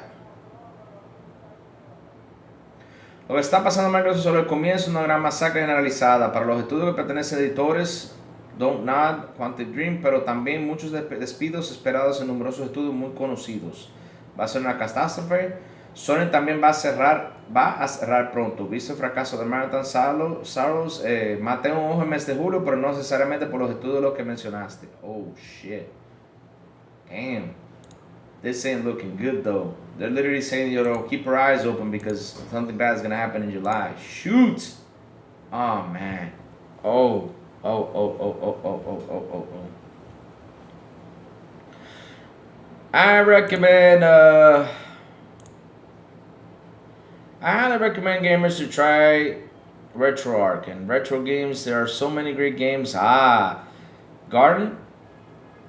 A: Lo que está pasando en Microsoft sobre el comienzo una gran masacre generalizada. Para los estudios que pertenecen a editores, Don't Nod, Quantic Dream, pero también muchos despidos esperados en numerosos estudios muy conocidos. Va a ser una catástrofe. Sony también va a cerrar pronto. Visto el fracaso de Marathon Saros, maté un ojo en mes de julio, pero no necesariamente por los estudios los que mencionaste. Oh shit. Damn. This ain't looking good though. They're literally saying, you know, keep your eyes open because something bad is gonna happen in July. Shoot! Oh man. Oh. I highly recommend gamers to try RetroArch and retro games. There are so many great games. Garden,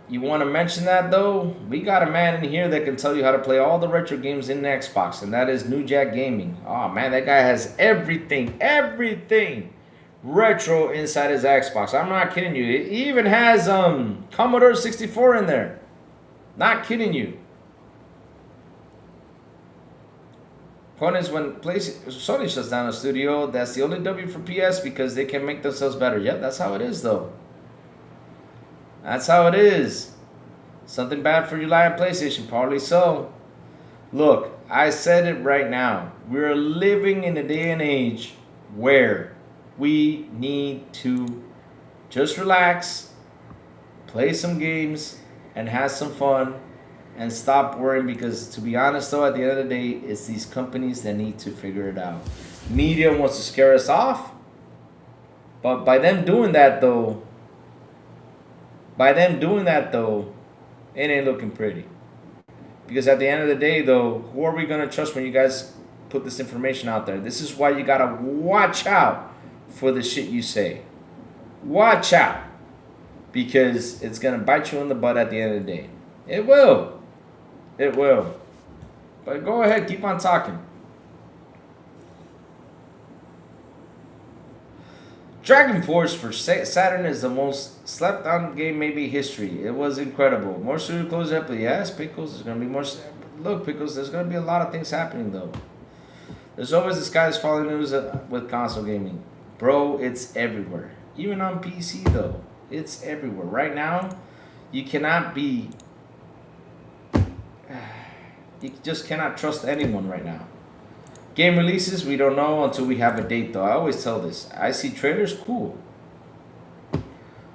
A: you want to mention that though? We got a man in here that can tell you how to play all the retro games in the Xbox, and that is New Jack Gaming. Oh man, that guy has everything retro inside his Xbox. I'm not kidding you. It even has Commodore 64 in there. Not kidding you. Point is, when Sony shuts down a studio, that's the only W for PS because they can make themselves better. Yep, that's how it is though. That's how it is. Something bad for July and PlayStation, probably so. Look, I said it right now. We're living in a day and age where we need to just relax play some games, and have some fun, and stop worrying. Because to be honest, though, at the end of the day, it's these companies that need to figure it out. Media wants to scare us off, but by them doing that, though, it ain't looking pretty. Because at the end of the day, though, who are we gonna trust when you guys put this information out there? This is why you gotta watch out for the shit you say. Watch out, because it's gonna bite you in the butt at the end of the day. It will. It will. But go ahead, keep on talking. Dragon Force for Saturn is the most slept on game maybe in history. It was incredible. More studio closed up. Yes, Pickles, there's going to be more. Look, Pickles, there's going to be a lot of things happening, though. There's always the sky's falling news with console gaming. Bro, it's everywhere. Even on PC, though. It's everywhere. Right now, you cannot be... You just cannot trust anyone right now. Game releases, we don't know until we have a date, though. I always tell this. I see trailers, cool.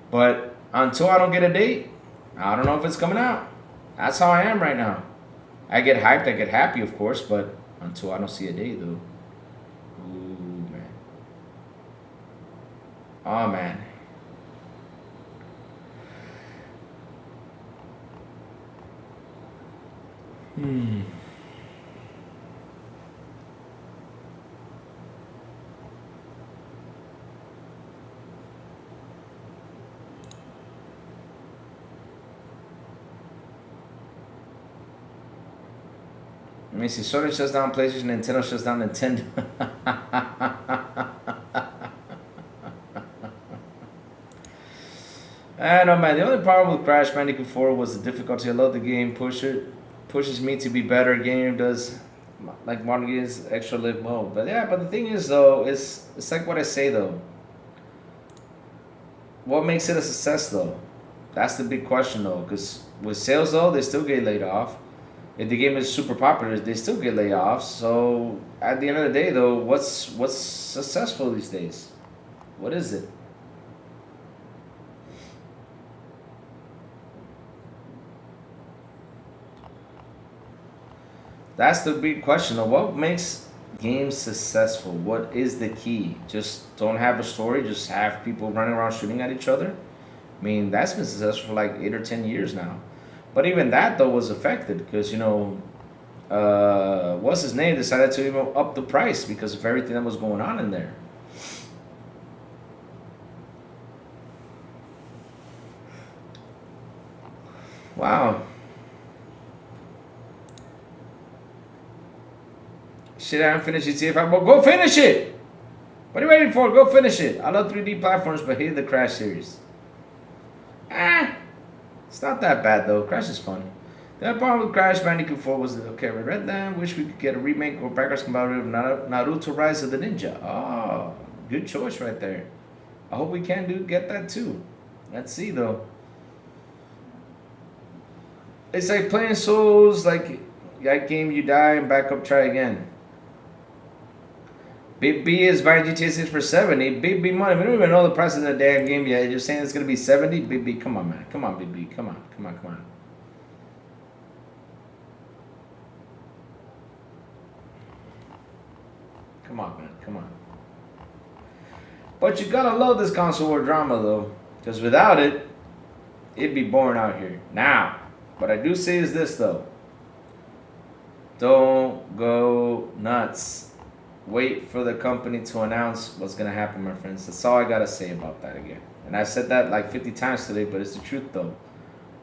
A: But until I don't get a date, I don't know if it's coming out. That's how I am right now. I get hyped, I get happy, of course, but until I don't see a date, though. Ooh, man. Oh, man. Let me see. Sony shuts down PlayStation, Nintendo shuts down Nintendo. I know, man. The only problem with Crash Bandicoot 4 was the difficulty. I love the game. Pushes me to be better. Game does, like modern games, extra live mode. But yeah, but the thing is, though, it's like what I say, though. What makes it a success, though? That's the big question, though. Because with sales, though, they still get laid off. If the game is super popular, they still get layoffs. So at the end of the day, though, what's successful these days? What is it? That's the big question of what makes games successful. What is the key? Just don't have a story. Just have people running around shooting at each other. I mean, that's been successful for like 8 or 10 years now. But even that, though, was affected because, you know, what's his name decided to even up the price because of everything that was going on in there. Wow. Shit, I haven't finished GTA 5. Well, go finish it! What are you waiting for? Go finish it. I love 3D platforms, but hate the Crash series. It's not that bad, though. Crash is fun. The other problem with Crash Bandicoot 4 was that, okay, we read that. Wish we could get a remake or backwards compatible of Naruto Rise of the Ninja. Oh, good choice right there. I hope we can get that too. Let's see, though. It's like playing Souls, like that game you die and back up, try again. Big B is buying GTA 6 for 70. Big B money. We don't even know the price of the damn game yet. You're saying it's going to be 70? Big B, come on, man. Come on, Big B. Come on. Come on, come on. Come on, man. Come on. But you got to love this console war drama, though. Because without it, it'd be boring out here. Now, what I do say is this, though. Don't go nuts. Wait for the company to announce what's going to happen, my friends. That's all I got to say about that again. And I said that like 50 times today, but it's the truth, though.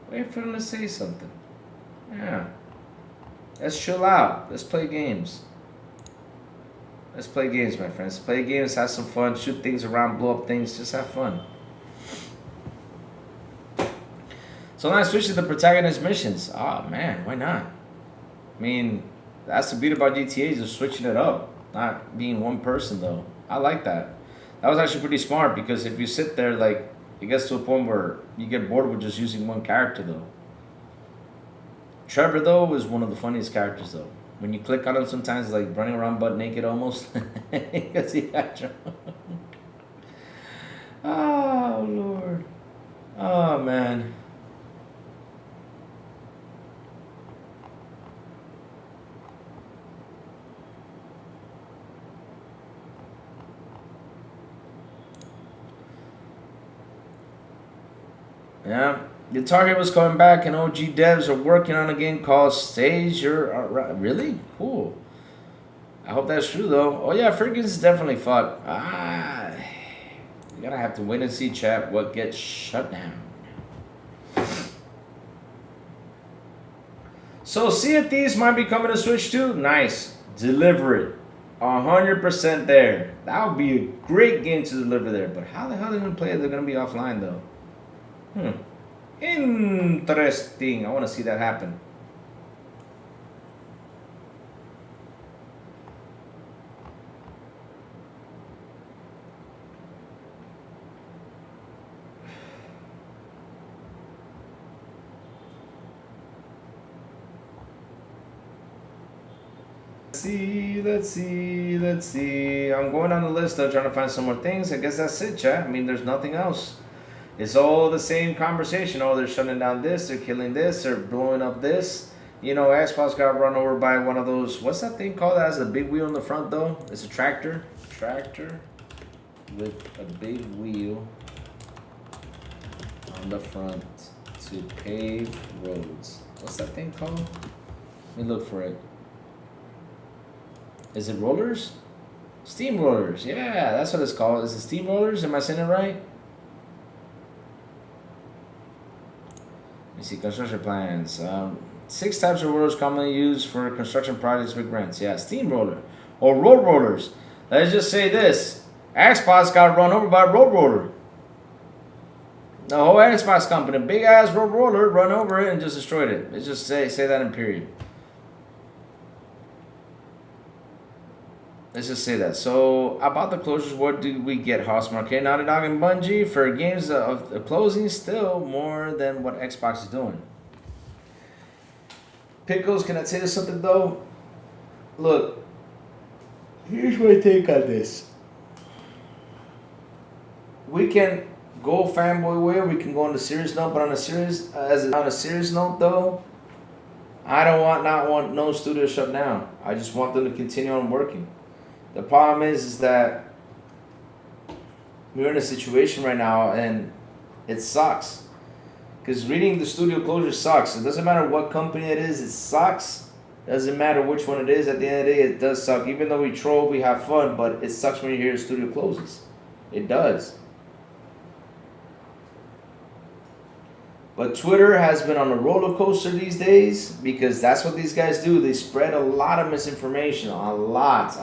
A: Wait for them to say something. Yeah. Let's chill out. Let's play games. Let's play games, my friends. Play games, have some fun, shoot things around, blow up things. Just have fun. So now I switch to the protagonist missions. Oh, man, why not? I mean, that's the beauty about GTA, just switching it up. Not being one person, though. I like that. That was actually pretty smart because if you sit there, like, it gets to a point where you get bored with just using one character, though. Trevor, though, is one of the funniest characters, though. When you click on him, sometimes it's like running around butt naked almost. Because he got drunk. Oh, Lord. Oh, man. Yeah. Guitar Hero's coming back, and OG devs are working on a game called Stage Your... really? Cool. I hope that's true, though. Oh, yeah, Ferguson's definitely fucked. You gotta have to wait and see, chat, what gets shut down. So, Sea of Thieves might be coming to Switch too. Nice. Deliver it. 100% there. That would be a great game to deliver there. But how the hell are they gonna play it? They're gonna be offline though. Interesting. I want to see that happen. Let's see. I'm going on the list though, trying to find some more things. I guess that's it, chat. I mean, there's nothing else. It's all the same conversation. Oh, they're shutting down this, they're killing this, they're blowing up this. You know, Xbox got run over by one of those, what's that thing called that has a big wheel in the front though? It's a tractor. Tractor with a big wheel on the front to pave roads. What's that thing called? Let me look for it. Is it rollers? Steam rollers. Yeah, that's what it's called. Is it steam rollers? Am I saying it right? Let me see. Construction plans. 6 types of rollers commonly used for construction projects with grants. Yeah, steam roller. Or road rollers. Let's just say this. Xbox got run over by a road roller. The whole Xbox company, big ass road roller, run over it and just destroyed it. Let's just say that in period. Let's just say that. So, about the closures, what do we get, Housemarque? Okay, Naughty Dog and Bungie, for games of closing, still more than what Xbox is doing. Pickles, can I tell you something, though? Look, here's my take on this. We can go fanboy way, or we can go on the serious note, but on a serious note, though, I don't want no studio shut down. I just want them to continue on working. The problem is that we're in a situation right now and it sucks. Because reading the studio closure sucks. It doesn't matter what company it is, it sucks. It doesn't matter which one it is, at the end of the day, it does suck. Even though we troll, we have fun, but it sucks when you hear the studio closes. It does. But Twitter has been on a roller coaster these days because that's what these guys do. They spread a lot of misinformation. A lot.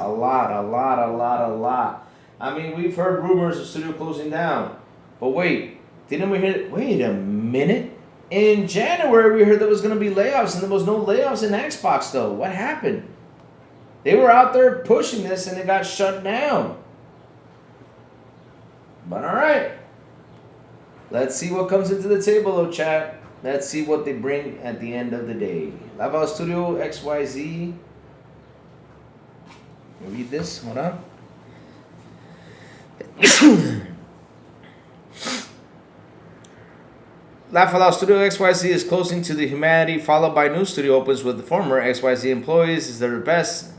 A: I mean, we've heard rumors of studio closing down. But wait, didn't we hear... Wait a minute. In January, we heard there was going to be layoffs, and there was no layoffs in Xbox, though. What happened? They were out there pushing this, and it got shut down. But all right. Let's see what comes into the table, though, chat. Let's see what they bring at the end of the day. Laval Studio XYZ. Read this. Hold on. Laval Studio XYZ is closing to the humanity, followed by new studio opens with the former XYZ employees. Is their best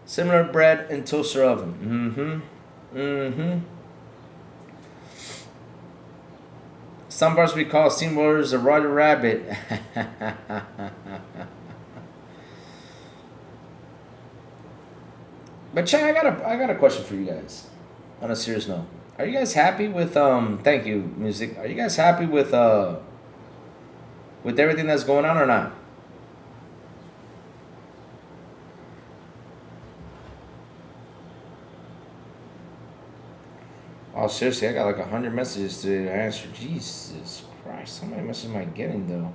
A: similar bread and toaster oven. Some parts we call steamrollers a Roger Rabbit. But Chad, I got a question for you guys. On a serious note, are you guys happy with Thank you, music. Are you guys happy with everything that's going on or not? Oh, seriously, I got like 100 messages to answer. Jesus Christ, how many messages am I getting, though?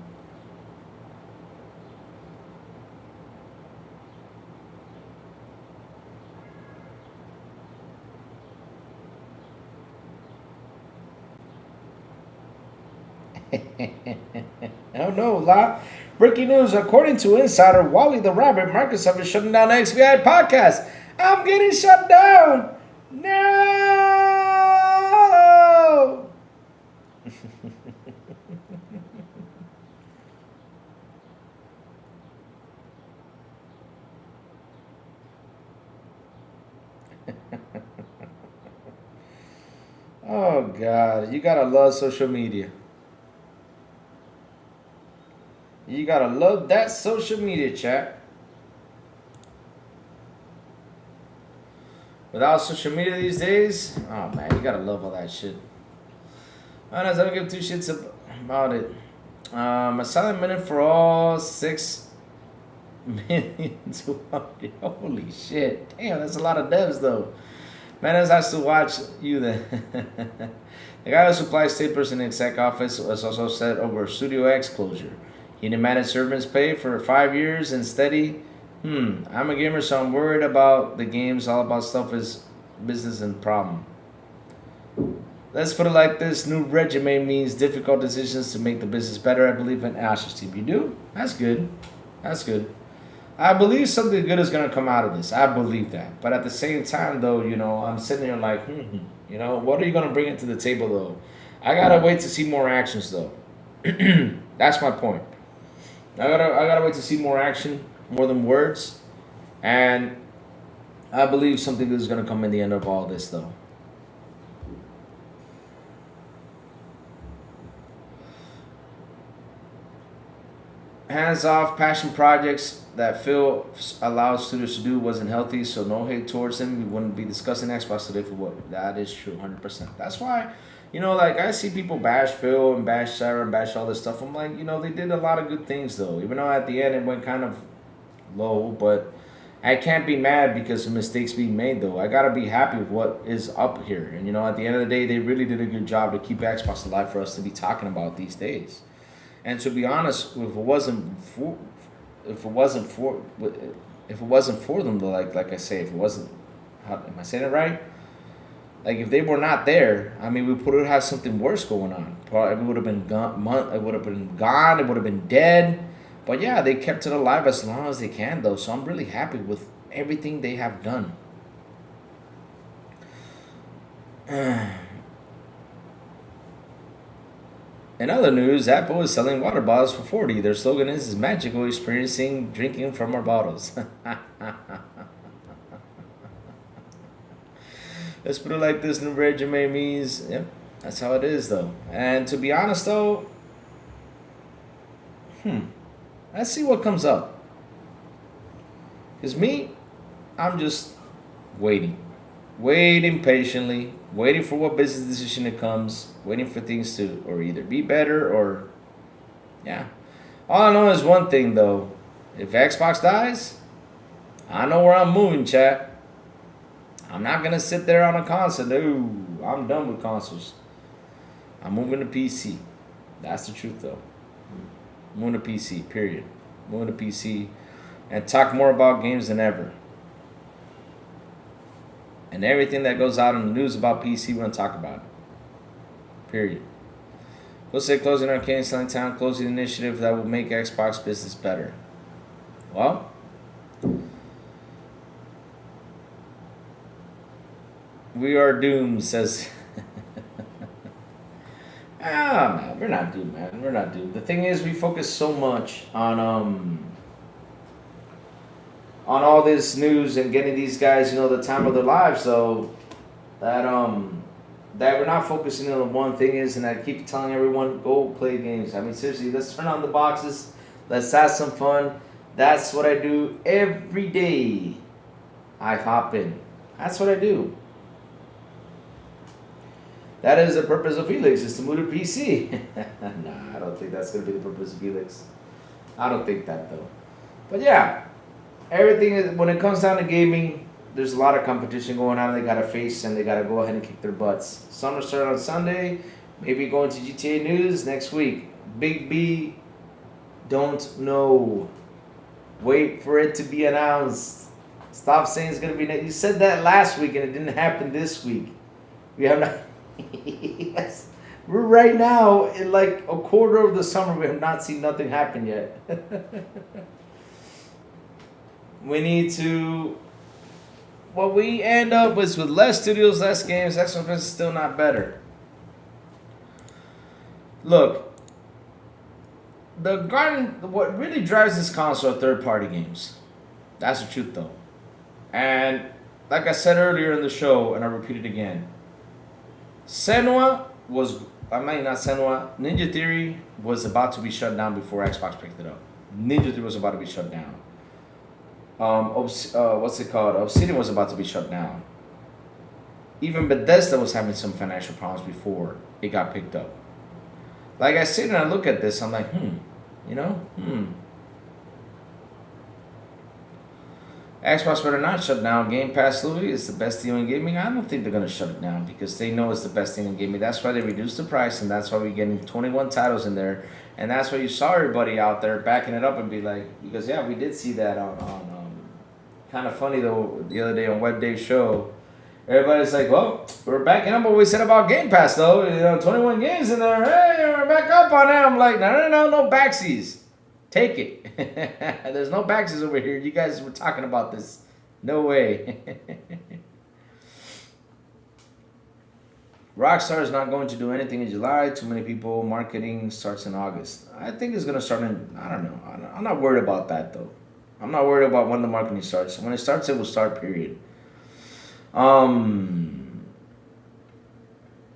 A: Oh, no, la. Breaking news, according to Insider Wally the Rabbit, Microsoft is shutting down XVI podcast. I'm getting shut down. No! Oh God, you gotta love social media. You gotta love that social media, chat. Without social media these days, oh man, you gotta love all that shit. Honest, I don't give two shits about it. A silent minute for all 6,200,000. Holy shit. Damn, that's a lot of devs though. Man, has to watch you then. The guy who supplies tapers in the exec office was also set over Studio X closure. He demanded servants pay for 5 years and steady. I'm a gamer, so I'm worried about the games. All about stuff is business and problem. Let's put it like this. New regimen means difficult decisions to make the business better. I believe in Ash's team. You do? That's good. That's good. I believe something good is going to come out of this. I believe that. But at the same time, though, you know, I'm sitting here like, you know, what are you going to bring into the table, though? I got to wait to see more actions, though. That's my point. I gotta wait to see more action, more than words. And I believe something good is going to come in the end of all this, though. Hands-off passion projects that Phil allowed studios to do wasn't healthy, so no hate towards him. We wouldn't be discussing Xbox today for what? That is true, 100%. That's why, you know, like, I see people bash Phil and bash Sarah and bash all this stuff. I'm like, you know, they did a lot of good things, though. Even though at the end it went kind of low, but I can't be mad because of mistakes being made, though. I gotta be happy with what is up here. And, you know, at the end of the day, they really did a good job to keep Xbox alive for us to be talking about these days. And to be honest, if it wasn't for them, though, like I say, if it wasn't, am I saying it right? Like, if they were not there, I mean, we would have something worse going on. Probably it would have been gone. It would have been gone. It would have been dead. But yeah, they kept it alive as long as they can, though. So I'm really happy with everything they have done. In other news, Apple is selling water bottles for $40. Their slogan is magical, experiencing drinking from our bottles. Let's put it like this, new regimen means, yep, that's how it is, though. And to be honest, though, let's see what comes up. Because me, I'm just waiting. Waiting patiently, waiting for what business decision it comes, waiting for things to or either be better or, yeah. All I know is one thing, though. If Xbox dies, I know where I'm moving, chat. I'm not going to sit there on a console. No, I'm done with consoles. I'm moving to PC. That's the truth, though. Moving to PC, period. Moving to PC and talk more about games than ever. And everything that goes out in the news about PC, we're going to talk about it. Period. We'll say closing Arcane Selling Town, closing initiative that will make Xbox business better. Well, we are doomed, says... man, we're not doomed, man. We're not doomed. The thing is, we focus so much on all this news and getting these guys, you know, the time of their lives, so that we're not focusing on the one thing is, and I keep telling everyone, go play games. I mean, seriously, let's turn on the boxes, let's have some fun. That's what I do every day. I hop in. That's what I do. That is the purpose of Felix, is to move to PC. Nah, I don't think that's going to be the purpose of Felix. I don't think that, though. But yeah. Everything is, when it comes down to gaming, there's a lot of competition going on. They got to face and they got to go ahead and kick their butts. Summer start on Sunday. Maybe going to GTA News next week. Big B, don't know. Wait for it to be announced. Stop saying it's going to be. You said that last week and it didn't happen this week. We have not. Yes. We're right now in like a quarter of the summer. We have not seen nothing happen yet. We need to... What we end up with less studios, less games, Xbox is still not better. Look, what really drives this console are third-party games. That's the truth, though. And like I said earlier in the show, and I repeat it again, Senua was, I mean, not Senua, Ninja Theory was about to be shut down before Xbox picked it up. Ninja Theory was about to be shut down. What's it called? Obsidian was about to be shut down. Even Bethesda was having some financial problems before it got picked up. Like I sit and I look at this, I'm like, you know, Xbox better not shut down Game Pass, Louis. It's the best deal in gaming. I don't think they're going to shut it down because they know it's the best thing in gaming. That's why they reduced the price, and that's why we're getting 21 titles in there. And that's why you saw everybody out there backing it up and be like, because, yeah, we did see that on kind of funny, though, the other day on Web Dave's show. Everybody's like, well, we're backing up what we said about Game Pass, though. You know, 21 games in there. Hey, we're back up on that. I'm like, no backsies. Take it. There's no backsies over here. You guys were talking about this. No way. Rockstar is not going to do anything in July. Too many people. Marketing starts in August. I think it's going to start in, I don't know. I'm not worried about that, though. I'm not worried about when the marketing starts. When it starts, it will start, period.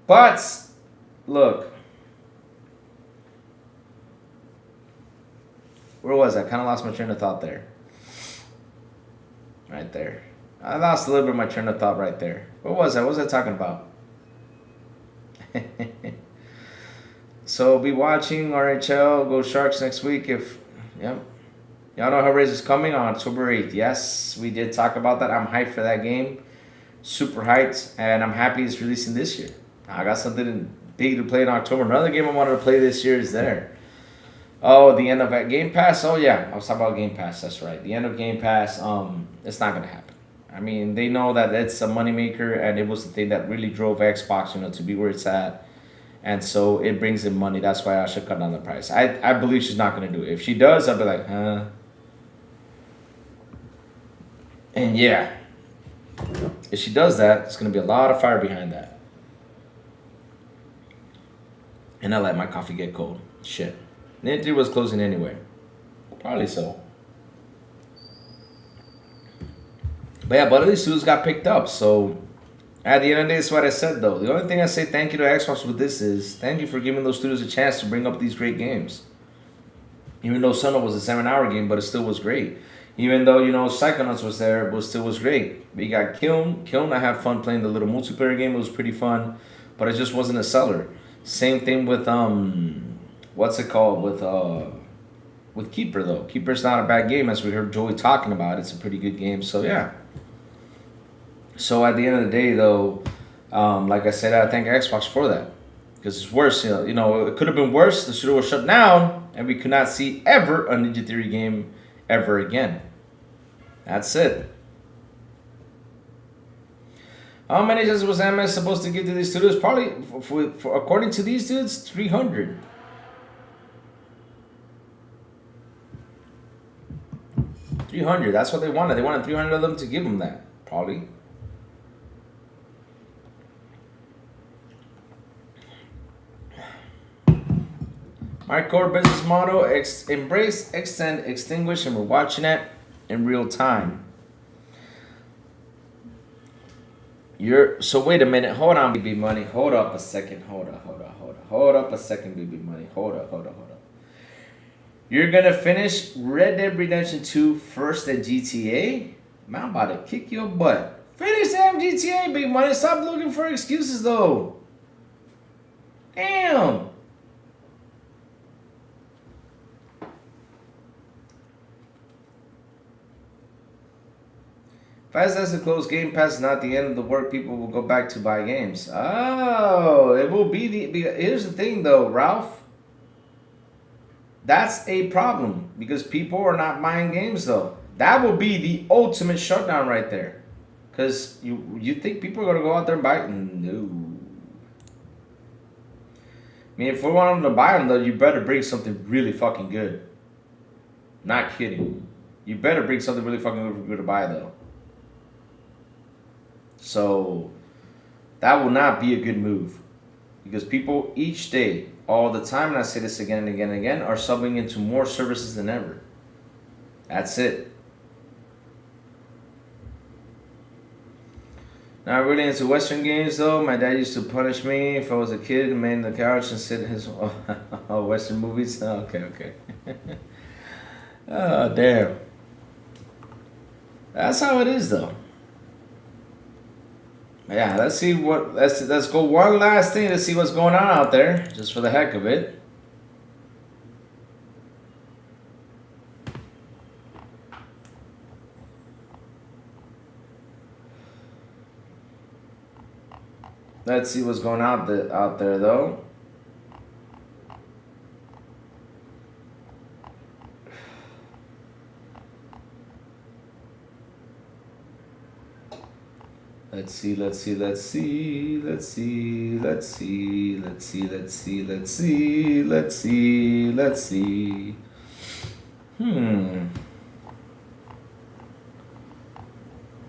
A: But, look. Where was I? Kind of lost my train of thought there. Right there. I lost a little bit of my train of thought right there. Where was I? What was I talking about? So, be watching RHL Go Sharks next week if, yep. Y'all know Hellraiser is coming on October 8th. Yes, we did talk about that. I'm hyped for that game. Super hyped. And I'm happy it's releasing this year. I got something big to play in October. Another game I wanted to play this year is there. Oh, the end of Game Pass? Oh, yeah. I was talking about Game Pass. That's right. The end of Game Pass, it's not going to happen. I mean, they know that it's a moneymaker, and it was the thing that really drove Xbox, to be where it's at. And so it brings in money. That's why I should cut down the price. I believe she's not going to do it. If she does, I'll be like, huh? And yeah, if she does that, it's going to be a lot of fire behind that. And I let my coffee get cold. Shit. Ninja was closing anyway. Probably so. But yeah, but at least studios got picked up. So at the end of the day, that's what I said, though. The only thing I say thank you to Xbox with this is thank you for giving those studios a chance to bring up these great games. Even though Suno was a 7-hour game, but it still was great. Even though, Psychonauts was there, but still was great. We got Kiln. Kiln, I had fun playing the little multiplayer game. It was pretty fun, but it just wasn't a seller. Same thing with, what's it called? With Keeper, though. Keeper's not a bad game, as we heard Joey talking about. It's a pretty good game, so yeah. So at the end of the day, though, like I said, I thank Xbox for that. Because it's worse, it could have been worse. The studio was shut down, and we could not see ever a Ninja Theory game ever again. That's it. How many just was MS supposed to give to these studios? Probably, for according to these dudes, 300. That's what they wanted. They wanted 300 of them to give them that. Probably. My core business model, embrace, extend, extinguish, and we're watching it in real time. So wait a minute, hold on, baby money. Hold up a second, hold up a second, baby money. Hold up. You're gonna finish Red Dead Redemption 2 first at GTA? Man, I'm about to kick your butt. Finish that GTA, big money. Stop looking for excuses, though. Damn. Fast as to close Game Pass is not the end of the work. People will go back to buy games. Oh, it will be here's the thing, though, Ralph. That's a problem because people are not buying games, though. That will be the ultimate shutdown right there. Because you think people are going to go out there and buy it? No. I mean, if we want them to buy them, though, you better bring something really fucking good. Not kidding. You better bring something really fucking good to buy, though. So, that will not be a good move. Because people each day, all the time, and I say this again and again and again, are subbing into more services than ever. That's it. Not really into Western games though. My dad used to punish me if I was a kid and made in the couch and sit in his Western movies. Oh, okay. Oh damn. That's how it is though. Yeah, let's see what let's go one last thing to see what's going on out there, just for the heck of it. Let's see what's going out there though. Let's see.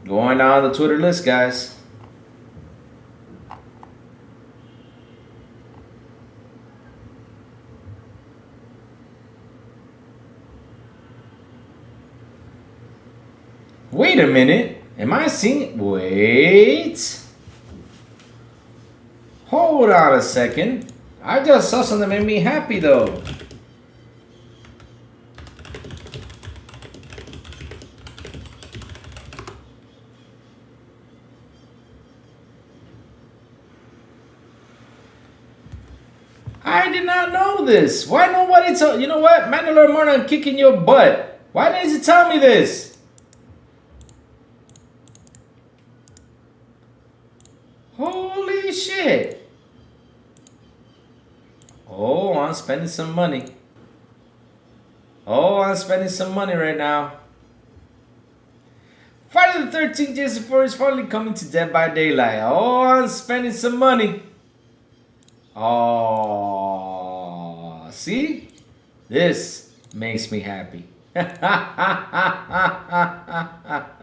A: Going down the Twitter list, guys. Wait a minute. Am I seeing? Wait. Hold on a second. I just saw something that made me happy though. I did not know this. Why nobody told? You know what? Mandalore Martin, I'm kicking your butt. Why didn't you tell me this? Holy shit. Oh, I'm spending some money. Oh, I'm spending some money right now. Friday the 13th, Jason 4 is finally coming to Dead by Daylight. Oh, I'm spending some money. Oh, see? This makes me happy.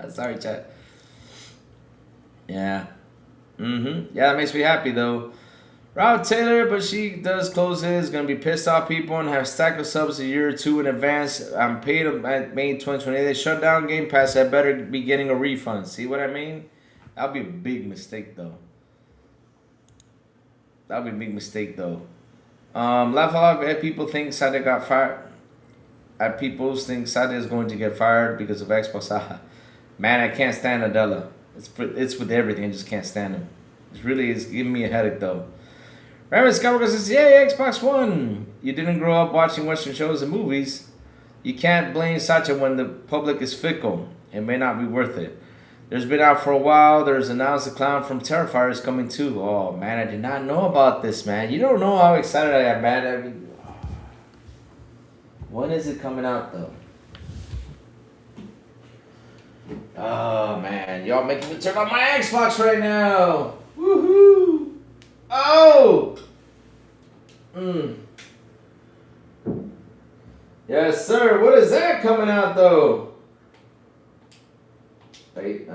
A: Sorry, chat. Yeah. Yeah, that makes me happy though. Rob Taylor, but she does closes. Gonna be pissed off people and have stack of subs a year or two in advance. I'm paid at May 2020. They shut down Game Pass. I better be getting a refund. See what I mean? That'll be a big mistake though. That'll be a big mistake though. Laugh out loud. People think Sada got fired. People think Sada is going to get fired because of Xbox. Man, I can't stand Adela. It's with everything. I just can't stand him. It's giving me a headache though. Raymond Skywalker says, "Yay, Xbox One! You didn't grow up watching Western shows and movies. You can't blame Sacha when the public is fickle. It may not be worth it. There's been out for a while. There's announced a clown from Terrifier is coming too. Oh man, I did not know about this, man. You don't know how excited I am, man. I mean, when is it coming out though? Oh man, y'all making me turn on my Xbox right now. Woohoo! Oh! Yes, sir. What is that coming out though? Wait,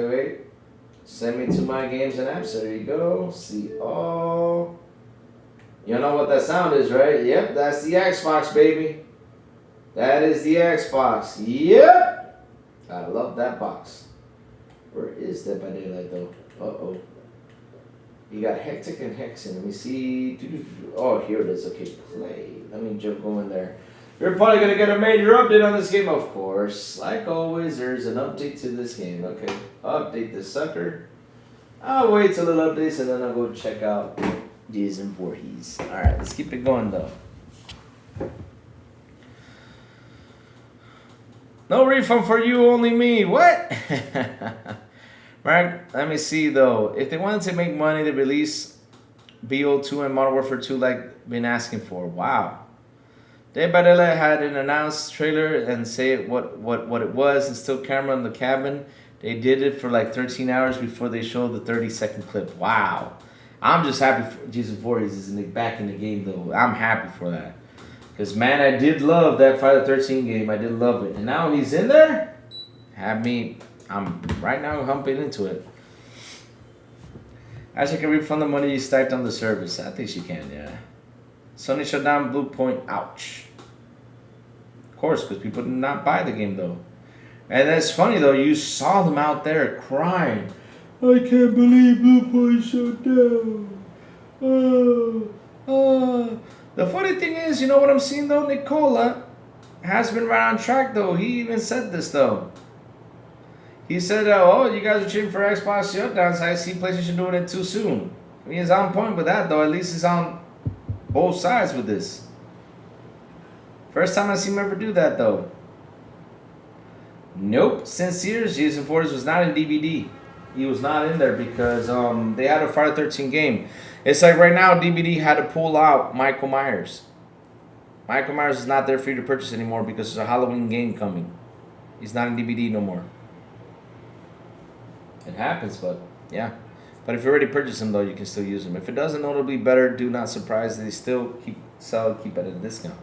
A: wait. Send me to my games and apps. There you go. See all. You know what that sound is, right? Yep, that's the Xbox, baby. That is the Xbox. Yep. I love that box. Where is Dead by Daylight, though? Uh-oh. You got Hectic and Hexen. Let me see. Oh, here it is. Okay, play. Let me go in there. You're probably going to get a major update on this game, of course. Like always, there's an update to this game. Okay, update this sucker. I'll wait till it updates, and then I'll go check out Jason Voorhees. Alright, let's keep it going though. No refund for you, only me. What? Mark, let me see though. If they wanted to make money, they release BO2 and Modern Warfare 2 like been asking for. Wow. Dead by Daylight had an announced trailer and say what it was and still camera in the cabin. They did it for like 13 hours before they showed the 30-second clip. Wow. I'm just happy for Jason Voorhees is back in the game though. I'm happy for that. Because man, I did love that Friday the 13th game. I did love it. And now he's in there? I'm right now humping into it. Actually, can refund the money you stacked on the service. I think she can, yeah. Sony shut down Blue Point. Ouch. course, because people did not buy the game though. And that's funny though. You saw them out there crying. I can't believe Blue Point shut down. The funny thing is, you know what I'm seeing though? Nicola has been right on track though. He even said this though. He said, "Oh, you guys are cheering for Xbox shutdowns. I see PlayStation doing it too soon." I mean, he's on point with that though. At least he's on both sides with this. First time I see him ever do that though. Nope. Since years, Jason Voorhees was not in DVD. He was not in there because they had a Friday 13 game. It's like right now, DVD had to pull out Michael Myers. Michael Myers is not there for you to purchase anymore because there's a Halloween game coming. He's not in DVD no more. It happens, but yeah. But if you already purchased them, though, you can still use them. If it doesn't notably better, do not surprise. They still keep at a discount.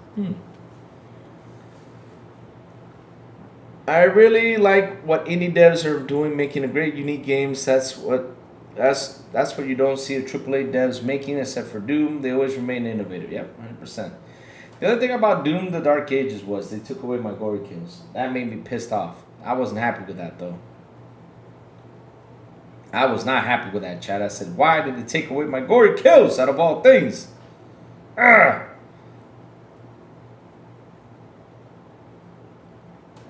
A: I really like what indie devs are doing, making a great, unique games. That's what you don't see the AAA devs making, except for Doom. They always remain innovative. Yep, 100%. The other thing about Doom, the Dark Ages, was they took away my gory kills. That made me pissed off. I wasn't happy with that, though. I was not happy with that, chat. I said, why did they take away my gory kills out of all things? Ugh.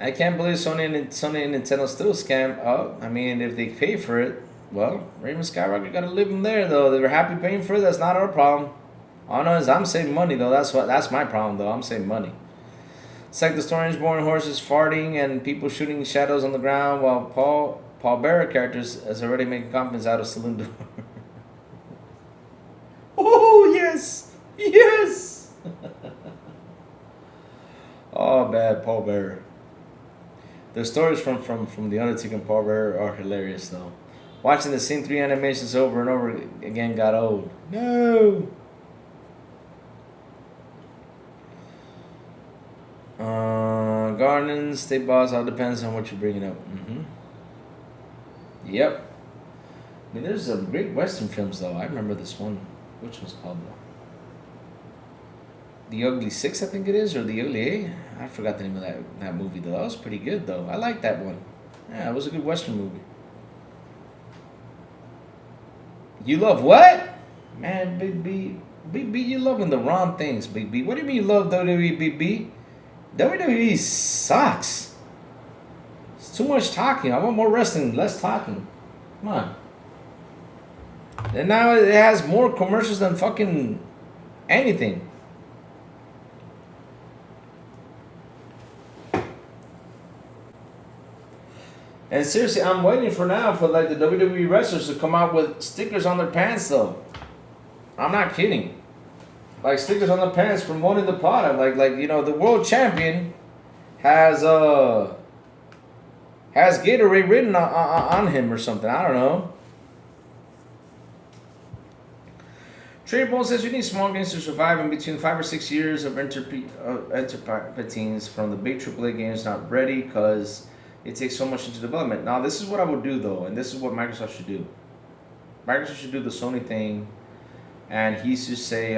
A: I can't believe Sony and Nintendo still scam. Oh, I mean, if they pay for it, well, Raven Skywalker got to live in there, though. They were happy paying for it. That's not our problem. All I know is I'm saving money, though. That's my problem, though. I'm saving money. It's like the Strangeborn horses farting and people shooting shadows on the ground while Paul Bearer characters is already making confidence out of saloon door. Oh, yes! Yes! Oh, bad Paul Bearer. The stories from The Undertaker and Paul Bearer are hilarious, though. Watching the same 3 animations over and over again got old. No! Gardens, State Boss, all depends on what you're bringing up. Yep. I mean, there's some great Western films, though. I remember this one. Which was called The Ugly Six, I think it is, or The Ugly Eight. I forgot the name of that movie, though. That was pretty good, though. I liked that one. Yeah, it was a good Western movie. You love what? Man, Big B. Big B, you're loving the wrong things, Big B. What do you mean you love WWE, Big B? WWE sucks. It's too much talking. I want more wrestling, less talking. Come on. And now it has more commercials than fucking anything. And seriously, I'm waiting for like the WWE wrestlers to come out with stickers on their pants, though. I'm not kidding. Like stickers on the pants promoting the product. Like you know, the world champion has Gatorade written on him or something. I don't know. Trader Ball says you need small games to survive in between 5 or 6 years of enterprise from the big AAA games not ready because it takes so much into development. Now, this is what I would do, though, and this is what Microsoft should do. Microsoft should do the Sony thing, and he should say,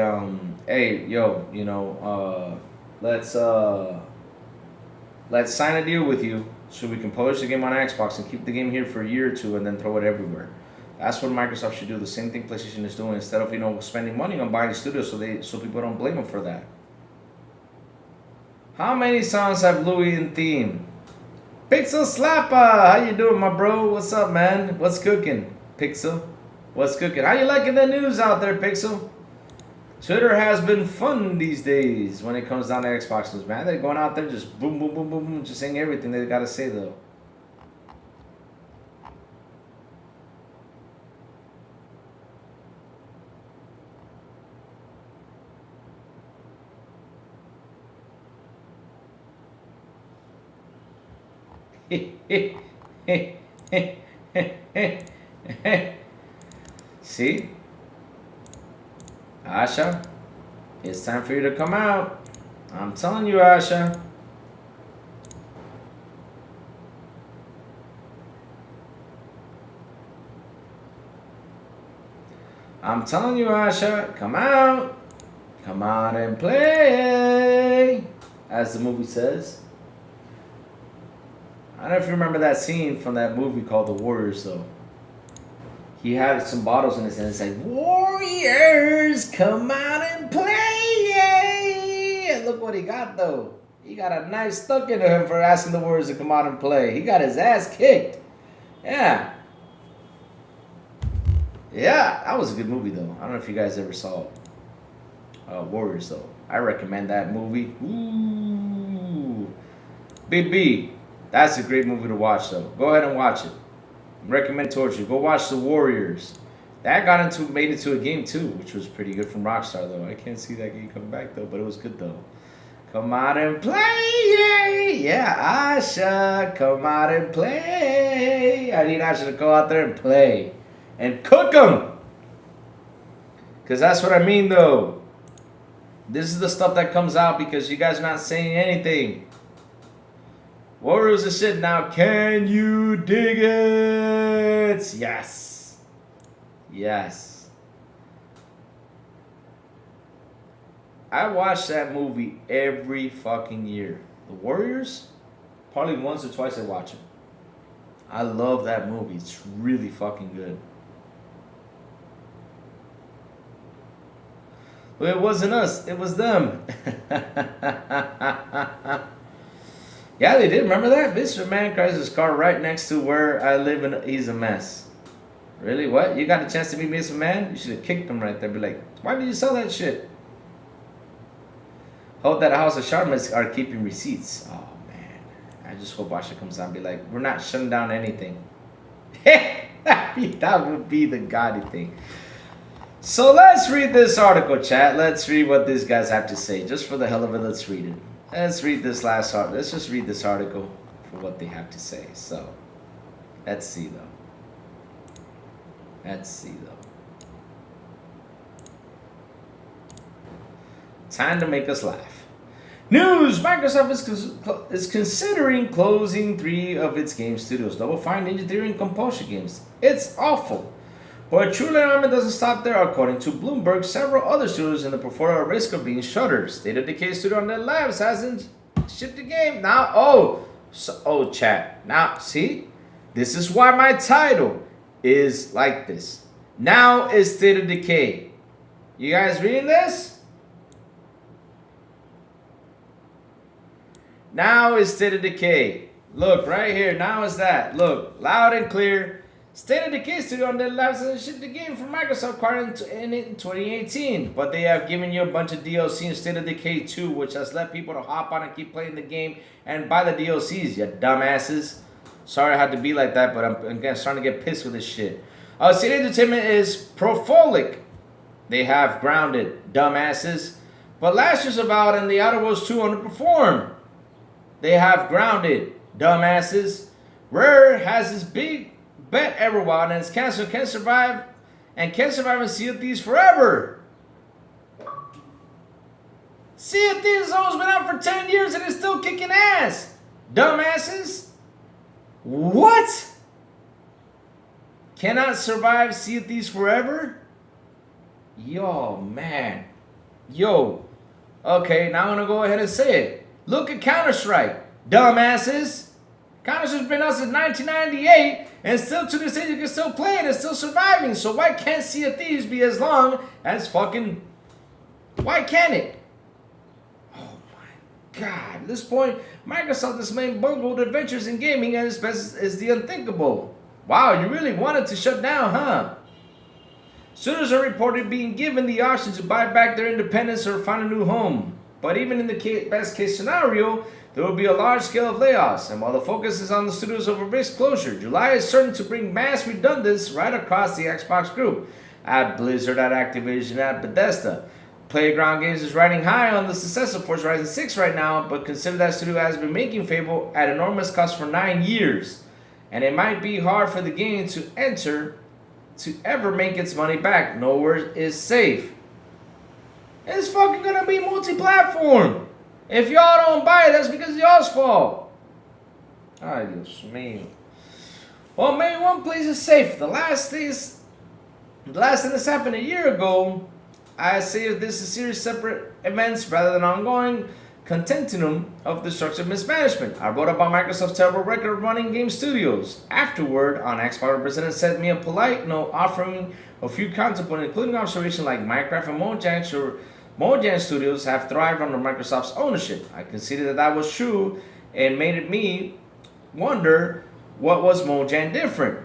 A: hey, yo, you know, let's sign a deal with you so we can publish the game on Xbox and keep the game here for a year or two and then throw it everywhere. That's what Microsoft should do. The same thing PlayStation is doing instead of, you know, spending money on buying studios so people don't blame them for that. How many songs have Louis in theme? Pixel Slapper, how you doing, my bro? What's up, man? What's cooking, Pixel? What's cooking? How you liking the news out there, Pixel? Twitter has been fun these days when it comes down to Xbox news, man. They're going out there just boom, boom, boom, boom, boom, just saying everything they gotta say, though. See? Asha, it's time for you to come out. I'm telling you, Asha. I'm telling you, Asha, come out. Come out and play. as the movie says. I don't know if you remember that scene from that movie called The Warriors, though. He had some bottles in his hand. It's like, Warriors, come out and play! And look what he got, though. He got a knife stuck into him for asking the Warriors to come out and play. He got his ass kicked. Yeah. Yeah, that was a good movie, though. I don't know if you guys ever saw Warriors, though. I recommend that movie. Ooh. Big B. That's a great movie to watch, though. Go ahead and watch it. Recommend towards you. Go watch The Warriors. That made it to a game, too, which was pretty good from Rockstar, though. I can't see that game coming back, though, but it was good, though. Come out and play! Yeah, Asha, come out and play! I need Asha to go out there and play. And cook them! Because that's what I mean, though. This is the stuff that comes out because you guys are not saying anything. Warriors is shit now. Can you dig it? Yes. Yes. I watch that movie every fucking year. The Warriors, probably once or twice I watch it. I love that movie. It's really fucking good. Well, it wasn't us. It was them. Yeah, they did. Remember that? Mr. Man cries his car right next to where I live and he's a mess. Really? What? You got a chance to meet Mr. Man? You should have kicked him right there. Be like, why did you sell that shit? Hope that House of Sharmas are keeping receipts. Oh, man. I just hope Asha comes out and be like, we're not shutting down anything. That would be the gaudy thing. So let's read this article, chat. Let's read what these guys have to say. Just for the hell of it, let's read it. Let's read this last article. Let's just read this article for what they have to say. So, let's see, though. Let's see, though. Time to make us laugh. News! Microsoft is considering closing 3 of its game studios. Double Fine, Ninja Theory, and Compulsion Games. It's awful. But truly, alignment doesn't stop there. According to Bloomberg, several other studios in the portfolio are at risk of being shuttered. State of Decay Studio on their labs hasn't shipped the game. Now, chat. Now, see? This is why my title is like this. Now is State of Decay. You guys reading this? Now is State of Decay. Look, right here. Now is that. Look, loud and clear. State of Decay Studio on their labs and shipped the game from Microsoft acquired in 2018. But they have given you a bunch of DLC in State of Decay 2, which has led people to hop on and keep playing the game and buy the DLCs, you dumbasses. Sorry I had to be like that, but I'm starting to get pissed with this shit. State Entertainment is prolific. They have Grounded, dumbasses. But last year's Avowed and The Outer Worlds 2 underperformed. They have Grounded, dumbasses. Rare has this big bet everyone and it's canceled, can't survive and Sea of Thieves forever. Sea of Thieves has almost been out for 10 years and it's still kicking ass. Dumbasses. What? Cannot survive Sea of Thieves forever? Yo, man. Yo. Okay, now I'm gonna go ahead and say it. Look at Counter-Strike. Dumbasses. Counter-Strike's been out since 1998, and still to this day you can still play it, it's still surviving. So why can't Sea of Thieves be as long as fucking... Why can't it? Oh my god. At this point, Microsoft is making bungled adventures in gaming and its best is the unthinkable. Wow, you really wanted to shut down, huh? Studios are reported being given the option to buy back their independence or find a new home. But even in the best case scenario, there will be a large scale of layoffs, and while the focus is on the studios over risk closure, July is certain to bring mass redundancy right across the Xbox group. At Blizzard, at Activision, at Bethesda. Playground Games is riding high on the success of Forza Horizon 6 right now, but consider that studio has been making Fable at enormous cost for 9 years. And it might be hard for the game to ever make its money back. Nowhere is safe. It's fucking gonna be multi-platform. If y'all don't buy it, that's because y'all's fault. Ay, Dios mío. Well, maybe one place is safe. The last thing this happened a year ago. I say this is series separate events rather than ongoing. continuum of destructive mismanagement. I wrote about Microsoft's terrible record of running game studios. Afterward, on Xbox, the president sent me a polite note offering me a few counterpoints, including observations like Minecraft and Mojang Studios have thrived under Microsoft's ownership. I considered that was true and made me wonder what was Mojang different.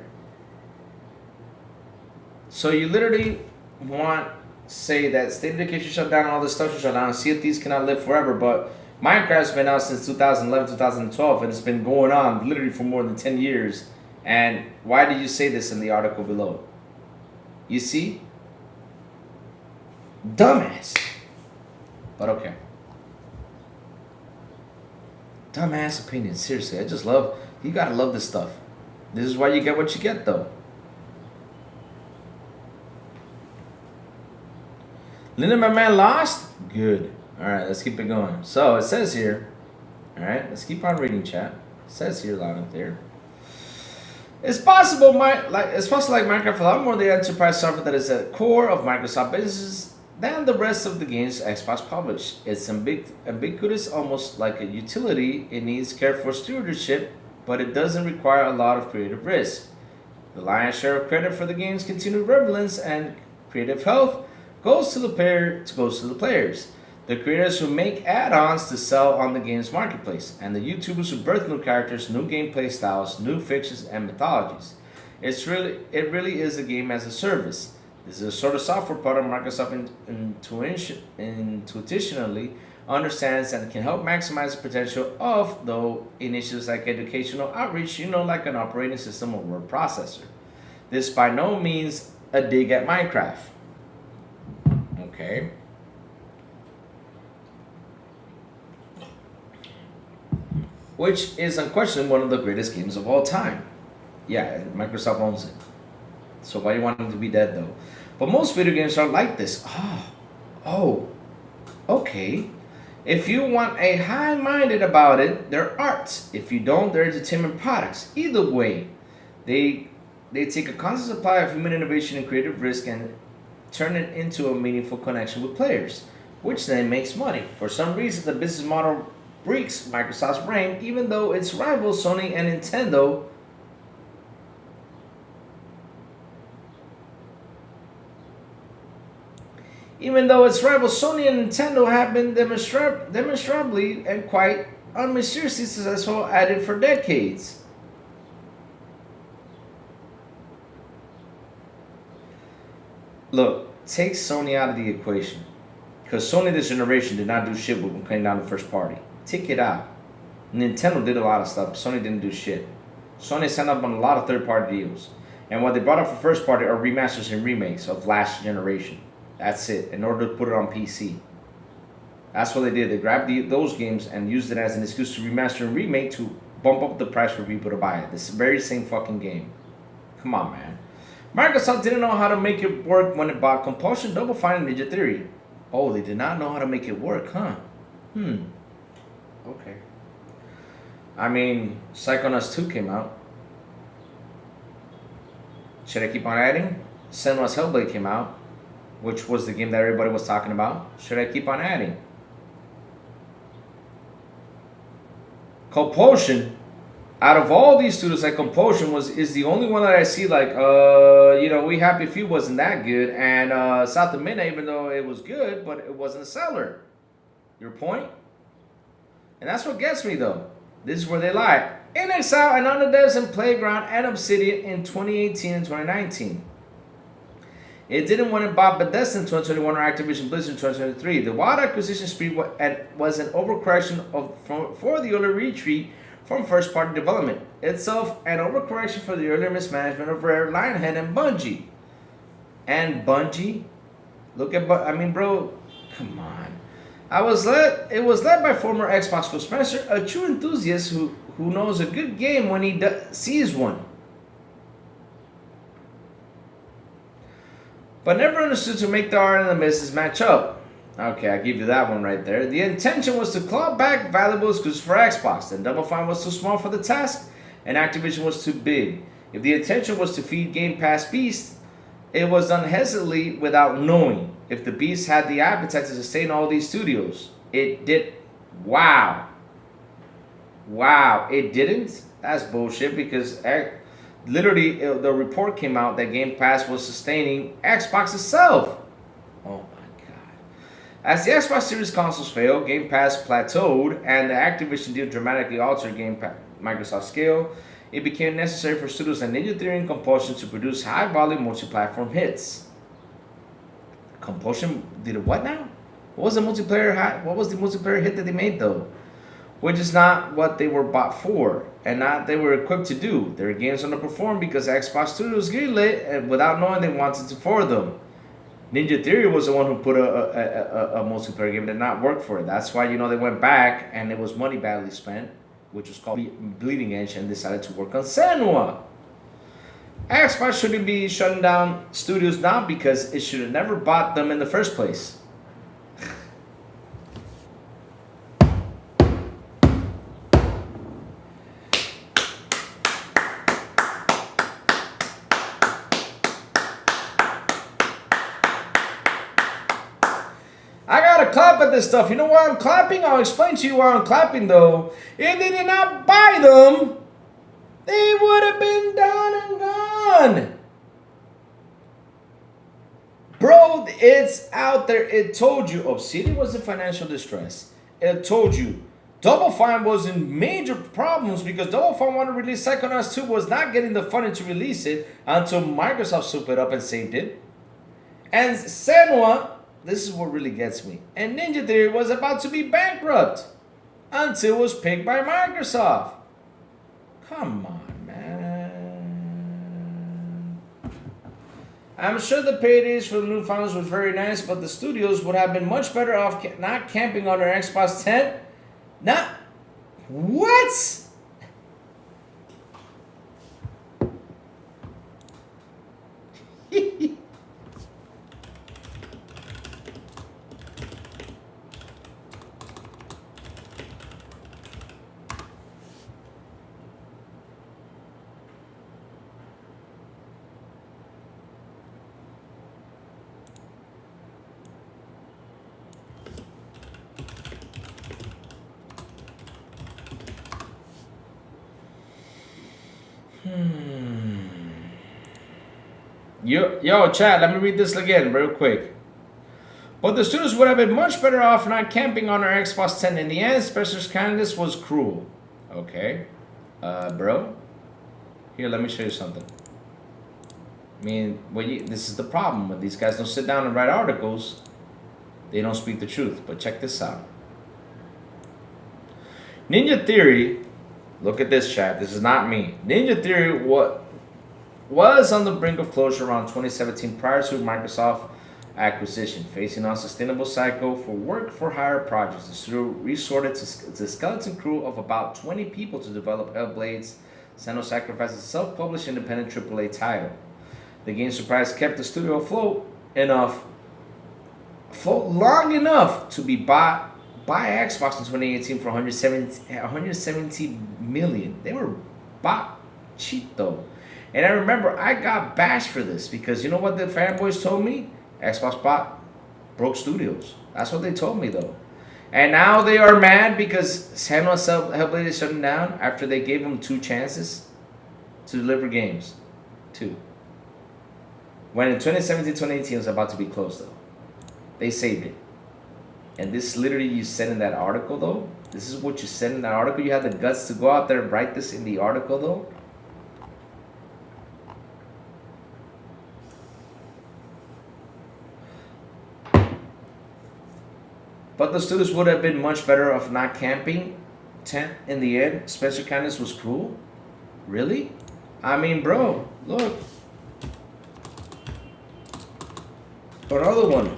A: So you literally want say that state of decay should shut down, all this stuff should shut down, Sea of Thieves cannot live forever, but Minecraft's been out since 2011, 2012, and it's been going on literally for more than 10 years. And why did you say this in the article below? You see? Dumbass. But okay. Dumbass opinion, seriously, I just love, you gotta love this stuff. This is why you get what you get though. Linda, my man, lost? Good. Alright, let's keep it going. So, it says here, alright, let's keep on reading, chat. It says here, loud and clear. It's possible, like Minecraft, a lot more the enterprise software that is at the core of Microsoft businesses than the rest of the games Xbox published. It's ubiquitous, almost like a utility. It needs careful stewardship, but it doesn't require a lot of creative risk. The lion's share of credit for the game's continued relevance and creative health goes to the players, the creators who make add-ons to sell on the game's marketplace, and the YouTubers who birth new characters, new gameplay styles, new fictions, and mythologies. It really is a game as a service. This is a sort of software product Microsoft intuitionally understands and can help maximize the potential of the initiatives like educational outreach, like an operating system or word processor. This by no means a dig at Minecraft. Okay. Which is unquestionably one of the greatest games of all time. Yeah, Microsoft owns it. So why do you want them to be dead though? But most video games are like this. Oh, okay. If you want a high-minded about it, they're arts. If you don't, they're entertainment products. Either way, they take a constant supply of human innovation and creative risk and turn it into a meaningful connection with players, which then makes money. For some reason, the business model breaks Microsoft's brain, even though its rivals Sony and Nintendo have been demonstrably and quite unmysteriously successful at it for decades. Look, take Sony out of the equation. Because Sony this generation did not do shit when came down to first party. Take it out. Nintendo did a lot of stuff. Sony didn't do shit. Sony signed up on a lot of third-party deals. And what they brought up for first party are remasters and remakes of last generation. That's it. In order to put it on PC. That's what they did. They grabbed those games and used it as an excuse to remaster and remake to bump up the price for people to buy it. This very same fucking game. Come on, man. Microsoft didn't know how to make it work when it bought Compulsion, Double Fine, and Ninja Theory. Oh, they did not know how to make it work, huh? Okay. I mean, Psychonauts 2 came out. Should I keep on adding? Senua's Hellblade came out, which was the game that everybody was talking about. Should I keep on adding? Compulsion, out of all these studios, like Compulsion is the only one that I see like, We Happy Few wasn't that good, and South of Midnight, even though it was good, but it wasn't a seller. Your point? And that's what gets me though. This is where they lie. In Exile and On the Devs and Playground and Obsidian in 2018 and 2019. It didn't when it bought Bethesda in 2021 or Activision Blizzard in 2023. The wild acquisition spree was an overcorrection for the early retreat from first-party development. Itself an overcorrection for the earlier mismanagement of Rare, Lionhead, and Bungie. And Bungie? Look at, bro, come on. It was led by former Xbox Phil Spencer, a true enthusiast who knows a good game when he sees one. But never understood to make the art and the business match up. Okay, I give you that one right there. The intention was to claw back valuable exclusives for Xbox. Then Double Fine was too small for the task, and Activision was too big. If the intention was to feed Game Pass Beast, it was done hesitantly without knowing if the Beast had the appetite to sustain all these studios. It did Wow. Wow. It didn't? That's bullshit because literally the report came out that Game Pass was sustaining Xbox itself. Oh my god. As the Xbox Series consoles failed, Game Pass plateaued, and the Activision deal dramatically altered Microsoft's scale, it became necessary for studios like Ninja Theory and Compulsion to produce high-volume multi-platform hits. Compulsion did what now? What was the multiplayer hit that they made though? Which is not what they were bought for, and not they were equipped to do. Their games underperformed because Xbox Studios greenlit and without knowing they wanted to for them. Ninja Theory was the one who put a multiplayer game that did not work for it. That's why they went back and it was money badly spent, which was called Bleeding Edge, and decided to work on Senua. Xbox shouldn't be shutting down studios now because it should have never bought them in the first place. I gotta clap at this stuff. You know why I'm clapping? I'll explain to you why I'm clapping though. If they did not buy them, they would have been done and gone. Bro, it's out there. It told you Obsidian was in financial distress. It told you Double Fine was in major problems because Double Fine wanted to release Psychonauts 2, was not getting the funding to release it until Microsoft souped it up and saved it. And Senua, this is what really gets me, and Ninja Theory was about to be bankrupt until it was picked by Microsoft. Come on, man. I'm sure the paydays for the new founders was very nice, but the studios would have been much better off not camping on their Xbox 10. Not what? Yo, chat, let me read this again real quick. But the students would have been much better off not camping on our Xbox 10. In the end, Spencer's kindness was cruel. Okay. Bro. Here, let me show you something. I mean, this is the problem. When these guys don't sit down and write articles, they don't speak the truth. But check this out. Ninja Theory, look at this, chat. This is not me. Ninja Theory was on the brink of closure around 2017 prior to Microsoft acquisition. Facing an unsustainable cycle for work-for-hire projects, the studio resorted to the skeleton crew of about 20 people to develop Hellblade's Senua Sacrifice's self-published independent AAA title. The game surprise kept the studio afloat long enough to be bought by Xbox in 2018 for 170 million. They were bought cheap though. And I remember I got bashed for this because you know what the fanboys told me? Xbox bought broke studios. That's what they told me though. And now they are mad because Hellblade is shutting down after they gave them 2 chances to deliver games. 2. When in 2017, 2018 it was about to be closed though. They saved it. And this literally you said in that article though. This is what you said in that article. You had the guts to go out there and write this in the article though. But the studios would have been much better off not camping tent in the end. Spencer kindness was cruel? Really? I mean, bro, look. Another one.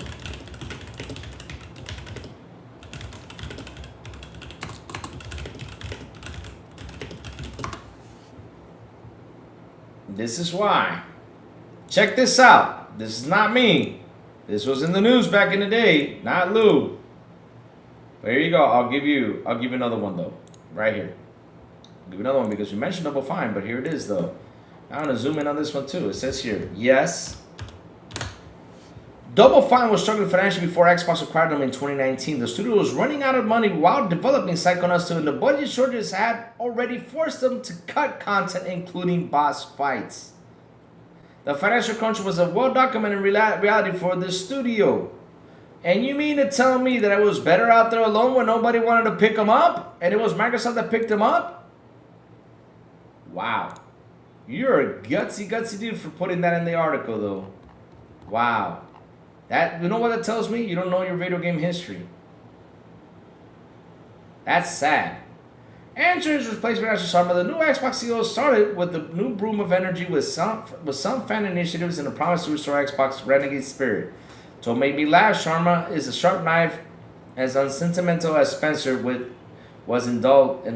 A: This is why. Check this out. This is not me. This was in the news back in the day, not Lou. But here you go. I'll give you another one though. Right here. I'll give you another one because you mentioned Double Fine, but here it is though. I'm gonna zoom in on this one too. It says here, yes. Double Fine was struggling financially before Xbox acquired them in 2019. The studio was running out of money while developing Psychonauts 2, and the budget shortages had already forced them to cut content, including boss fights. The financial crunch was a well-documented reality for the studio. And you mean to tell me that it was better out there alone when nobody wanted to pick them up? And it was Microsoft that picked them up? Wow. You're a gutsy dude for putting that in the article, though. Wow. That, you know what that tells me? You don't know your video game history. That's sad. Answers replacement as Sarma, the new Xbox CEO started with the new broom of energy with some fan initiatives and a promise to restore Xbox renegade spirit. So it made me laugh. Sharma is a sharp knife, as unsentimental as Spencer was indulgent.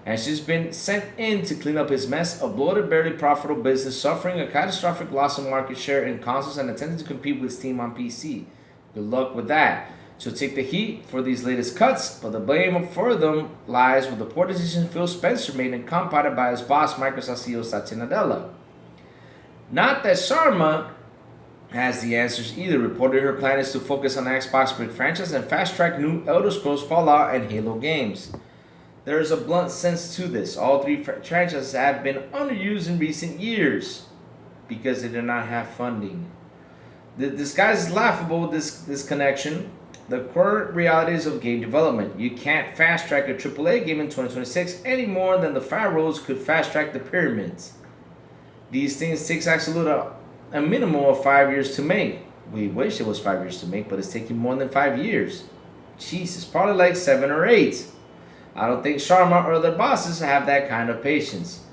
A: And she's been sent in to clean up his mess, a bloated, barely profitable business, suffering a catastrophic loss of market share in consoles and attempting to compete with Steam on PC. Good luck with that. She'll take the heat for these latest cuts, but the blame for them lies with the poor decision Phil Spencer made and compounded by his boss, Microsoft CEO Satya Nadella. Not that Sharma has the answers either. Reported her plan is to focus on Xbox big franchise and fast-track new Elder Scrolls, Fallout, and Halo games. There is a blunt sense to this. All three franchises have been underused in recent years because they did not have funding. This guy's laughable, this connection. The current realities of game development. You can't fast-track a AAA game in 2026 any more than the pharaohs could fast-track the pyramids. These things take absolute a minimum of 5 years to make. We wish it was 5 years to make, but it's taking more than 5 years. Jesus, probably like 7 or 8. I don't think Sharma or their bosses have that kind of patience.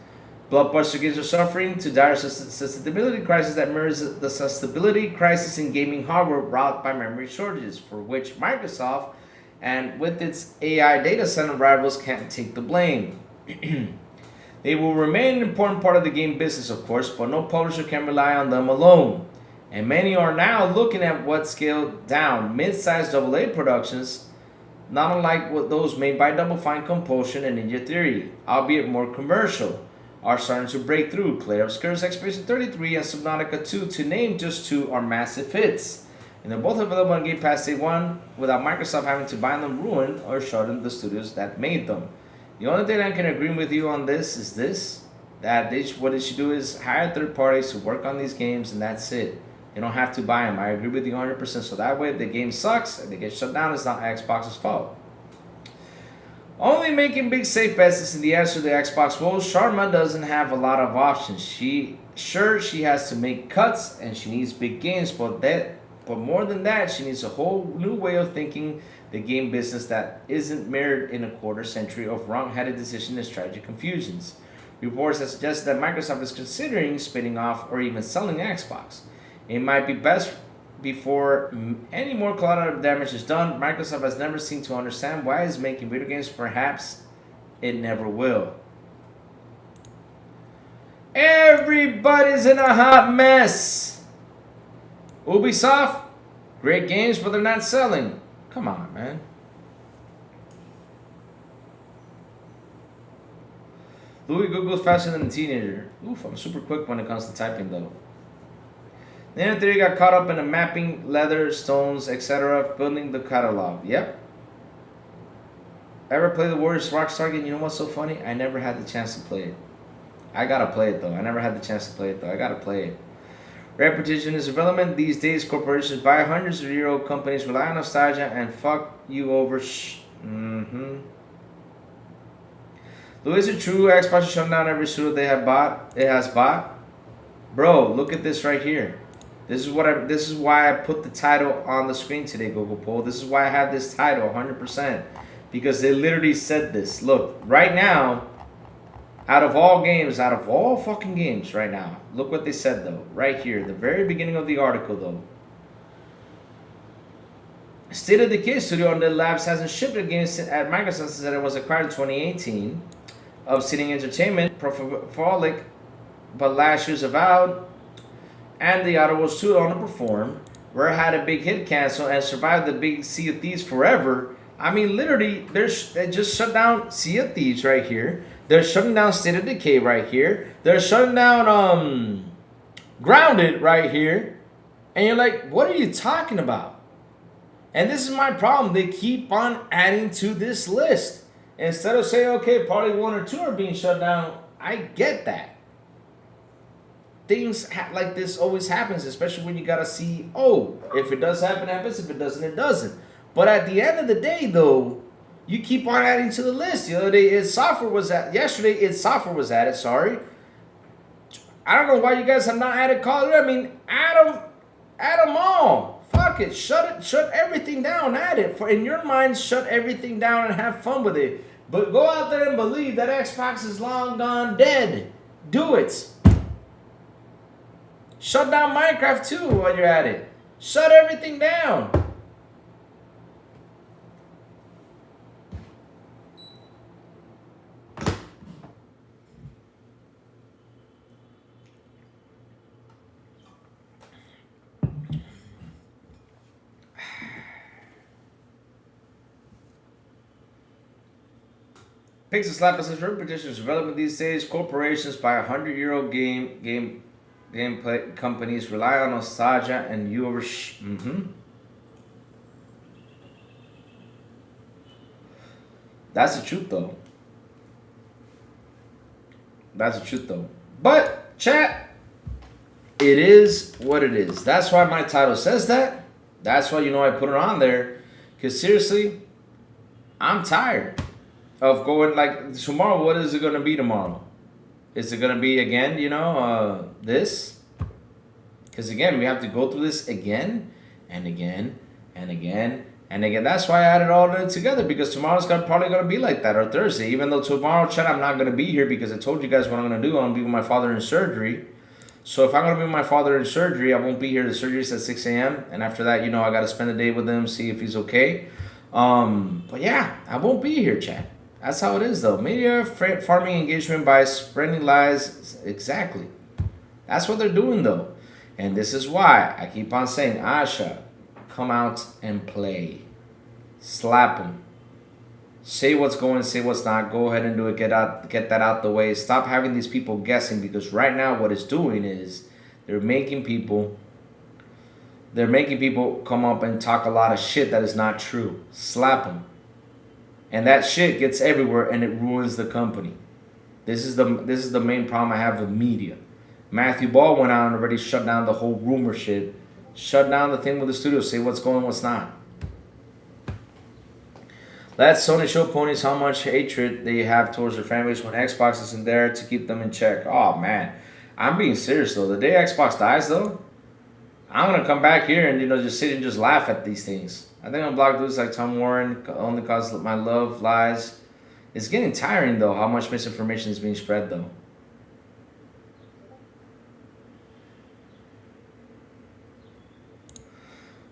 A: Blockbuster games are suffering to dire sustainability crisis that mirrors the sustainability crisis in gaming hardware brought by memory shortages, for which Microsoft and with its AI data center rivals can't take the blame. They will remain an important part of the game business, of course, but no publisher can rely on them alone. And many are now looking at what scaled down mid-sized AA productions, not unlike what those made by Double Fine, Compulsion, and Ninja Theory, albeit more commercial, are starting to break through. Clay Obscur's Expedition 33 and Subnautica 2, to name just two, are massive hits. And they're both available on Game Pass Day 1 without Microsoft having to buy them, ruin, or shorten the studios that made them. The only thing I can agree with you on this is this, that what they should do is hire third parties to work on these games, and that's it. You don't have to buy them. I agree with you 100%. So that way, if the game sucks and they get shut down, it's not Xbox's fault. Only making big safe bets is the answer to the Xbox woes. Sharma doesn't have a lot of options. She has to make cuts and she needs big games, but more than that, she needs a whole new way of thinking the game business that isn't mirrored in a quarter century of wrong-headed decisions and strategy confusions. Reports have suggested that Microsoft is considering spinning off or even selling Xbox. It might be best before any more collateral damage is done. Microsoft has never seemed to understand why it's making video games. Perhaps it never will. Everybody's in a hot mess. Ubisoft, great games, but they're not selling. Come on, man. Louis Google's faster than a teenager. Oof, I'm super quick when it comes to typing, though. Ninja Theory got caught up in the mapping, leather, stones, etc., building the catalog. Yep. Ever play the Warriors Rockstar game? You know what's so funny? I never had the chance to play it. I gotta play it though. I never had the chance to play it though. I gotta play it. Repetition is irrelevant. These days, corporations buy hundreds of euro companies, rely on nostalgia, and fuck you over. Though is it true? Xbox is shutting down every studio they have bought. It has bought. Bro, look at this right here. This is why I put the title on the screen today, Google Poll. This is why I have this title 100%. Because they literally said this. Look, right now, out of all fucking games right now, look what they said though. Right here, the very beginning of the article though. State of Decay Studio on the Labs hasn't shipped a game at Microsoft since it was acquired in 2018. Obsidian Entertainment, Profolic, but last year's Avowed, and the Outer Worlds 2 underperformed. Rare had a big hit cancel and survived the big Sea of Thieves forever. I mean, literally, they just shut down Sea of Thieves right here. They're shutting down State of Decay right here. They're shutting down Grounded right here. And you're like, what are you talking about? And this is my problem. They keep on adding to this list. Instead of saying, okay, probably 1 or 2 are being shut down, I get that. Things like this always happens, especially when you got a CEO. If it does happen, it happens. If it doesn't, it doesn't. But at the end of the day, though, you keep on adding to the list. The other day, yesterday, its software was added, sorry. I don't know why you guys have not added Call of Duty. I mean, add them all. Fuck it. Shut everything down. Add it. In your mind, shut everything down and have fun with it. But go out there and believe that Xbox is long gone dead. Do it. Shut down Minecraft too while you're at it. Shut everything down. Pixel Slap says repetition is relevant these days. Corporations buy 100-year-old gameplay companies rely on nostalgia and That's the truth though. That's the truth though. But chat, it is what it is. That's why my title says that. That's why I put it on there. Because seriously, I'm tired of going like tomorrow. What is it going to be tomorrow? Is it going to be again, this? Because again, we have to go through this again and again and again and again. That's why I added all of it together, because tomorrow's probably going to be like that, or Thursday. Even though tomorrow, chat, I'm not going to be here because I told you guys what I'm going to do. I'm going to be with my father in surgery. So if I'm going to be with my father in surgery, I won't be here. The surgery's at 6 a.m. And after that, I got to spend the day with him, see if he's okay. But yeah, I won't be here, chat. That's how it is, though. Media farming engagement by spreading lies. Exactly. That's what they're doing, though. And this is why I keep on saying, Asha, come out and play. Slap them. Say what's going, say what's not. Go ahead and do it. Get that out the way. Stop having these people guessing, because right now what it's doing is they're making people come up and talk a lot of shit that is not true. Slap them. And that shit gets everywhere and it ruins the company. This is the main problem I have with media. Matthew Ball went out and already shut down the whole rumor shit. Shut down the thing with the studio. Say what's going, what's not. Let Sony show ponies how much hatred they have towards their fan base when Xbox isn't there to keep them in check. Oh man, I'm being serious though. The day Xbox dies though, I'm gonna come back here and just sit and just laugh at these things. I think I'm blocked dudes like Tom Warren only cause my love lies. It's getting tiring though how much misinformation is being spread though.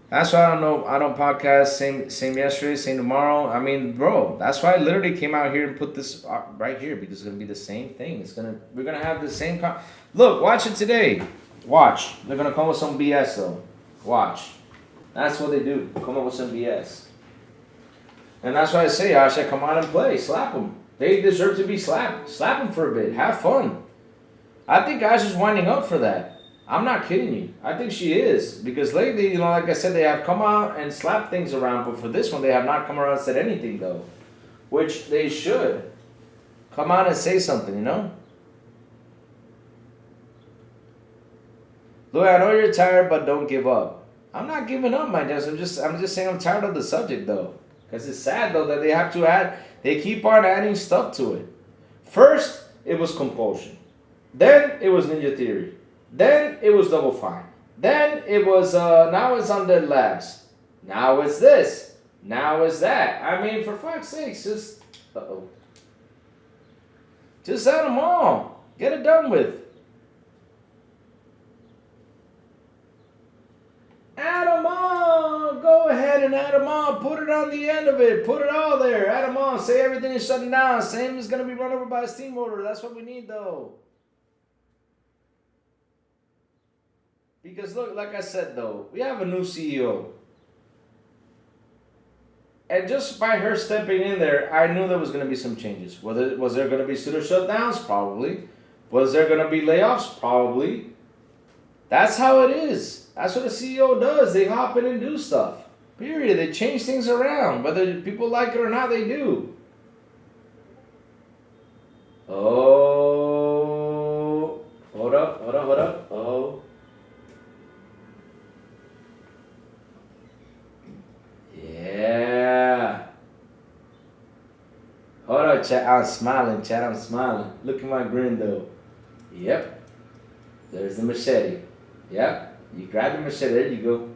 A: That's why I don't podcast same yesterday, same tomorrow. I mean, bro, that's why I literally came out here and put this right here, because it's gonna be the same thing. We're gonna have the same look, watch it today. Watch. They're gonna come with some BS though. Watch. That's what they do. Come up with some BS. And that's why I say, Asha, come on and play. Slap them. They deserve to be slapped. Slap them for a bit. Have fun. I think Asha's winding up for that. I'm not kidding you. I think she is. Because lately, like I said, they have come out and slapped things around. But for this one, they have not come around and said anything, though. Which they should. Come out and say something, Look, I know you're tired, but don't give up. I'm not giving up, my dear. I'm just saying I'm tired of the subject, though. Because it's sad, though, that they have to add. They keep on adding stuff to it. First, it was compulsion. Then, it was Ninja Theory. Then it was Double Fine. Then it was, now it's Undead Labs. Now it's this. Now it's that. I mean, for fuck's sakes, just, just add them all. Get it done with. Add them all. Go ahead and add them all. Put it on the end of it. Put it all there. Add them all. Say everything is shutting down. Same is going to be run over by a steamroller. That's what we need, though. Because look, like I said though, we have a new CEO. And just by her stepping in there, I knew there was going to be some changes. Was there going to be studio shutdowns? Probably. Was there going to be layoffs? Probably. That's how it is. That's what a CEO does. They hop in and do stuff. Period. They change things around. Whether people like it or not, they do. Oh. Hold up. Oh. Yeah. Hold up, chat. I'm smiling, chat. I'm smiling. Look at my grin, though. Yep. There's the machete. Yep. You grab the machete. There you go.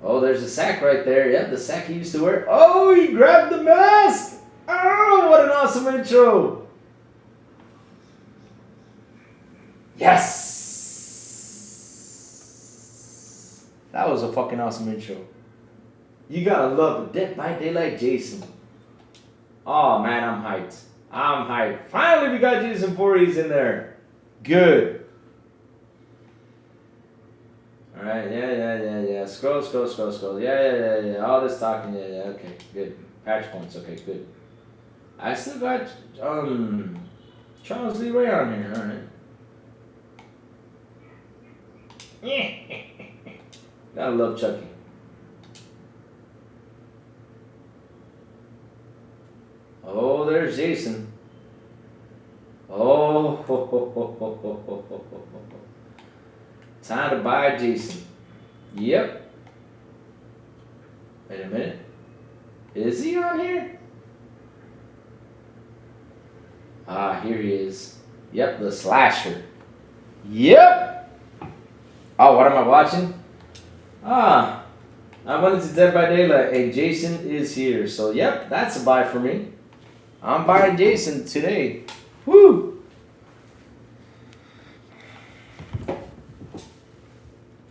A: Oh, there's a sack right there. Yep, the sack he used to wear. Oh, he grabbed the mask. Oh, what an awesome intro. Yes. That was a fucking awesome intro. You gotta love the Dead by Daylight Jason. Oh, man, I'm hyped. I'm hyped. Finally, we got Jason Voorhees in there. Good. Alright, yeah. Scroll. Yeah. All this talking, yeah. Okay, good. Patch points, okay, good. I still got Charles Lee Ray on here, alright. Gotta love Chucky. Oh, there's Jason. Oh, time to buy Jason. Yep. Wait a minute. Is he on here? Ah, here he is. Yep, the slasher. Yep. Oh, what am I watching? Ah, I went into Dead by Daylight and Jason is here. So, yep, that's a buy for me. I'm buying Jason today. Woo!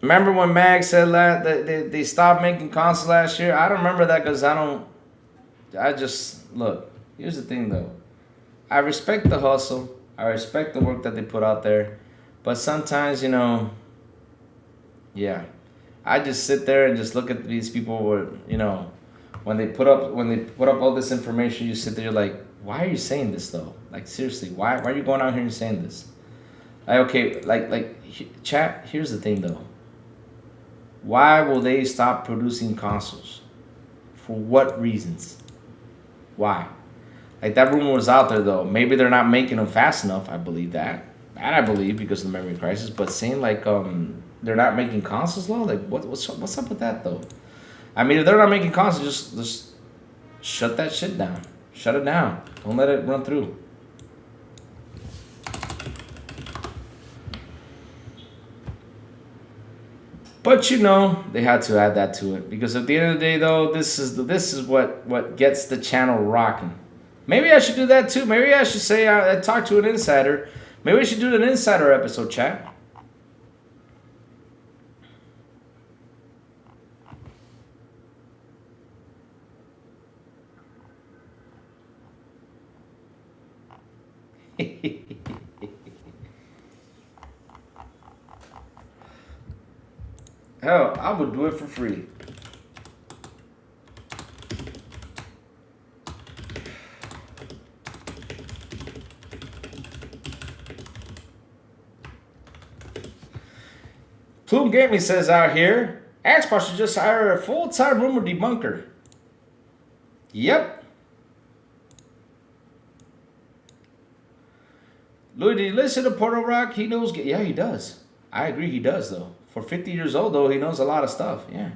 A: Remember when Mag said that they stopped making consoles last year? I don't remember that because look, here's the thing though. I respect the hustle. I respect the work that they put out there. But sometimes, yeah. I just sit there and just look at these people when they put up all this information, you sit there, you're like, why are you saying this though? Like seriously, why are you going out here and saying this? Like, okay, chat, here's the thing though. Why will they stop producing consoles? For what reasons? Why? Like that rumor was out there though. Maybe they're not making them fast enough. I believe that. That I believe because of the memory crisis. But saying they're not making consoles though. Like what's up with that though? I mean, if they're not making consoles, just shut that shit down. Shut it down. Don't let it run through. But they had to add that to it because at the end of the day, though, this is what gets the channel rocking. Maybe I should do that too. Maybe I should say I talked to an insider. Maybe we should do an insider episode, chat. Hell, I would do it for free. Plume Gaming says out here, Xbox should just hire a full-time rumor debunker. Yep. Louis, did you listen to Portal Rock? He knows. Yeah, he does. I agree, he does though. For 50 years old though, he knows a lot of stuff. Yeah,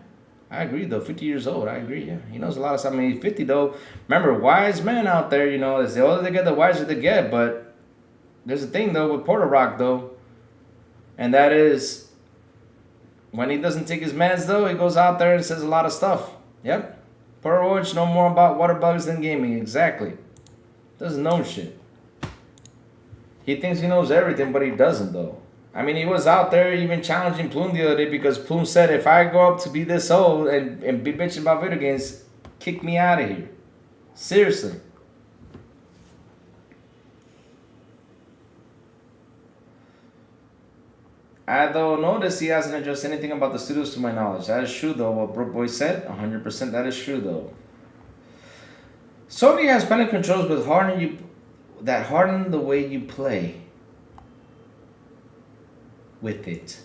A: I agree though. 50 years old, I agree. Yeah, he knows a lot of stuff. I mean, 50 though. Remember, wise men out there. As the older they get, the wiser they get. But there's a thing though with Portal Rock though, and that is when he doesn't take his meds though, he goes out there and says a lot of stuff. Yep. Portal Roach know more about water bugs than gaming. Exactly. Doesn't know shit. He thinks he knows everything, but he doesn't though. I mean, he was out there even challenging Plume the other day because Plume said, if I go up to be this old and be bitching about video games, kick me out of here. Seriously. I don't notice he hasn't addressed anything about the studios to my knowledge. That is true though. What Brook Boy said, 100% that is true though. Sony has plenty of controls with harden the way you play. with it.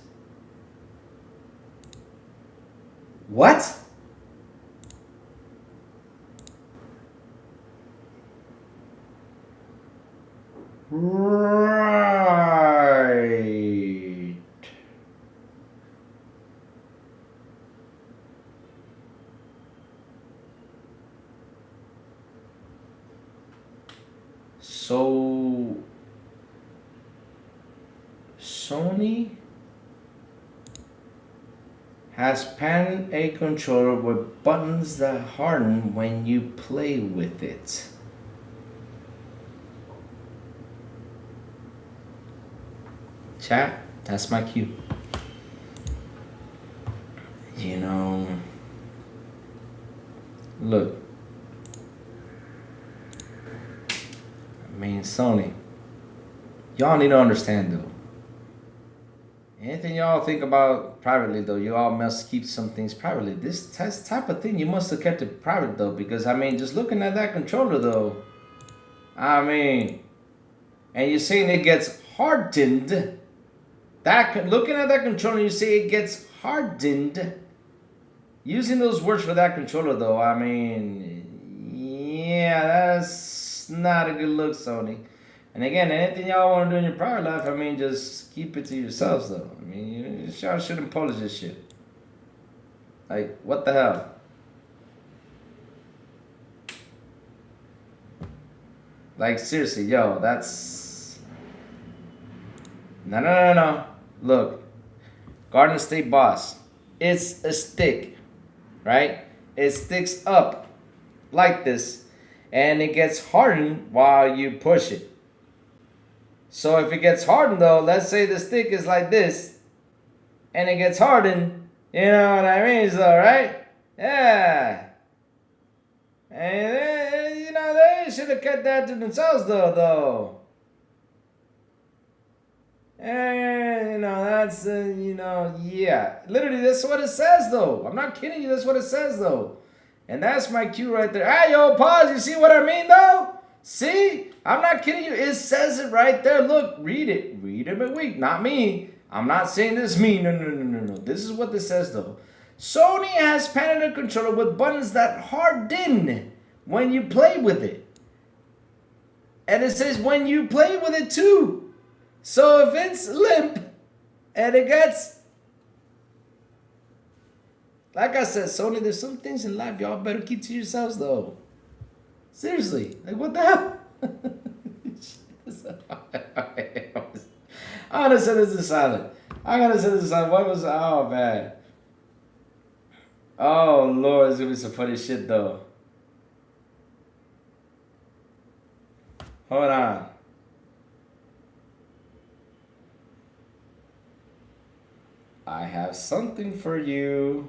A: What? Right. So Sony has patented a controller with buttons that harden when you play with it. Chat, that's my cue. You know, look. I mean, Sony, y'all need to understand though. Anything y'all think about privately though, you all must keep some things privately. This type of thing, you must have kept it private though, because I mean, just looking at that controller though, I mean, and you're saying it gets hardened. Looking at that controller, you say it gets hardened. Using those words for that controller though, I mean, yeah, that's not a good look, Sony. And again, anything y'all want to do in your private life, I mean, just keep it to yourselves, though. I mean, y'all shouldn't polish this shit. Like, what the hell? Like, seriously, yo, that's... No. Look, Garden State Boss. It's a stick, right? It sticks up like this, and it gets hardened while you push it. So if it gets hardened though, let's say the stick is like this, and it gets hardened, you know what I mean, so, right? Yeah. And you know, they should have kept that to themselves though. And, you know, that's, you know, yeah. Literally, that's what it says though. I'm not kidding you, that's what it says though. And that's my cue right there. Hey, yo, pause, you see what I mean though? See? I'm not kidding you. It says it right there. Look, read it. Read it, but wait, not me. I'm not saying this me. No. This is what this says, though. Sony has patented a controller with buttons that harden when you play with it. And it says when you play with it, too. So if it's limp and it gets... Like I said, Sony, there's some things in life y'all better keep to yourselves, though. Seriously. Like, what the hell? I'm gonna set this to silent. What was... Oh, man. Oh, Lord. It's gonna be some funny shit, though. Hold on. I have something for you.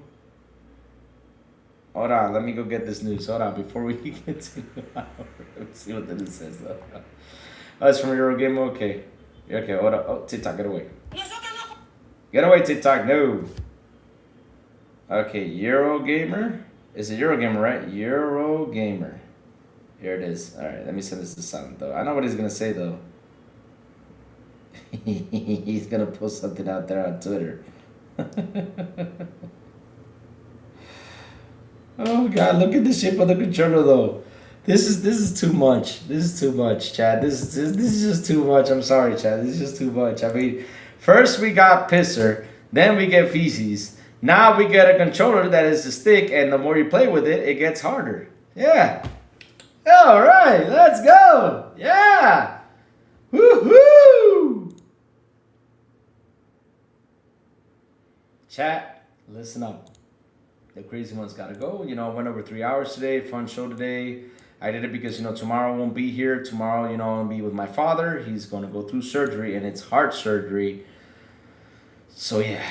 A: Hold on, let me go get this news. Hold on, before we get to let's see what the news says though. Oh, it's from Eurogamer? Okay. Okay, hold on. Oh, TikTok, get away. Get away, TikTok, no. Okay, Eurogamer. Is it Eurogamer, right? Eurogamer. Here it is. Alright, let me send this to silent though. I know what he's gonna say though. He's gonna post something out there on Twitter. Oh God! Look at the shape of the controller, though. This is too much. This is too much, Chad. This is just too much. I'm sorry, Chad. This is just too much. I mean, first we got pisser, then we get feces. Now we get a controller that is a stick, and the more you play with it, it gets harder. Yeah. All right, let's go. Yeah. Woohoo! Chat, listen up. The crazy one's got to go. You know, went over 3 hours today. Fun show today. I did it because, you know, tomorrow I won't be here. Tomorrow, you know, I'll be with my father. He's going to go through surgery, and it's heart surgery. So, yeah.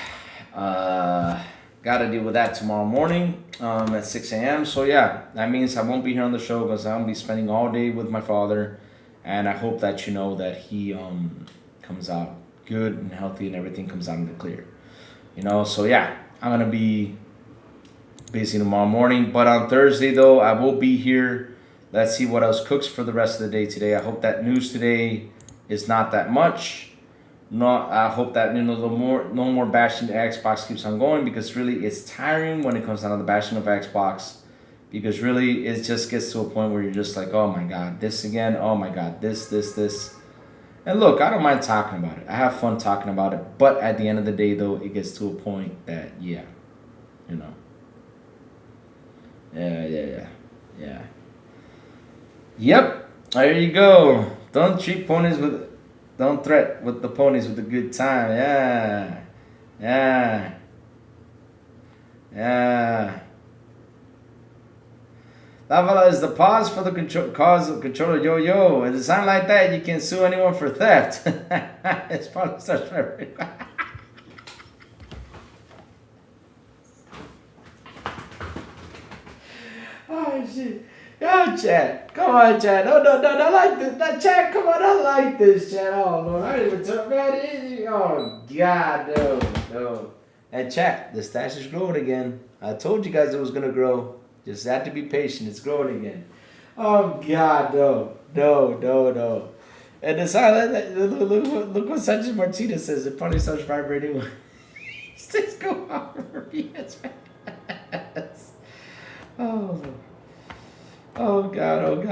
A: Got to deal with that tomorrow morning at 6 a.m. So, yeah, that means I won't be here on the show because I'm going to be spending all day with my father. And I hope that you know that he comes out good and healthy and everything comes out in the clear. You know, so, yeah, I'm going to be busy tomorrow morning, but on Thursday though I will be here. Let's see what else cooks for the rest of the day today. I hope that news today is not that much. No, I hope that no more bashing the Xbox keeps on going, because really it's tiring when it comes down to the bashing of Xbox, because really it just gets to a point where you're just like, oh my god, this again, oh my god, this. And look, I don't mind talking about it. I have fun talking about it, but at the end of the day, though, it gets to a point that yeah. Yep, there you go. Don't threat with the ponies with a good time. Yeah. Lavala is the pause for the cause of controller yo-yo. If it sound like that, you can sue anyone for theft. It's probably such Oh shit. Yo, chat. Come on, chat. No, I like this. That chat, come on, I like this, chat. Oh, Lord. I didn't even talk about it. Oh, God, no. And chat, the stash is growing again. I told you guys it was going to grow. Just have to be patient. It's growing again. Oh, God, no. And the silent, look what Sanchez Martinez says. It probably sounds vibrating. Six go out for PS. Oh God!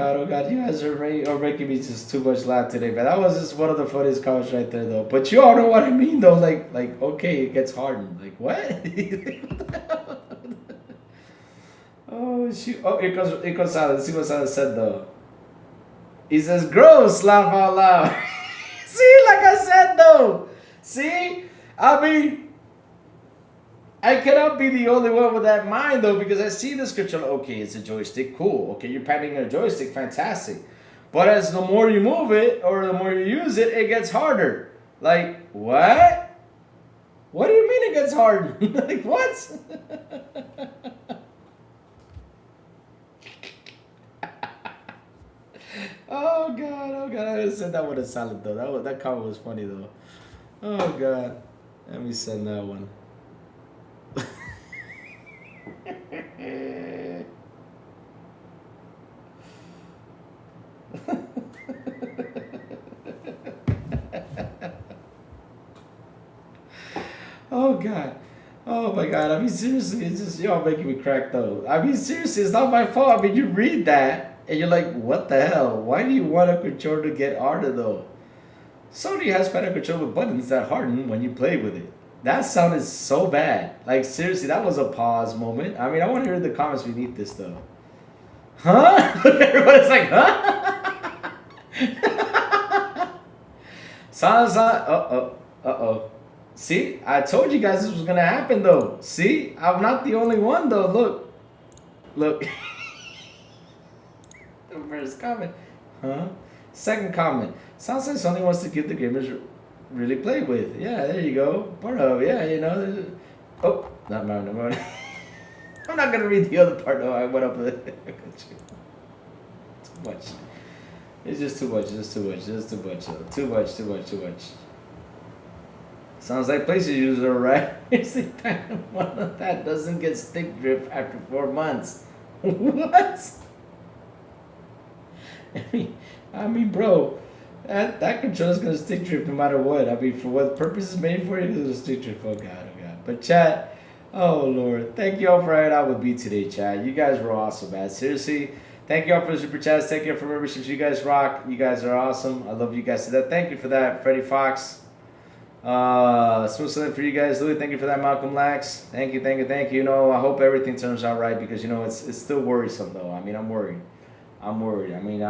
A: You guys are making me just too much laugh today, man. That was just one of the funniest comments right there, though. But you all know what I mean, though. Like, okay, it gets hardened. Like, what? Oh shoot! Oh, here comes Silent. See what Silent said, though. He says, "Gross, laugh out loud." See, like I said, though. See, I mean, I cannot be the only one with that mind, though, because I see this controller. Okay, it's a joystick. Cool. Okay, you're patting a joystick. Fantastic. But as the more you move it or the more you use it, it gets harder. Like, what? What do you mean it gets harder? Like, what? Oh, God. I said that with a salad, though. That comment was funny, though. Oh, God. Let me send that one. Oh God. Oh my God. I mean, seriously, it's just y'all making me crack, though. I mean, seriously, it's not my fault. I mean, you read that and you're like, what the hell? Why do you want a controller to get harder, though? Sony has better controller buttons that harden when you play with it. That sounded so bad. Like, seriously, that was a pause moment. I mean, I want to hear the comments beneath this, though. Huh? Everybody's like, huh? Sounds like, uh-oh. See, I told you guys this was going to happen, though. See, I'm not the only one, though. Look. The first comment. Huh? Second comment. Sounds like Sony wants to give the gamers really play with. Yeah, there you go. Part of, yeah, you know. Oh, not mine. I'm not going to read the other part, though. I went up with it. Too much. It's just too much. Too much. Sounds like PlayStation user, right? One of that doesn't get stick drift after 4 months. What? I mean, bro, that controller's gonna stick drift no matter what. I mean, for what purpose it's made for, it's gonna stick drift. Oh God. But chat, oh Lord, thank you all for hanging out with me today, chat. You guys were awesome, man. Seriously, thank you all for the super chats. Thank you all for memberships. You guys rock. You guys are awesome. I love you guys to that. Thank you for that, Freddie Fox. Smooth sailing for you guys, Louis. Thank you for that, Malcolm Lax. Thank you. You know, I hope everything turns out right, because you know it's still worrisome, though. I mean, I'm worried. I mean,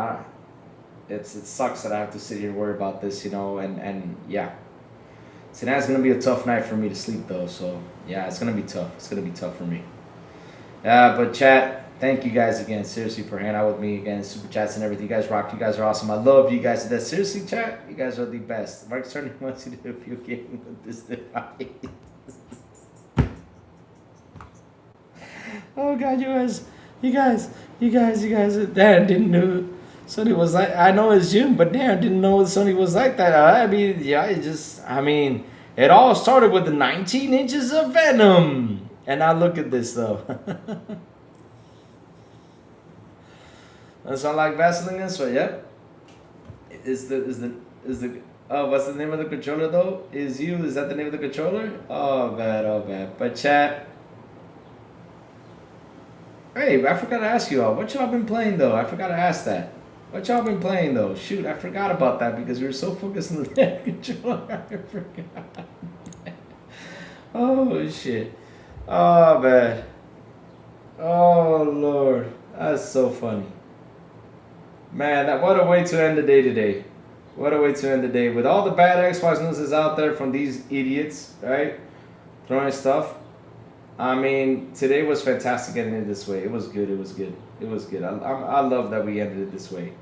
A: it sucks that I have to sit here and worry about this, you know, and yeah. Tonight's gonna be a tough night for me to sleep, though. So yeah, it's gonna be tough. It's gonna be tough for me. But chat, thank you guys again, seriously, for hanging out with me again, super chats and everything. You guys rock. You guys are awesome. I love you guys. That seriously, chat, you guys are the best. Mark certainly wants you to do a few games with this device. Oh God, you guys. Damn, didn't know Sony was like. I know it's June, but damn, didn't know Sony was like that. I mean, yeah, it all started with the 19 inches of Venom, and now look at this, though. That sound like Vaseline and sweat. Yep. Is the What's the name of the controller though? Is that the name of the controller? Oh bad. But chat. Hey, I forgot to ask you all. What y'all been playing though? I forgot to ask that. What y'all been playing though? Shoot, I forgot about that because we were so focused on the controller. I forgot. Oh shit. Oh man. Oh Lord. That's so funny. Man, what a way to end the day today. What a way to end the day. With all the bad Xbox news out there from these idiots, right? Throwing stuff. I mean, today was fantastic getting it this way. It was good. I love that we ended it this way.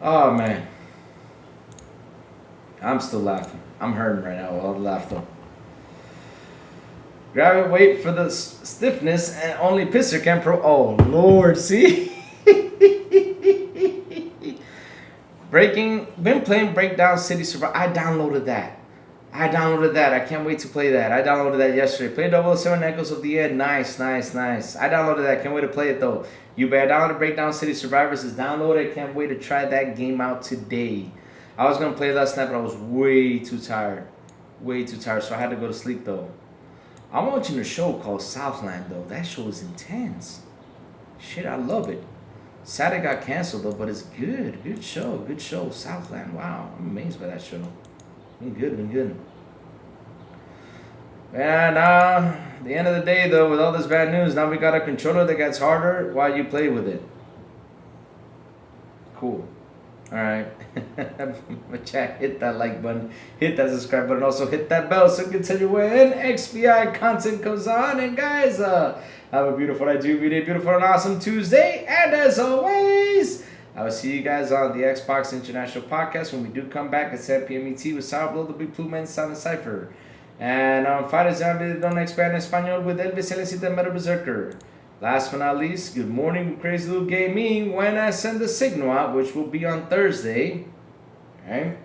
A: Oh man, I'm still laughing. I'm hurting right now with all the laughter. Grab it, wait for the stiffness, and only pisser can pro. Oh Lord, see? Been playing Breakdown City Survivor. I downloaded that. I can't wait to play that. I downloaded that yesterday. Played 007 Echoes of the End. Nice. I downloaded that. Can't wait to play it though. You better download Breakdown City Survivors. Is downloaded. Can't wait to try that game out today. I was gonna play last night, but I was way too tired. So I had to go to sleep though. I'm watching a show called Southland though. That show is intense. Shit, I love it. Sad it got canceled though, but it's good. Good show. Southland. Wow, I'm amazed by that show. Been good. And the end of the day though, with all this bad news, now we got a controller that gets harder while you play with it. Cool. Alright. Chat, hit that like button, hit that subscribe button, also hit that bell so you can tell you when XBI content comes on. And guys, have a beautiful night, beautiful and awesome Tuesday. And as always, I will see you guys on the Xbox International Podcast when we do come back at 7 p.m. ET with Soundblow, the Big Blue Man, Sound and Cypher. And on Fridays, Don't Expand Espanol with Elvis Elecita Metal Berserker. Last but not least, good morning with Crazy Little Gaming when I send the signal out, which will be on Thursday. Okay?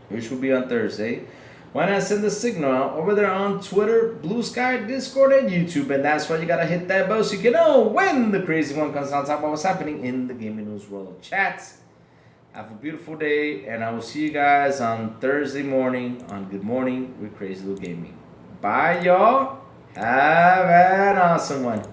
A: When I send the signal out over there on Twitter, Blue Sky, Discord, and YouTube. And that's why you gotta hit that bell so you can know when the crazy one comes on top of what's happening in the gaming news world. Chats, have a beautiful day, and I will see you guys on Thursday morning on Good Morning with Crazy Little Gaming. Bye, y'all. Have an awesome one.